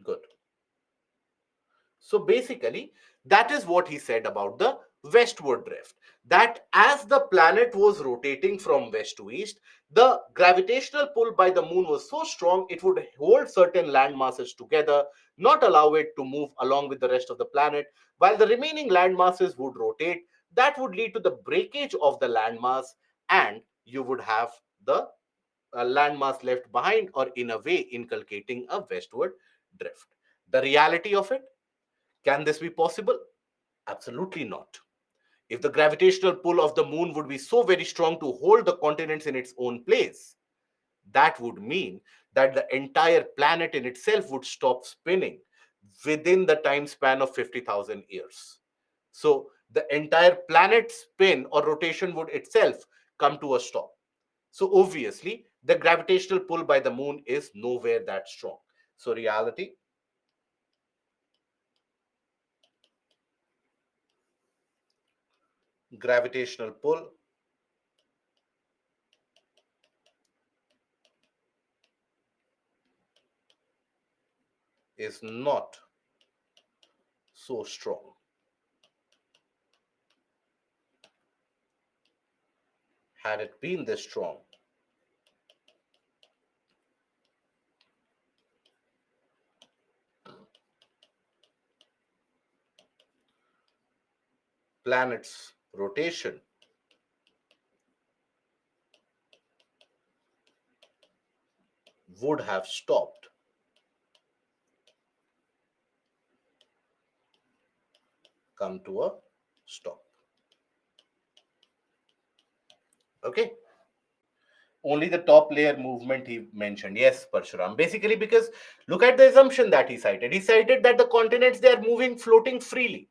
Good. So basically, that is what he said about the westward drift. That as the planet was rotating from west to east, the gravitational pull by the moon was so strong it would hold certain land masses together, not allow it to move along with the rest of the planet, while the remaining land masses would rotate. That would lead to the breakage of the landmass, and you would have the landmass left behind, or in a way, inculcating a westward drift. The reality of it, can this be possible? Absolutely not. If the gravitational pull of the moon would be so very strong to hold the continents in its own place, that would mean that the entire planet in itself would stop spinning within the time span of 50,000 years. So the entire planet's spin or rotation would itself come to a stop. So obviously, the gravitational pull by the moon is nowhere that strong. So reality, gravitational pull is not so strong. Had it been this strong, planet's rotation would have stopped, come to a stop. Okay. Only the top layer movement he mentioned. Yes, Parshuram. Basically, because look at the assumption that he cited. He cited that the continents, they are moving, floating freely.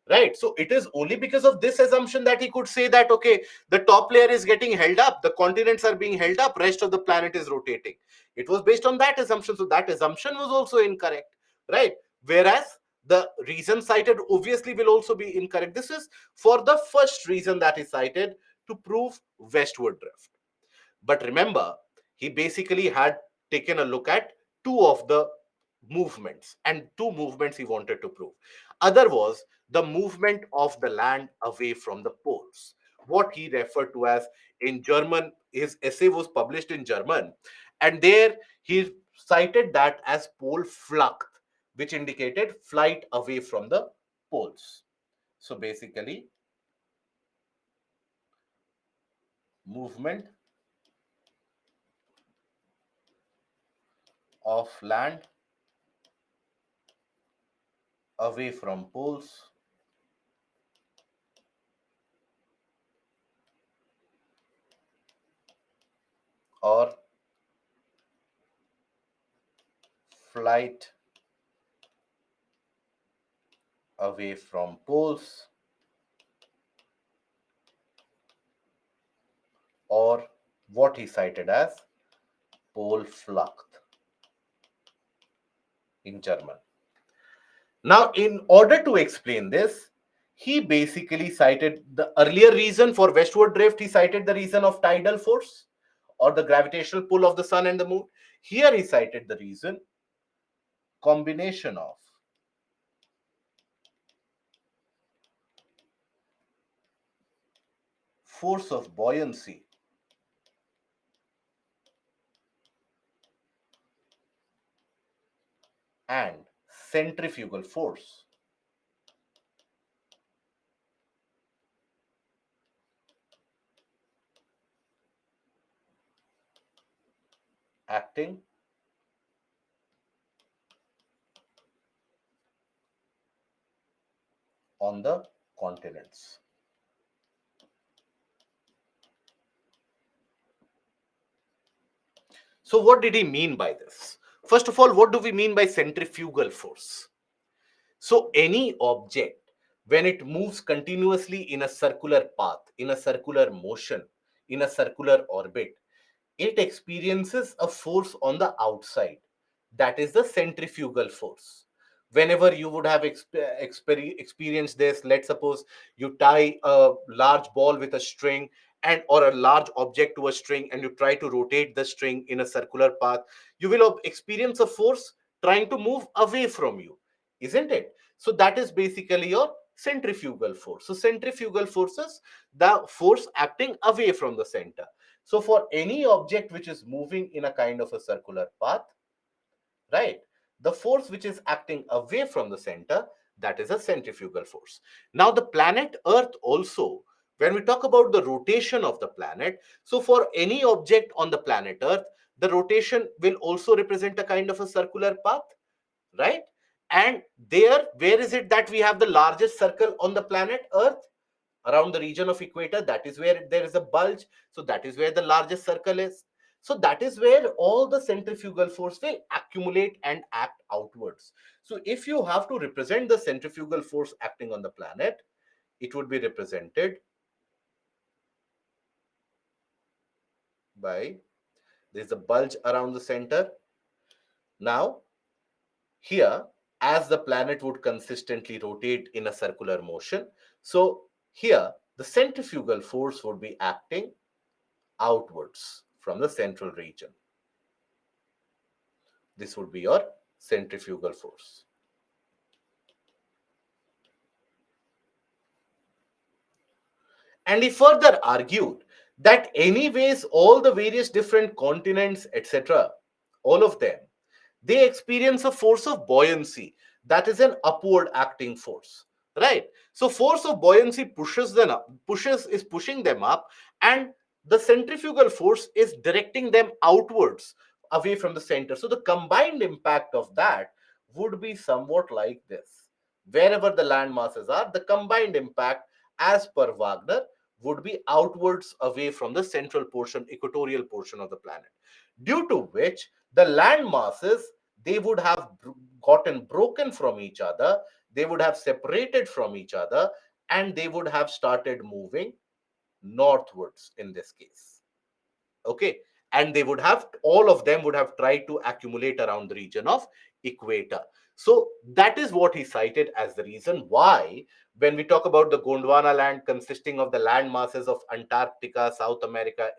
Right. So it is only because of this assumption that he could say that, okay, the top layer is getting held up, the continents are being held up, rest of the planet is rotating. It was based on that assumption. So that assumption was also incorrect. Right. Whereas the reason cited obviously will also be incorrect. This is for the first reason that is cited, to prove westward drift. But remember, he basically had taken a look at two of the movements, and two movements he wanted to prove. Other was the movement of the land away from the poles, what he referred to as, in German, his essay was published in German, and there he cited that as pole flucht, which indicated flight away from the poles. So basically, movement of land away from poles or flight away from poles or what he cited as Polflucht in German. Now, in order to explain this, he basically cited the earlier reason for westward drift. He cited the reason of tidal force or the gravitational pull of the sun and the moon. Here he cited the reason combination of force of buoyancy and centrifugal force acting on the continents. So, what did he mean by this? First of all, what do we mean by centrifugal force? So, any object, when it moves continuously in a circular path, in a circular motion, in a circular orbit, it experiences a force on the outside. That is the centrifugal force. Whenever you would have experienced this, let's suppose you tie a large ball with a string and or a large object to a string and you try to rotate the string in a circular path, you will experience a force trying to move away from you, isn't it? So that is basically your centrifugal force. So centrifugal forces, the force acting away from the center. So for any object which is moving in a kind of a circular path, right, the force which is acting away from the center, that is a centrifugal force. Now the planet Earth also, when we talk about the rotation of the planet, so for any object on the planet Earth, the rotation will also represent a kind of a circular path, right? And there, where is it that we have the largest circle on the planet Earth? Around the region of equator, that is where there is a bulge. So that is where the largest circle is. So that is where all the centrifugal force will accumulate and act outwards. So if you have to represent the centrifugal force acting on the planet, it would be represented by, there's a bulge around the center. Now here, as the planet would consistently rotate in a circular motion, so here the centrifugal force would be acting outwards from the central region. This would be your centrifugal force. And he further argued that anyways all the various different continents, etc., all of them, they experience a force of buoyancy, that is an upward acting force, right? So force of buoyancy pushes them up, pushes is pushing them up, and the centrifugal force is directing them outwards away from the center. So the combined impact of that would be somewhat like this. Wherever the land masses are, the combined impact as per Wagner would be outwards away from the central portion, equatorial portion of the planet, due to which the land masses, they would have gotten broken from each other, they would have separated from each other, and they would have started moving northwards in this case. Okay, and they would have, all of them would have tried to accumulate around the region of equator. So that is what he cited as the reason why, when we talk about the Gondwana land consisting of the land masses of Antarctica, South America,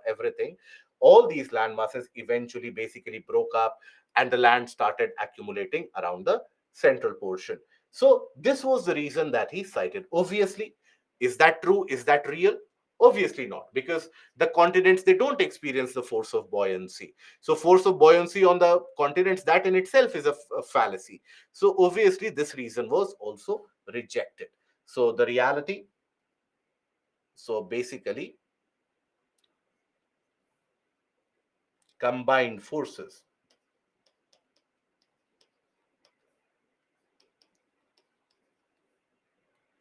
everything, all these land masses eventually basically broke up and the land started accumulating around the central portion. So this was the reason that he cited. Obviously, is that true? Is that real? Obviously not, because the continents, they don't experience the force of buoyancy. So force of buoyancy on the continents, that in itself is a fallacy. So obviously this reason was also rejected. So the reality, so basically combined forces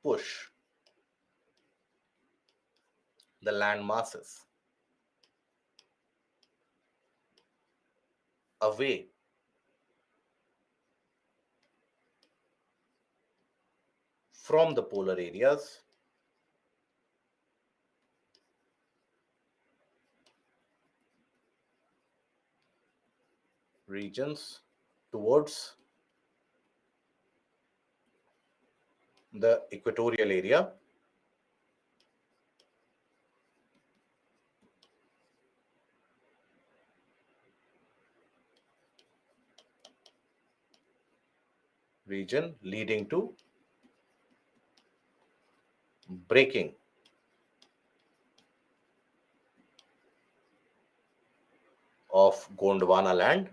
push the land masses away from the polar areas regions towards the equatorial area region, leading to breaking of Gondwana land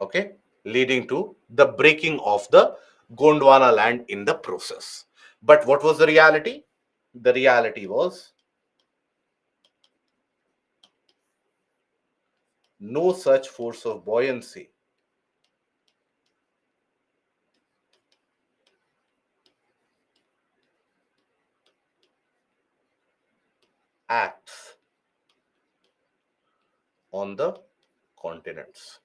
okay, leading to the breaking of the Gondwana land in the process. But what was the reality? The reality was no such force of buoyancy acts on the continents.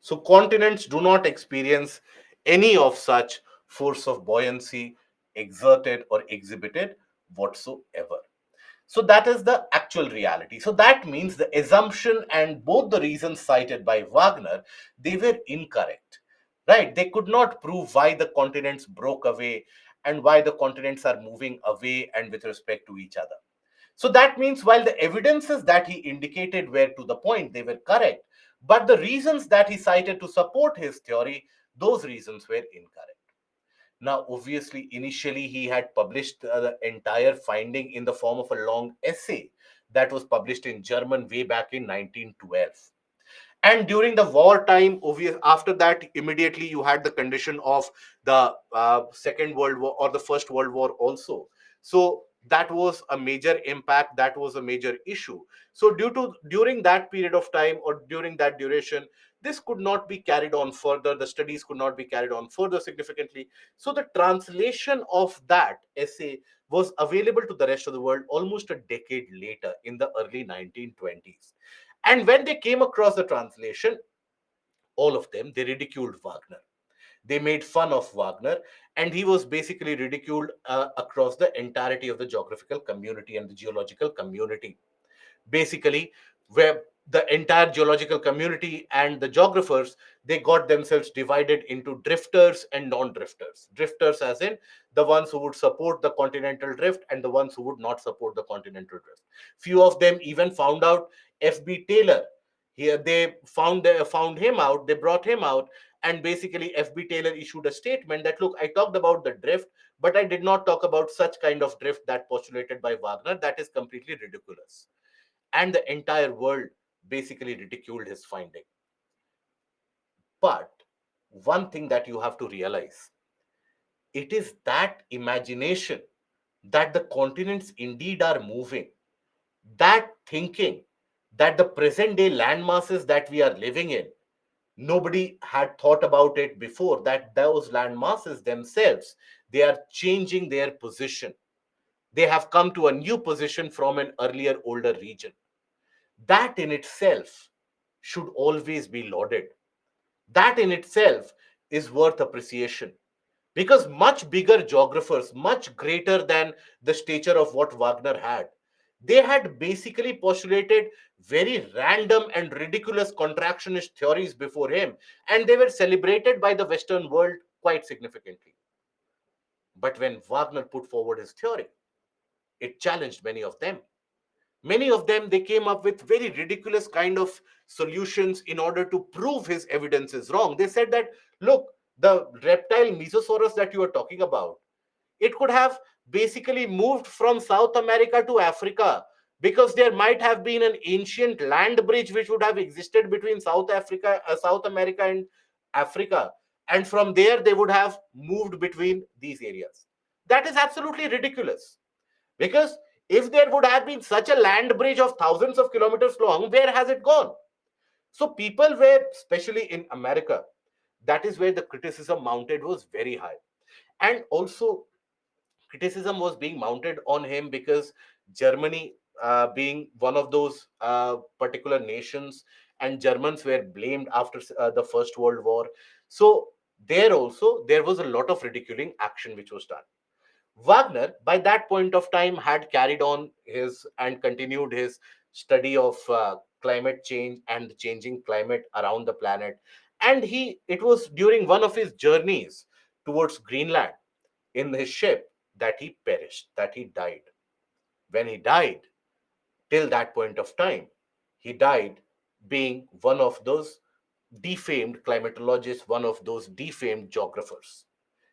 So continents do not experience any of such force of buoyancy exerted or exhibited whatsoever. So that is the actual reality. So that means the assumption and both the reasons cited by Wagner, they were incorrect, right? They could not prove why the continents broke away and why the continents are moving away and with respect to each other. So that means while the evidences that he indicated were to the point, they were correct, but the reasons that he cited to support his theory, those reasons were incorrect. Now, obviously, initially he had published the entire finding in the form of a long essay that was published in German way back in 1912. And during the wartime, obvious after that, immediately you had the condition of the Second World War or the First World War also. So that was a major impact. That was a major issue. So during that period of time or during that duration, this could not be carried on further. The studies could not be carried on further significantly. So the translation of that essay was available to the rest of the world almost a decade later in the early 1920s. And when they came across the translation, all of them, they ridiculed Wagner. They made fun of Wagner, and he was basically ridiculed across the entirety of the geographical community and the geological community. Basically, where the entire geological community and the geographers, they got themselves divided into drifters and non-drifters. Drifters as in the ones who would support the continental drift and the ones who would not support the continental drift. Few of them even found out FB Taylor. Here they found him out, they brought him out, and basically FB Taylor issued a statement that, look, I talked about the drift, but I did not talk about such kind of drift that postulated by Wagner. That is completely ridiculous. And the entire world basically ridiculed his finding. But one thing that you have to realize, it is that imagination that the continents indeed are moving, that thinking that the present day land masses that we are living in, nobody had thought about it before, that those land masses themselves, they are changing their position. They have come to a new position from an earlier older region. That in itself should always be lauded. That in itself is worth appreciation, because much bigger geographers, much greater than the stature of what Wagner had, they had basically postulated very random and ridiculous contractionist theories before him, and they were celebrated by the Western world quite significantly. But when Wagner put forward his theory, it challenged many of them. Many of them, they came up with very ridiculous kind of solutions in order to prove his evidence is wrong. They said that, look, the reptile Mesosaurus that you are talking about, it could have basically moved from South America to Africa, because there might have been an ancient land bridge which would have existed between South America and Africa. And from there, they would have moved between these areas. That is absolutely ridiculous. Because if there would have been such a land bridge of thousands of kilometers long, where has it gone? So people were, especially in America, that is where the criticism mounted was very high. And also, criticism was being mounted on him because Germany, being one of those particular nations, and Germans were blamed after the First World War. So there also there was a lot of ridiculing action which was done. Wagner, by that point of time, had carried on his and continued his study of climate change and the changing climate around the planet. And it was during one of his journeys towards Greenland in his ship that he perished, that he died. When he died, till that point of time, he died being one of those defamed climatologists, one of those defamed geographers.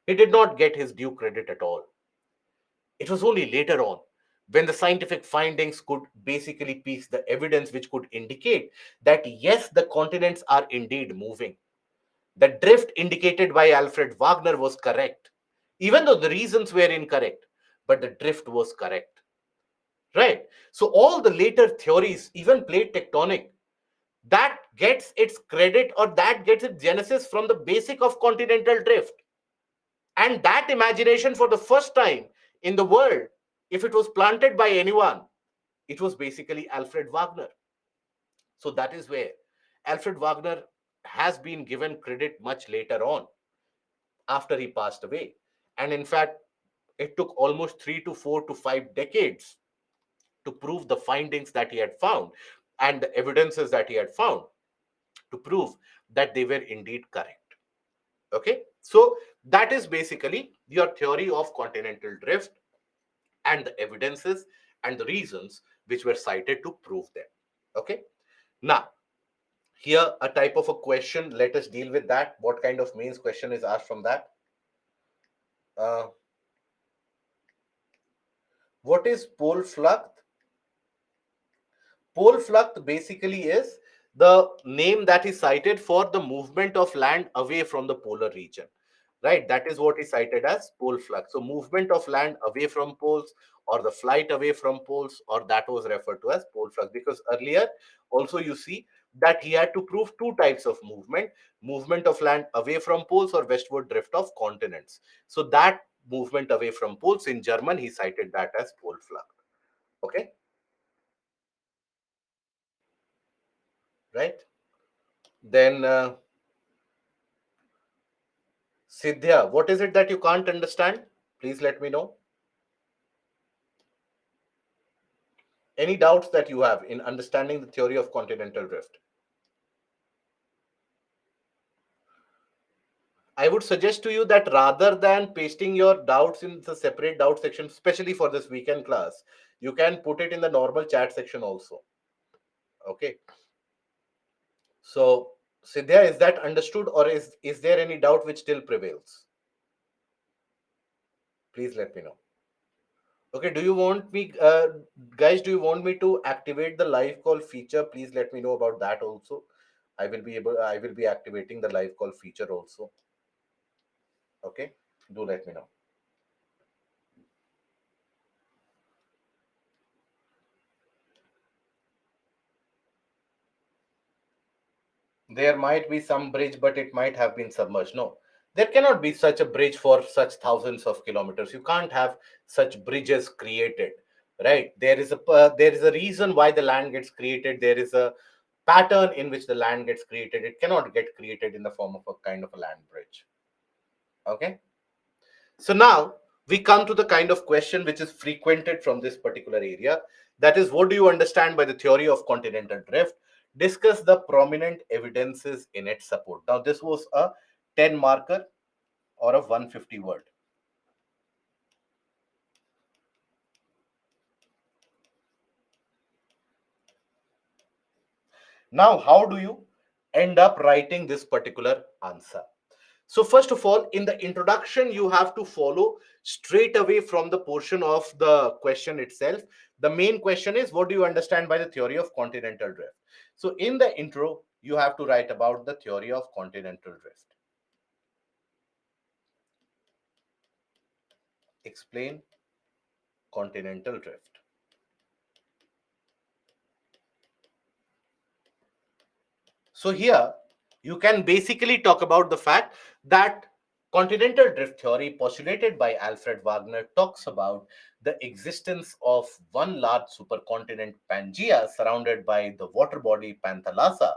He did not get his due credit at all. It was only later on, when the scientific findings could basically piece the evidence which could indicate that yes, the continents are indeed moving. The drift indicated by Alfred Wagner was correct, even though the reasons were incorrect, but the drift was correct. Right? So, all the later theories, even plate tectonic, that gets its credit or that gets its genesis from the basic of continental drift. And that imagination, for the first time in the world, if it was planted by anyone, it was basically Alfred Wagner. So that is where Alfred Wagner has been given credit much later on after he passed away. And in fact, it took almost 3 to 4 to 5 decades to prove the findings that he had found and the evidences that he had found to prove that they were indeed correct. Okay, so that is basically your theory of continental drift and the evidences and the reasons which were cited to prove them. Okay, now here a type of a question. Let us deal with that. What kind of mains question is asked from that? Uh, what is pole flux? Pole flux basically is the name that is cited for the movement of land away from the polar region. Right? That is what is cited as pole flux. So, movement of land away from poles or the flight away from poles, or that was referred to as pole flux. Because earlier, also you see that he had to prove two types of movement of land away from poles or westward drift of continents. So, that movement away from poles in German, he cited that as pole flux. Okay, right? Then Sidhya, what is it that you can't understand? Please let me know. Any doubts that you have in understanding the theory of continental drift? I would suggest to you that rather than pasting your doubts in the separate doubt section, especially for this weekend class, you can put it in the normal chat section also. Okay. So, Sidhya, is that understood, or is there any doubt which still prevails? Please let me know. Okay, do you want me, guys, do you want me to activate the live call feature? Please let me know about that also. I will be activating the live call feature also. Okay, do let me know. There might be some bridge, but it might have been submerged. No, there cannot be such a bridge for such thousands of kilometers. You can't have such bridges created, right? There is a reason why the land gets created. There is a pattern in which the land gets created. It cannot get created in the form of a kind of a land bridge. Okay. So now we come to the kind of question which is frequented from this particular area. That is, what do you understand by the theory of continental drift? Discuss the prominent evidences in its support. Now, this was a 10 marker or a 150 word. Now, how do you end up writing this particular answer? So, first of all, in the introduction, you have to follow straight away from the portion of the question itself. The main question is, what do you understand by the theory of continental drift? So, in the intro, you have to write about the theory of continental drift. explain continental drift. So here you can basically talk about the fact that continental drift theory postulated by Alfred Wagner talks about the existence of one large supercontinent Pangaea surrounded by the water body Panthalassa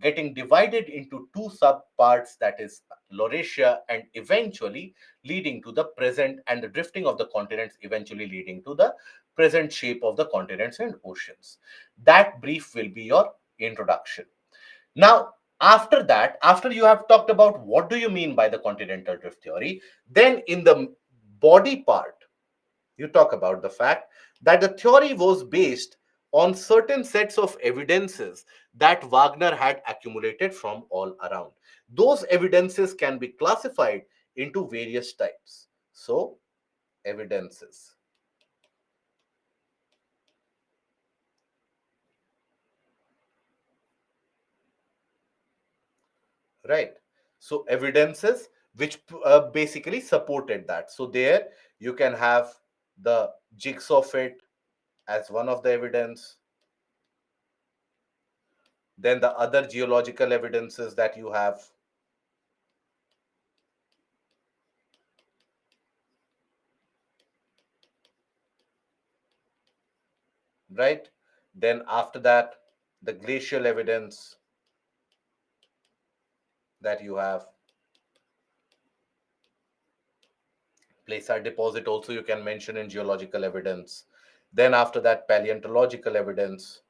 getting divided into two subparts, that is Laurasia, and eventually leading to the present, and the drifting of the continents eventually leading to the present shape of the continents and oceans. That brief will be your introduction. Now, after that, after you have talked about what do you mean by the continental drift theory, then in the body part, you talk about the fact that the theory was based on certain sets of evidences that Wagner had accumulated from all around. Those evidences can be classified into various types. So, evidences, right? So, evidences which basically supported that. So, there you can have the jigsaw fit as one of the evidence, then the other geological evidences that you have, right? Then after that, the glacial evidence that you have, placer deposit also you can mention in geological evidence. Then after that, paleontological evidence.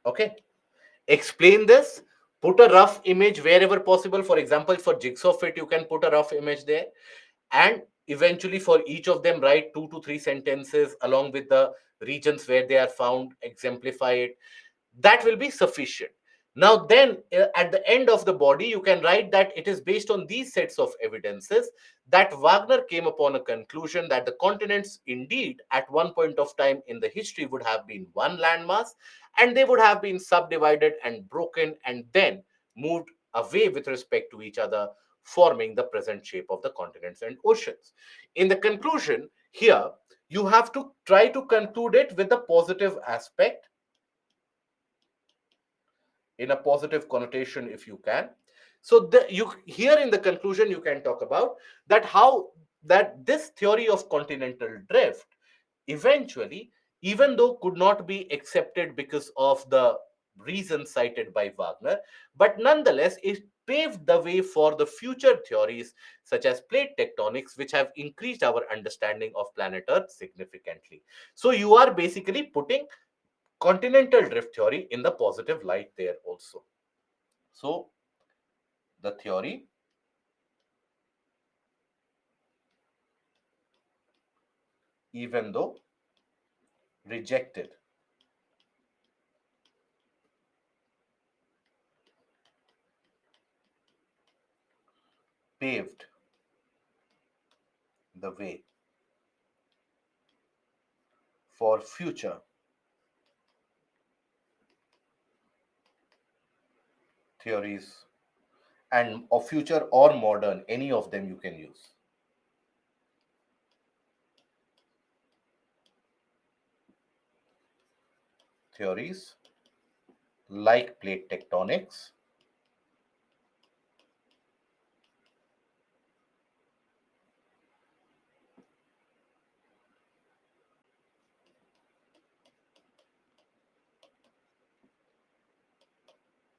Okay, explain this, put a rough image wherever possible. For example, for jigsaw fit, you can put a rough image there, and eventually for each of them write 2 to 3 sentences along with the regions where they are found, exemplify it. That will be sufficient. Now then, at the end of the body you can write that it is based on these sets of evidences that Wagner came upon a conclusion that the continents indeed at one point of time in the history would have been one landmass, and they would have been subdivided and broken and then moved away with respect to each other, forming the present shape of the continents and oceans. In the conclusion here, you have to try to conclude it with a positive aspect, in a positive connotation if you can. So you here in the conclusion you can talk about that how that this theory of continental drift eventually, even though could not be accepted because of the reasons cited by Wagner, but nonetheless it paved the way for the future theories such as plate tectonics, which have increased our understanding of planet Earth significantly. So you are basically putting continental drift theory in the positive light there also. So the theory, even though rejected, paved the way for future theories, and of future or modern, any of them you can use. Theories like plate tectonics,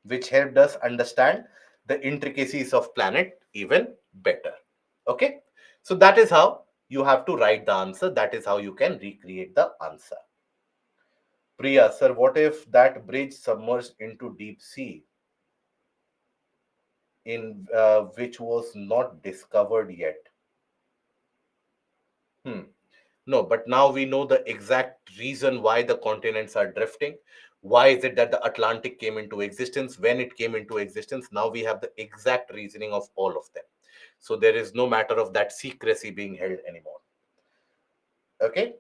which helped us understand the intricacies of planet even better. Okay, so that is how you have to write the answer. That is how you can recreate the answer. Priya, sir, what if that bridge submerged into deep sea in which was not discovered yet? Hmm. No, but now we know the exact reason why the continents are drifting. Why is it that the Atlantic came into existence? When it came into existence, now we have the exact reasoning of all of them. So there is no matter of that secrecy being held anymore. Okay.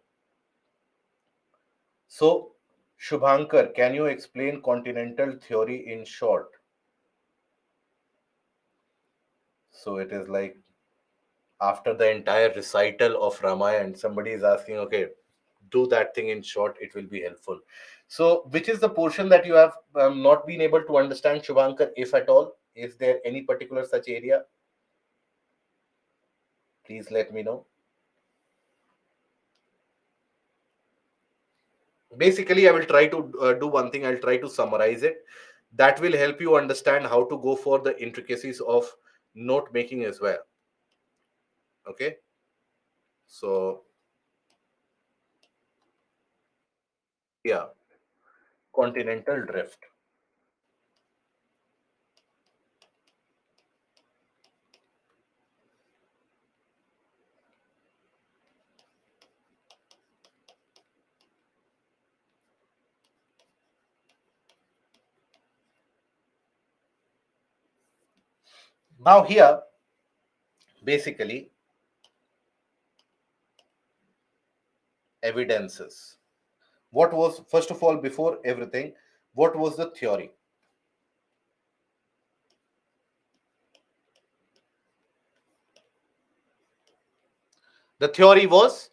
So, Shubhankar, can you explain continental theory in short? So it is like after the entire recital of Ramayana, somebody is asking, okay, do that thing in short, it will be helpful. So, which is the portion that you have not been able to understand, Shubhankar, if at all? Is there any particular such area? Please let me know. Basically, I will try to do one thing, I'll try to summarize it. That will help you understand how to go for the intricacies of note making as well. Okay. So, yeah, continental drift. Now, here, basically, evidences. What was, first of all, before everything, what was the theory? The theory was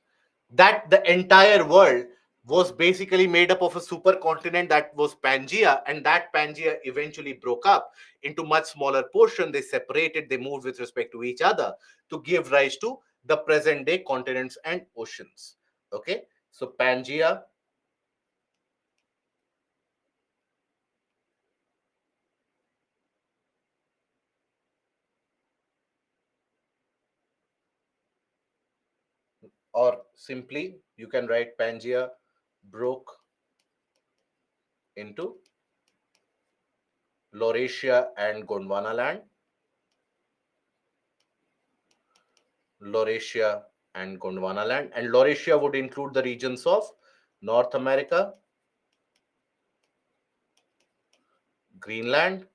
that the entire world was basically made up of a supercontinent that was Pangea, and that Pangea eventually broke up into much smaller portion. They separated, they moved with respect to each other to give rise to the present day continents and oceans. Okay, so Pangea, or simply you can write Pangea broke into Laurasia and Gondwana land, Laurasia and Gondwana land, and Laurasia would include the regions of North America, Greenland,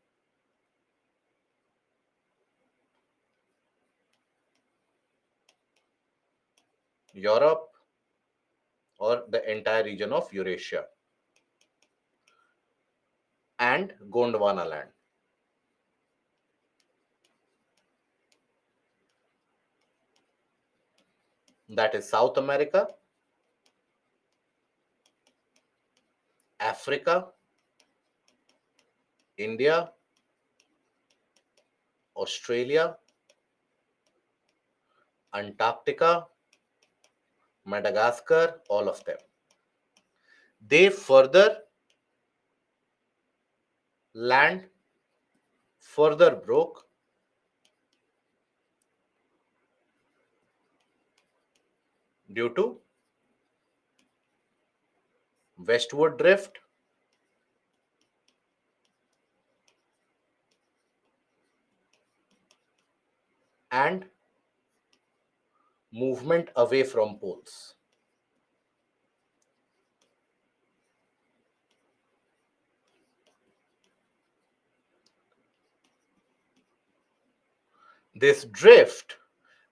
Europe, or the entire region of Eurasia, and Gondwana land. That is South America, Africa, India, Australia, Antarctica, Madagascar, all of them. They further land further broke due to westward drift and movement away from poles. This drift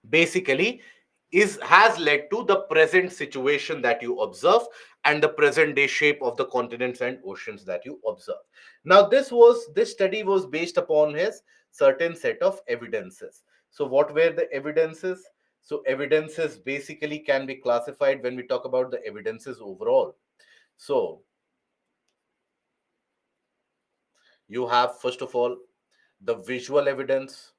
basically has led to the present situation that you observe and the present day shape of the continents and oceans that you observe. Now this study was based upon his certain set of evidences. So what were the evidences? So evidences basically can be classified when we talk about the evidences overall. So you have, first of all, the visual evidence,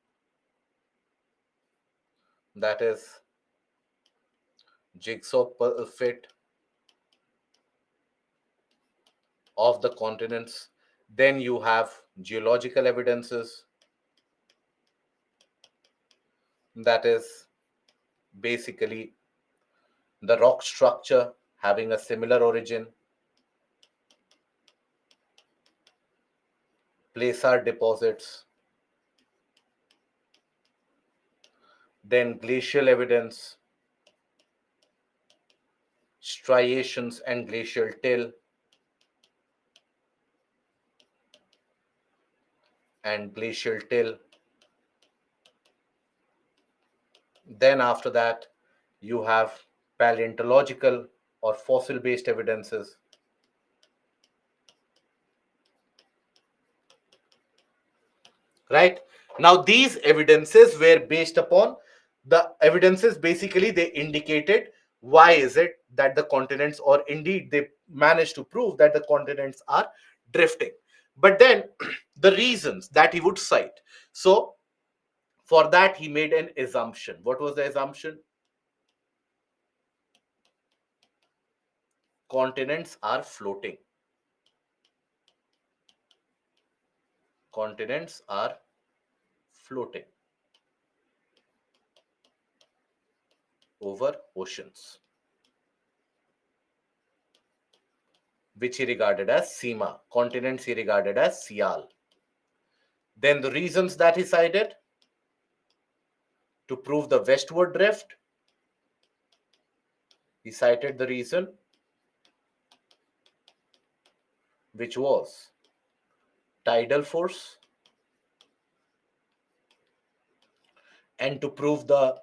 that is jigsaw fit of the continents. Then you have geological evidences, that is basically the rock structure having a similar origin, placer deposits, then glacial evidence, striations and glacial till, and glacial till. Then after that, you have paleontological or fossil based evidences, right? Now, these evidences were based upon the evidences, basically, they indicated why is it that the continents, or indeed, they managed to prove that the continents are drifting. But then, the reasons that he would cite. So, for that, he made an assumption. What was the assumption? Continents are floating. Continents are floating over oceans, which he regarded as Sima. Continents he regarded as Sial. Then the reasons that he cited to prove the westward drift, he cited the reason which was tidal force, and to prove the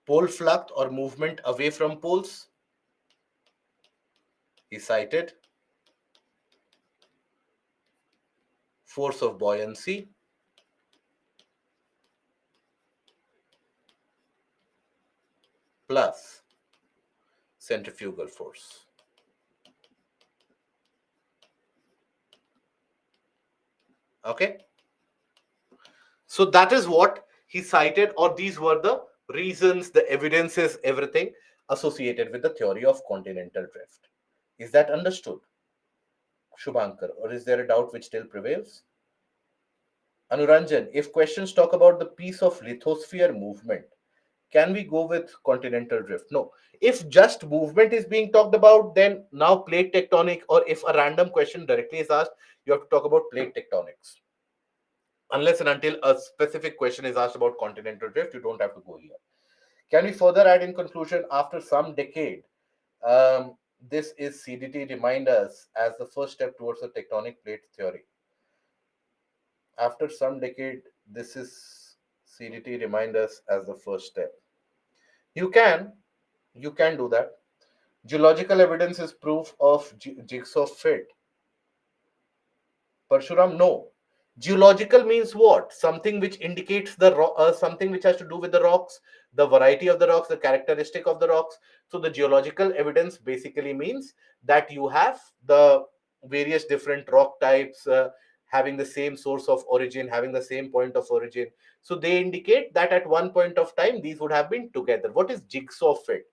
pole flux or movement away from poles, he cited force of buoyancy plus centrifugal force. Okay, so that is what he cited, or these were the reasons, the evidences, everything associated with the theory of continental drift. Is that understood, Shubhankar, or is there a doubt which still prevails? Anuranjan, if questions talk about the piece of lithosphere movement, can we go with continental drift? No. If just movement is being talked about, then now plate tectonic, or if a random question directly is asked, you have to talk about plate tectonics. Unless and until a specific question is asked about continental drift, you don't have to go here. Can we further add in conclusion, after some decade, this is CDT remind us as the first step towards the tectonic plate theory. After some decade, this is CDT remind us as the first step. You can, you can do that. Geological evidence is proof of jigsaw fit. Parshuram, no. Geological means what? Something which indicates the something which has to do with the rocks, the variety of the rocks, the characteristic of the rocks. So the geological evidence basically means that you have the various different rock types having the same source of origin, having the same point of origin. So they indicate that at one point of time these would have been together. What is jigsaw fit?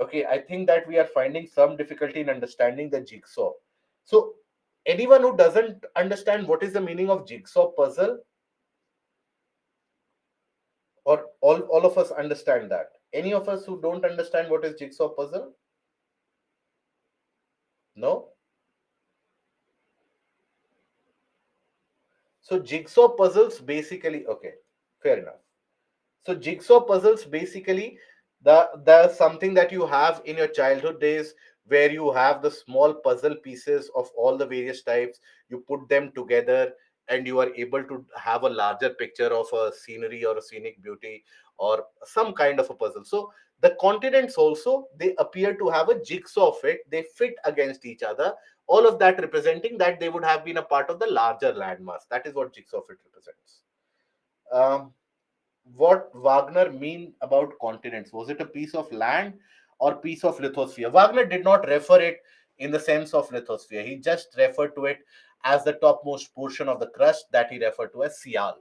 Okay, I think that we are finding some difficulty in understanding the jigsaw. So anyone who doesn't understand what is the meaning of jigsaw puzzle, or all of us understand that? Any of us who don't understand what is jigsaw puzzle? No? So jigsaw puzzles basically, okay, fair enough. So jigsaw puzzles basically the something that you have in your childhood days, where you have the small puzzle pieces of all the various types, you put them together and you are able to have a larger picture of a scenery or a scenic beauty or some kind of a puzzle. So the continents also, they appear to have a jigsaw fit, they fit against each other, all of that representing that they would have been a part of the larger landmass. That is what jigsaw fit represents. um, what Wagner mean about continents? Was it a piece of land or piece of lithosphere? Wagner did not refer it in the sense of lithosphere. He just referred to it as the topmost portion of the crust that he referred to as Sial.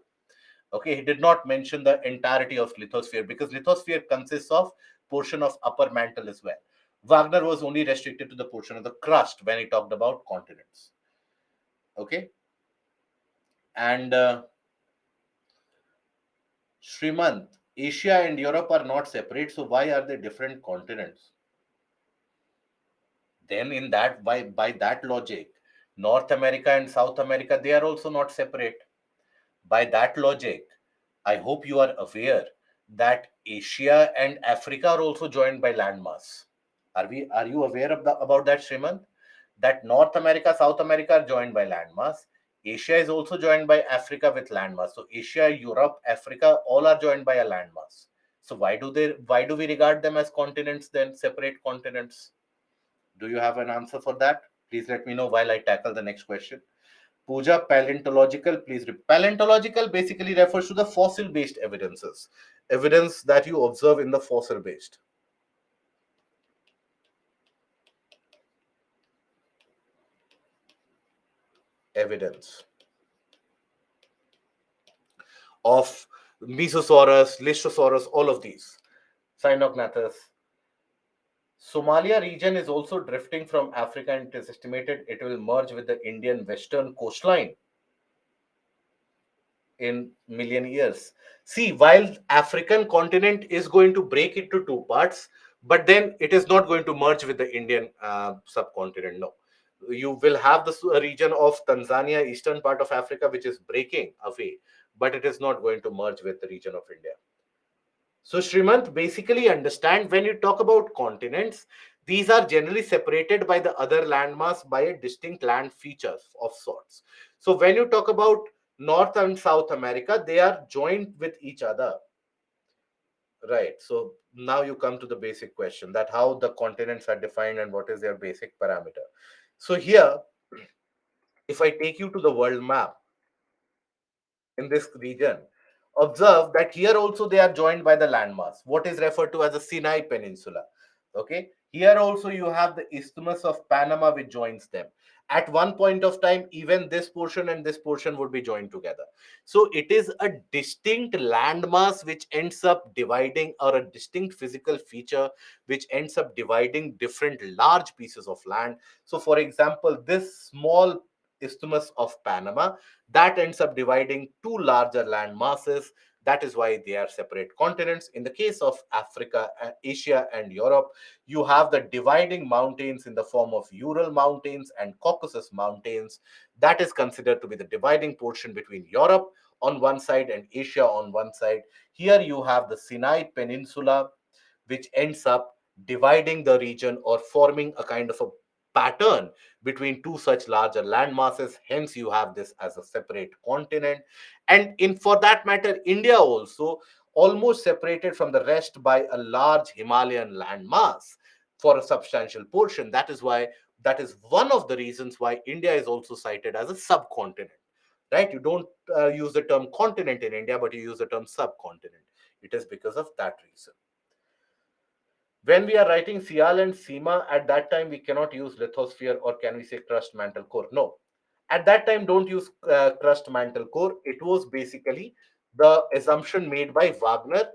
Okay, he did not mention the entirety of lithosphere because lithosphere consists of portion of upper mantle as well. Wagner was only restricted to the portion of the crust when he talked about continents. Okay, and Srimant, Asia and Europe are not separate, so why are they different continents? Then, in that by that logic, North America and South America, they are also not separate. By that logic, I hope you are aware that Asia and Africa are also joined by landmass. Are you aware of about that, Srimant? That North America, South America are joined by landmass. Asia is also joined by Africa with landmass. So Asia, Europe, Africa, all are joined by a landmass. So why do we regard them as continents then, separate continents? Do you have an answer for that? Please let me know while I tackle the next question. Puja, paleontological, please. Paleontological basically refers to the fossil based evidences, evidence that you observe in the fossil based evidence of Mesosaurus, Listosaurus, all of these. Sinognathus. Somalia region is also drifting from Africa, and it is estimated it will merge with the Indian western coastline in million years. See, while African continent is going to break into two parts, but then it is not going to merge with the Indian subcontinent. No, you will have the region of Tanzania, eastern part of Africa, which is breaking away, but it is not going to merge with the region of India. So, Srimant, basically understand when you talk about continents, these are generally separated by the other landmass by a distinct land features of sorts. So, when you talk about North and South America, they are joined with each other, right? So, now you come to the basic question that how the continents are defined and what is their basic parameter. So, here, if I take you to the world map, in this region. Observe that here also they are joined by the landmass, what is referred to as the Sinai Peninsula. Okay, here also you have the Isthmus of Panama which joins them. At one point of time, even this portion and this portion would be joined together. So it is a distinct landmass which ends up dividing, or a distinct physical feature which ends up dividing different large pieces of land. So, for example, this small Isthmus of Panama that ends up dividing two larger land masses. That is why they are separate continents. In the case of Africa, Asia, and Europe, you have the dividing mountains in the form of Ural Mountains and Caucasus Mountains. That is considered to be the dividing portion between Europe on one side and Asia on one side. Here you have the Sinai Peninsula, which ends up dividing the region or forming a kind of a pattern between two such larger land masses. Hence you have this as a separate continent. And in for that matter, India also almost separated from the rest by a large Himalayan land mass for a substantial portion. That is why, that is one of the reasons why India is also cited as a subcontinent, right? You don't use the term continent in India, but you use the term subcontinent. It is because of that reason. When we are writing Sial and Sima, at that time we cannot use lithosphere, or can we say crust mantle core? No. At that time, don't use crust mantle core. It was basically the assumption made by Wagner,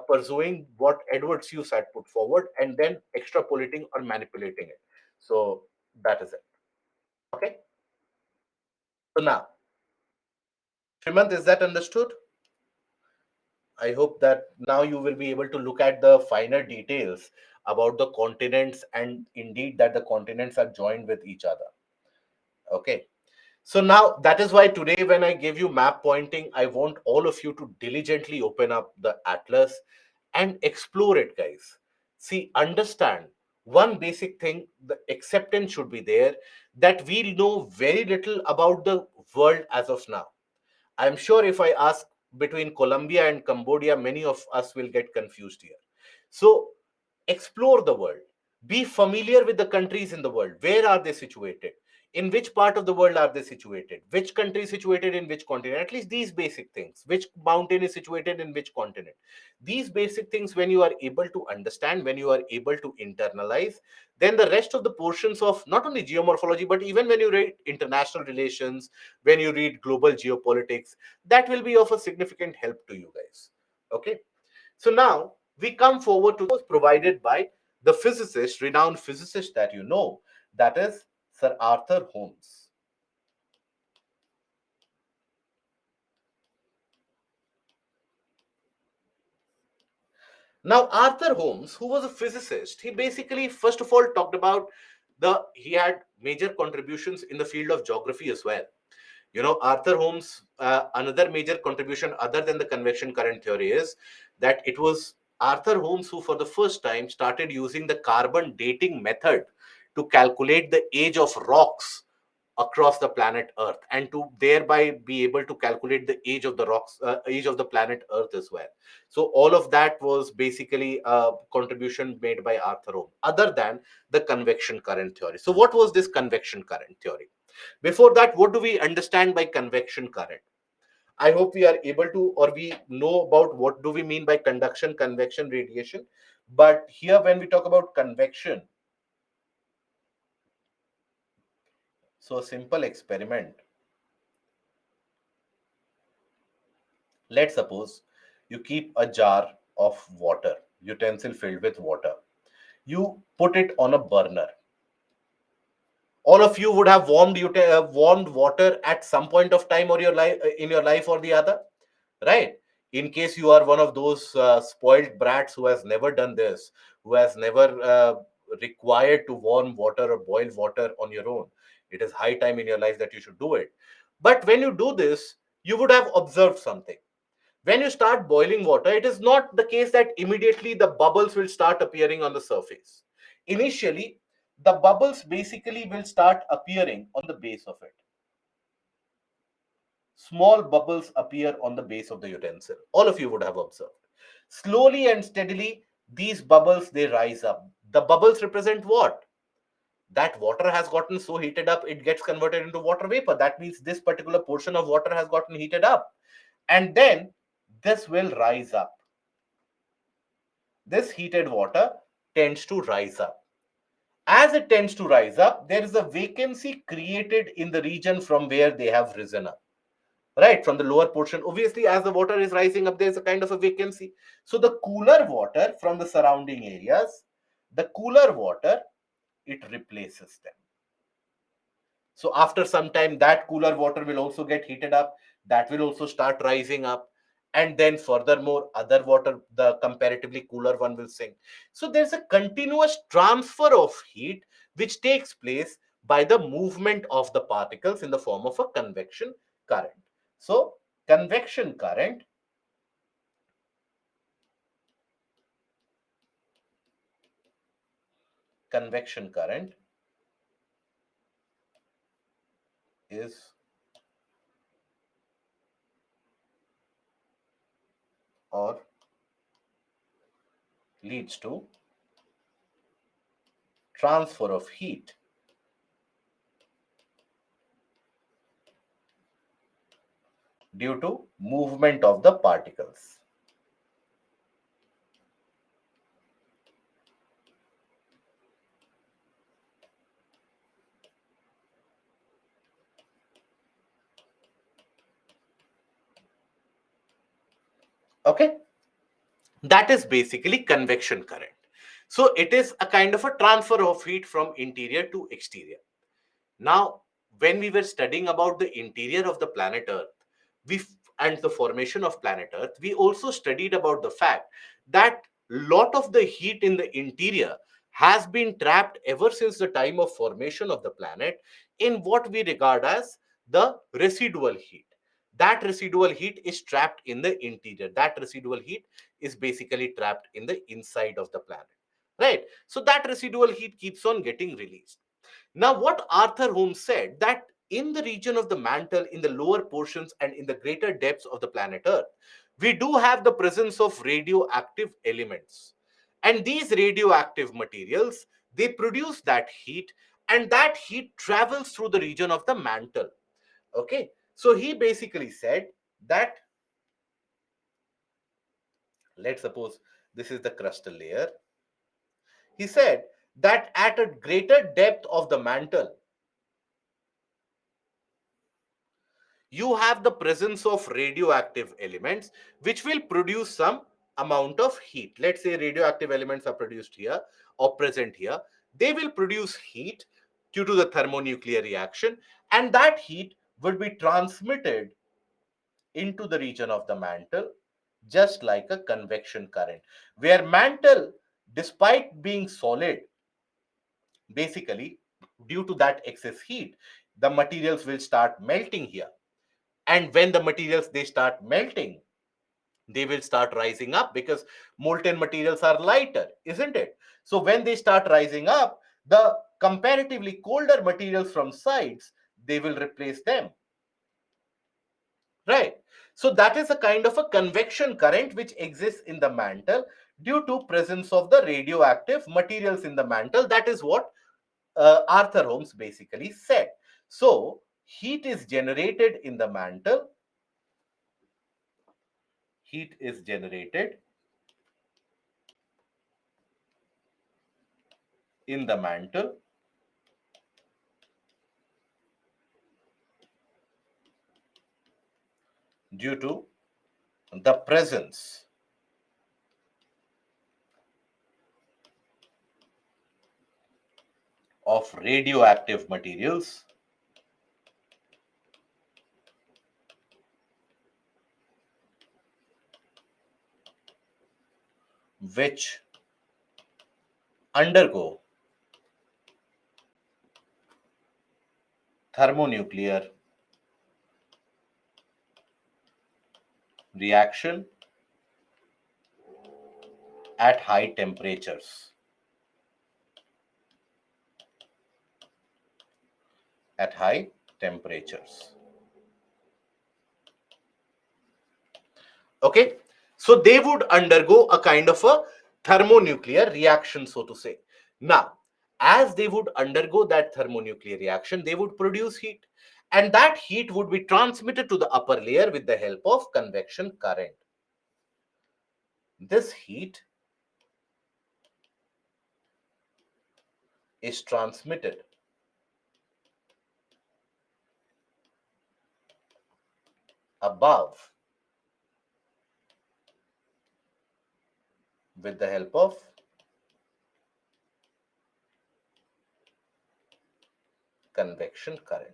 pursuing what Edward Seuss had put forward and then extrapolating or manipulating it. So that is it. Okay. So now, Srimant, is that understood? I hope that now you will be able to look at the finer details about the continents, and indeed that the continents are joined with each other. Okay. So now that is why today, when I give you map pointing, I want all of you to diligently open up the atlas and explore it, guys. See, understand one basic thing: the acceptance should be there that we know very little about the world as of now. I'm sure if I ask between Colombia and Cambodia, many of us will get confused here. So, explore the world. Be familiar with the countries in the world. Where are they situated? In which part of the world are they situated? Which country is situated in which continent? At least these basic things. Which mountain is situated in which continent? These basic things, when you are able to understand, when you are able to internalize, then the rest of the portions of not only geomorphology, but even when you read international relations, when you read global geopolitics, that will be of a significant help to you guys. Okay. So now we come forward to those provided by the physicist, renowned physicist that you know, that is Sir Arthur Holmes. Now, Arthur Holmes, who was a physicist, he basically, first of all, talked about he had major contributions in the field of geography as well. You know, Arthur Holmes, another major contribution other than the convection current theory is that it was Arthur Holmes who, for the first time, started using the carbon dating method to calculate the age of rocks across the planet Earth, and to thereby be able to calculate the age of the rocks, age of the planet Earth as well. So all of that was basically a contribution made by Arthur Holmes, other than the convection current theory. So what was this convection current theory? Before that, what do we understand by convection current? I hope we are able to, or we know about what do we mean by conduction, convection, radiation. But here, when we talk about convection, so a simple experiment. Let's suppose you keep a jar of water, utensil filled with water. You put it on a burner. All of you would have warmed water at some point of time or your life in your life or the other, right? In case you are one of those spoiled brats who has never done this, who has never required to warm water or boil water on your own, it is high time in your life that you should do it. But when you do this, you would have observed something. When you start boiling water, it is not the case that immediately the bubbles will start appearing on the surface. Initially, the bubbles basically will start appearing on the base of it. Small bubbles appear on the base of the utensil. All of you would have observed. Slowly and steadily, these bubbles they rise up. The bubbles represent what? That water has gotten so heated up, it gets converted into water vapor. That means this particular portion of water has gotten heated up. And then this will rise up. This heated water tends to rise up. As it tends to rise up, there is a vacancy created in the region from where they have risen up. Right, from the lower portion. Obviously, as the water is rising up, there's a kind of a vacancy. So the cooler water from the surrounding areas, the cooler water, it replaces them. So after some time, that cooler water will also get heated up. That will also start rising up. And then furthermore, other water, the comparatively cooler one will sink. So there's a continuous transfer of heat which takes place by the movement of the particles in the form of a convection current. So convection current convection current is or leads to transfer of heat due to movement of the particles. Okay, that is basically convection current. So it is a kind of a transfer of heat from interior to exterior. Now, when we were studying about the interior of the planet Earth, and the formation of planet Earth, we also studied about the fact that lot of the heat in the interior has been trapped ever since the time of formation of the planet in what we regard as the residual heat. That residual heat is trapped in the interior. That residual heat is basically trapped in the inside of the planet, right? So that residual heat keeps on getting released. Now, what Arthur Holmes said that in the region of the mantle, in the lower portions, and in the greater depths of the planet Earth, we do have the presence of radioactive elements. And these radioactive materials, they produce that heat, and that heat travels through the region of the mantle. Okay. So he basically said that, let's suppose this is the crustal layer. He said that at a greater depth of the mantle, you have the presence of radioactive elements which will produce some amount of heat. Let's say radioactive elements are produced here or present here. They will produce heat due to the thermonuclear reaction, and that heat will be transmitted into the region of the mantle just like a convection current, where mantle, despite being solid, basically due to that excess heat, the materials will start melting here. And when the materials they start melting, they will start rising up because molten materials are lighter, isn't it? So when they start rising up, the comparatively colder materials from sides, they will replace them, right? So that is a kind of a convection current which exists in the mantle due to presence of the radioactive materials in the mantle. That is what Arthur Holmes basically said. So heat is generated in the mantle. Heat is generated in the mantle due to the presence of radioactive materials which undergo thermonuclear reaction at high temperatures. At high temperatures. Okay, so they would undergo a kind of a thermonuclear reaction, so to say. Now, as they would undergo that thermonuclear reaction, they would produce heat, and that heat would be transmitted to the upper layer with the help of convection current. This heat is transmitted above with the help of convection current.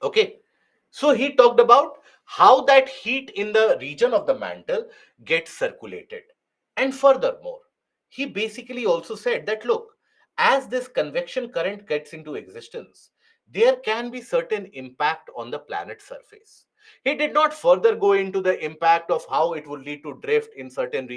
Okay, so he talked about how that heat in the region of the mantle gets circulated. And furthermore, he basically also said that look, as this convection current gets into existence, there can be certain impact on the planet's surface. He did not further go into the impact of how it would lead to drift in certain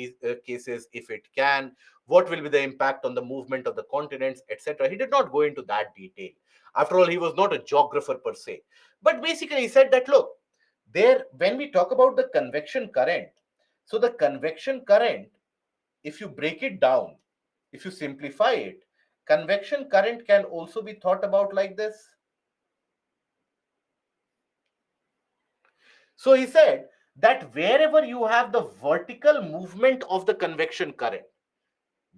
cases, if it can, what will be the impact on the movement of the continents, etc. He did not go into that detail. After all, he was not a geographer per se. But basically, he said that look, there, when we talk about the convection current, so the convection current, if you break it down, if you simplify it, convection current can also be thought about like this. So he said that wherever you have the vertical movement of the convection current,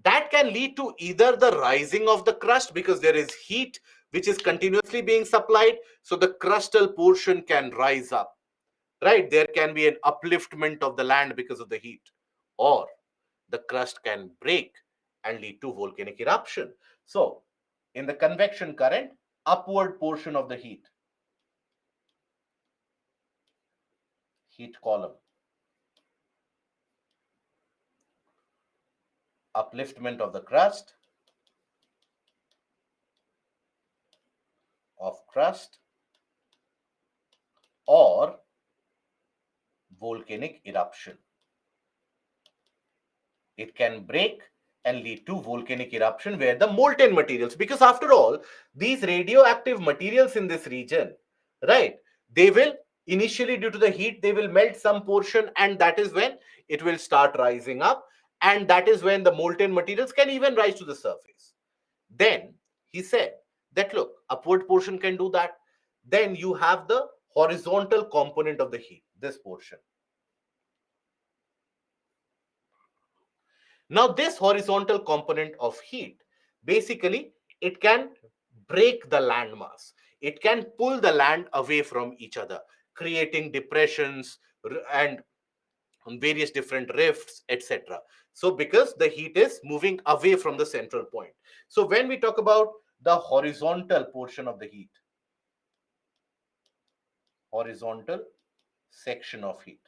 that can lead to either the rising of the crust because there is heat which is continuously being supplied, so the crustal portion can rise up, right? There can be an upliftment of the land because of the heat, or the crust can break and lead to volcanic eruption. So in the convection current, upward portion of the heat column, upliftment of the crust, or volcanic eruption. It can break and lead to volcanic eruption where the molten materials, because after all, these radioactive materials in this region, right, they will initially, due to the heat, they will melt some portion, and that is when it will start rising up, and that is when the molten materials can even rise to the surface. Then he said that look, upward portion can do that. Then you have the horizontal component of the heat, this portion. Now, this horizontal component of heat, basically, it can break the landmass. It can pull the land away from each other, creating depressions and various different rifts, etc. So, because the heat is moving away from the central point. So, when we talk about the horizontal portion of the heat, horizontal section of heat,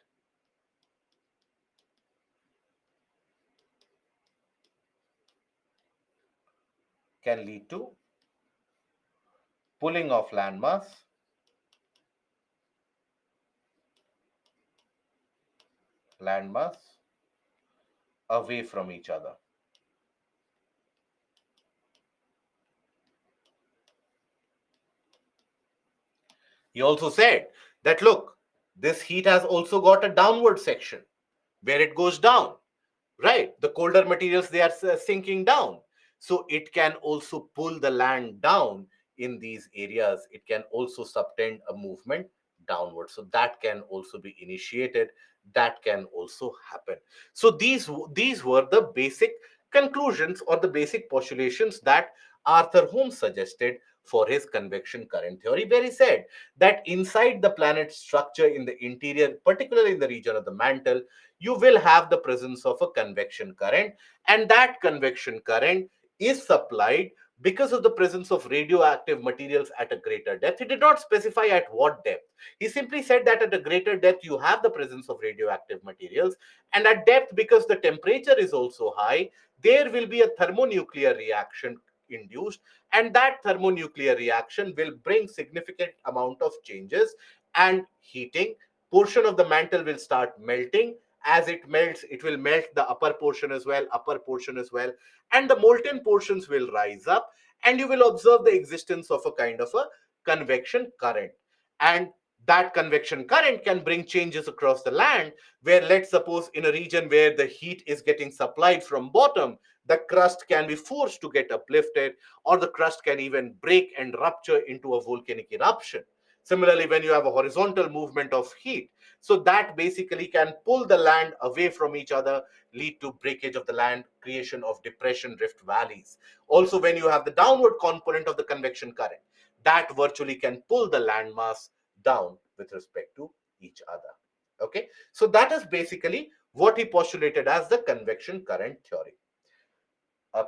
can lead to pulling of landmass away from each other. He also said that look, this heat has also got a downward section where it goes down. right? The colder materials, they are sinking down. So it can also pull the land down in these areas. It can also subtend a movement downward. So that can also be initiated. That can also happen. So these were the basic conclusions or the basic postulations that Arthur Holmes suggested for his convection current theory, where he said that inside the planet's structure in the interior, particularly in the region of the mantle, you will have the presence of a convection current, and that convection current is supplied because of the presence of radioactive materials at a greater depth. He did not specify at what depth. He simply said that at a greater depth you have the presence of radioactive materials, and at depth, because the temperature is also high, there will be a thermonuclear reaction induced, and that thermonuclear reaction will bring significant amount of changes and heating. Portion of the mantle will start melting. As it melts, it will melt the upper portion as well, and the molten portions will rise up, and you will observe the existence of a kind of a convection current. And that convection current can bring changes across the land, where, let's suppose, in a region where the heat is getting supplied from bottom, the crust can be forced to get uplifted, or the crust can even break and rupture into a volcanic eruption. Similarly, when you have a horizontal movement of heat, so that basically can pull the land away from each other, lead to breakage of the land, creation of depression rift valleys. Also, when you have the downward component of the convection current, that virtually can pull the landmass down with respect to each other. Okay, so that is basically what he postulated as the convection current theory.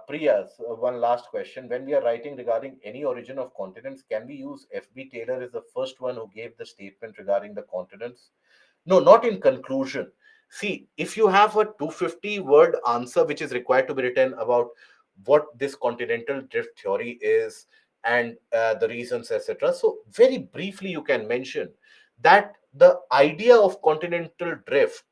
Priya, so one last question. When we are writing regarding any origin of continents, can we use F.B. Taylor as the first one who gave the statement regarding the continents? No, not in conclusion. See, if you have a 250 word answer which is required to be written about what this continental drift theory is and the reasons, etc. So, very briefly, you can mention that the idea of continental drift,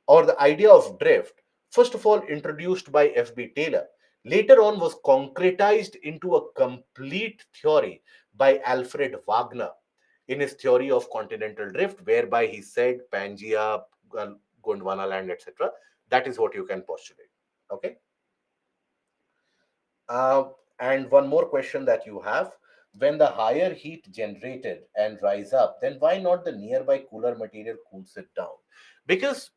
or the idea of drift, first of all introduced by F.B. Taylor, later on was concretized into a complete theory by Alfred Wagner in his theory of continental drift, whereby he said Pangaea, Gondwana land, etc. That is what you can postulate. Okay. Uh, and one more question that you have: when the higher heat generated and rise up, then why not the nearby cooler material cools it down? Because,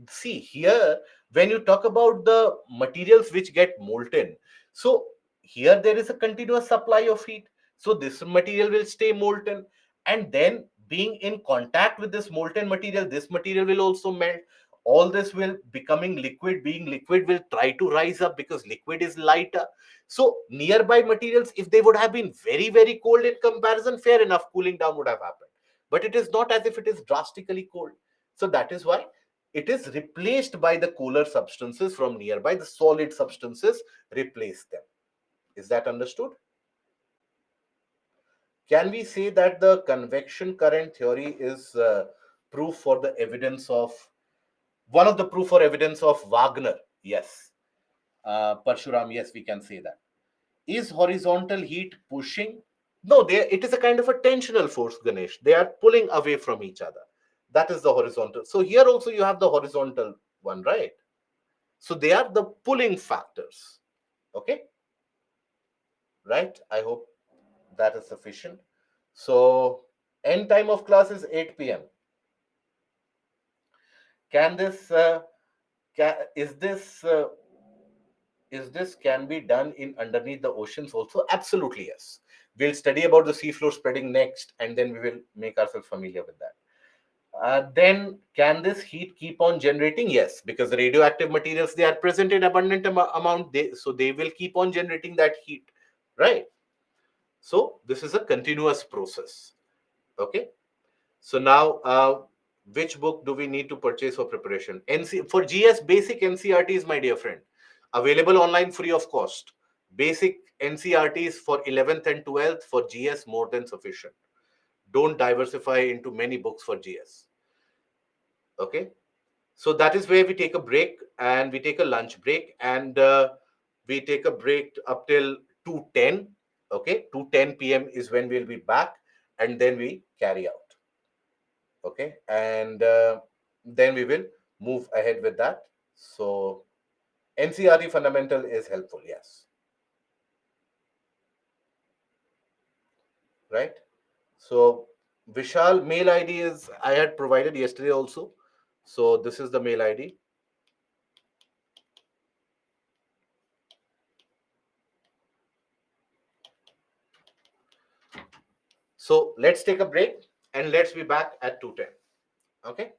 see here, when you talk about the materials which get molten, so here there is a continuous supply of heat. So this material will stay molten, and then being in contact with this molten material, this material will also melt. All this will becoming liquid. Being liquid will try to rise up because liquid is lighter. So nearby materials, if they would have been very, very cold in comparison, fair enough, cooling down would have happened. But it is not as if it is drastically cold. So that is why it is replaced by the cooler substances from nearby. The solid substances replace them. Is that understood? Can we say that the convection current theory is proof for the evidence of one of the proof or evidence of Wagner? Yes. Parshuram, yes, we can say that. Is horizontal heat pushing? No, it is a kind of a tensional force, Ganesh. They are pulling away from each other. That is the horizontal. So here also you have the horizontal one, right? So they are the pulling factors. Okay, right? I hope that is sufficient. So end time of class is 8 p.m. Can this is this can be done in underneath the oceans also? Absolutely yes. We'll study about the seafloor spreading next, and then we will make ourselves familiar with that. Then can this heat keep on generating? Yes, because the radioactive materials, they are present in abundant amount, so they will keep on generating that heat, right? So this is a continuous process. Okay. So now, which book do we need to purchase for preparation? For GS basic NCRTs, my dear friend, available online free of cost. Basic NCRTs for 11th and 12th, for GS more than sufficient. Don't diversify into many books for GS. Okay, so that is where we take a break, and we take a lunch break, and we take a break up till 2:10. Okay, 2:10 p.m. is when we'll be back, and then we carry out. Okay, and then we will move ahead with that. So NCRT fundamental is helpful, yes. Right? So Vishal mail ID is I had provided yesterday also. So this is the mail ID. So let's take a break and let's be back at 2:10. Okay.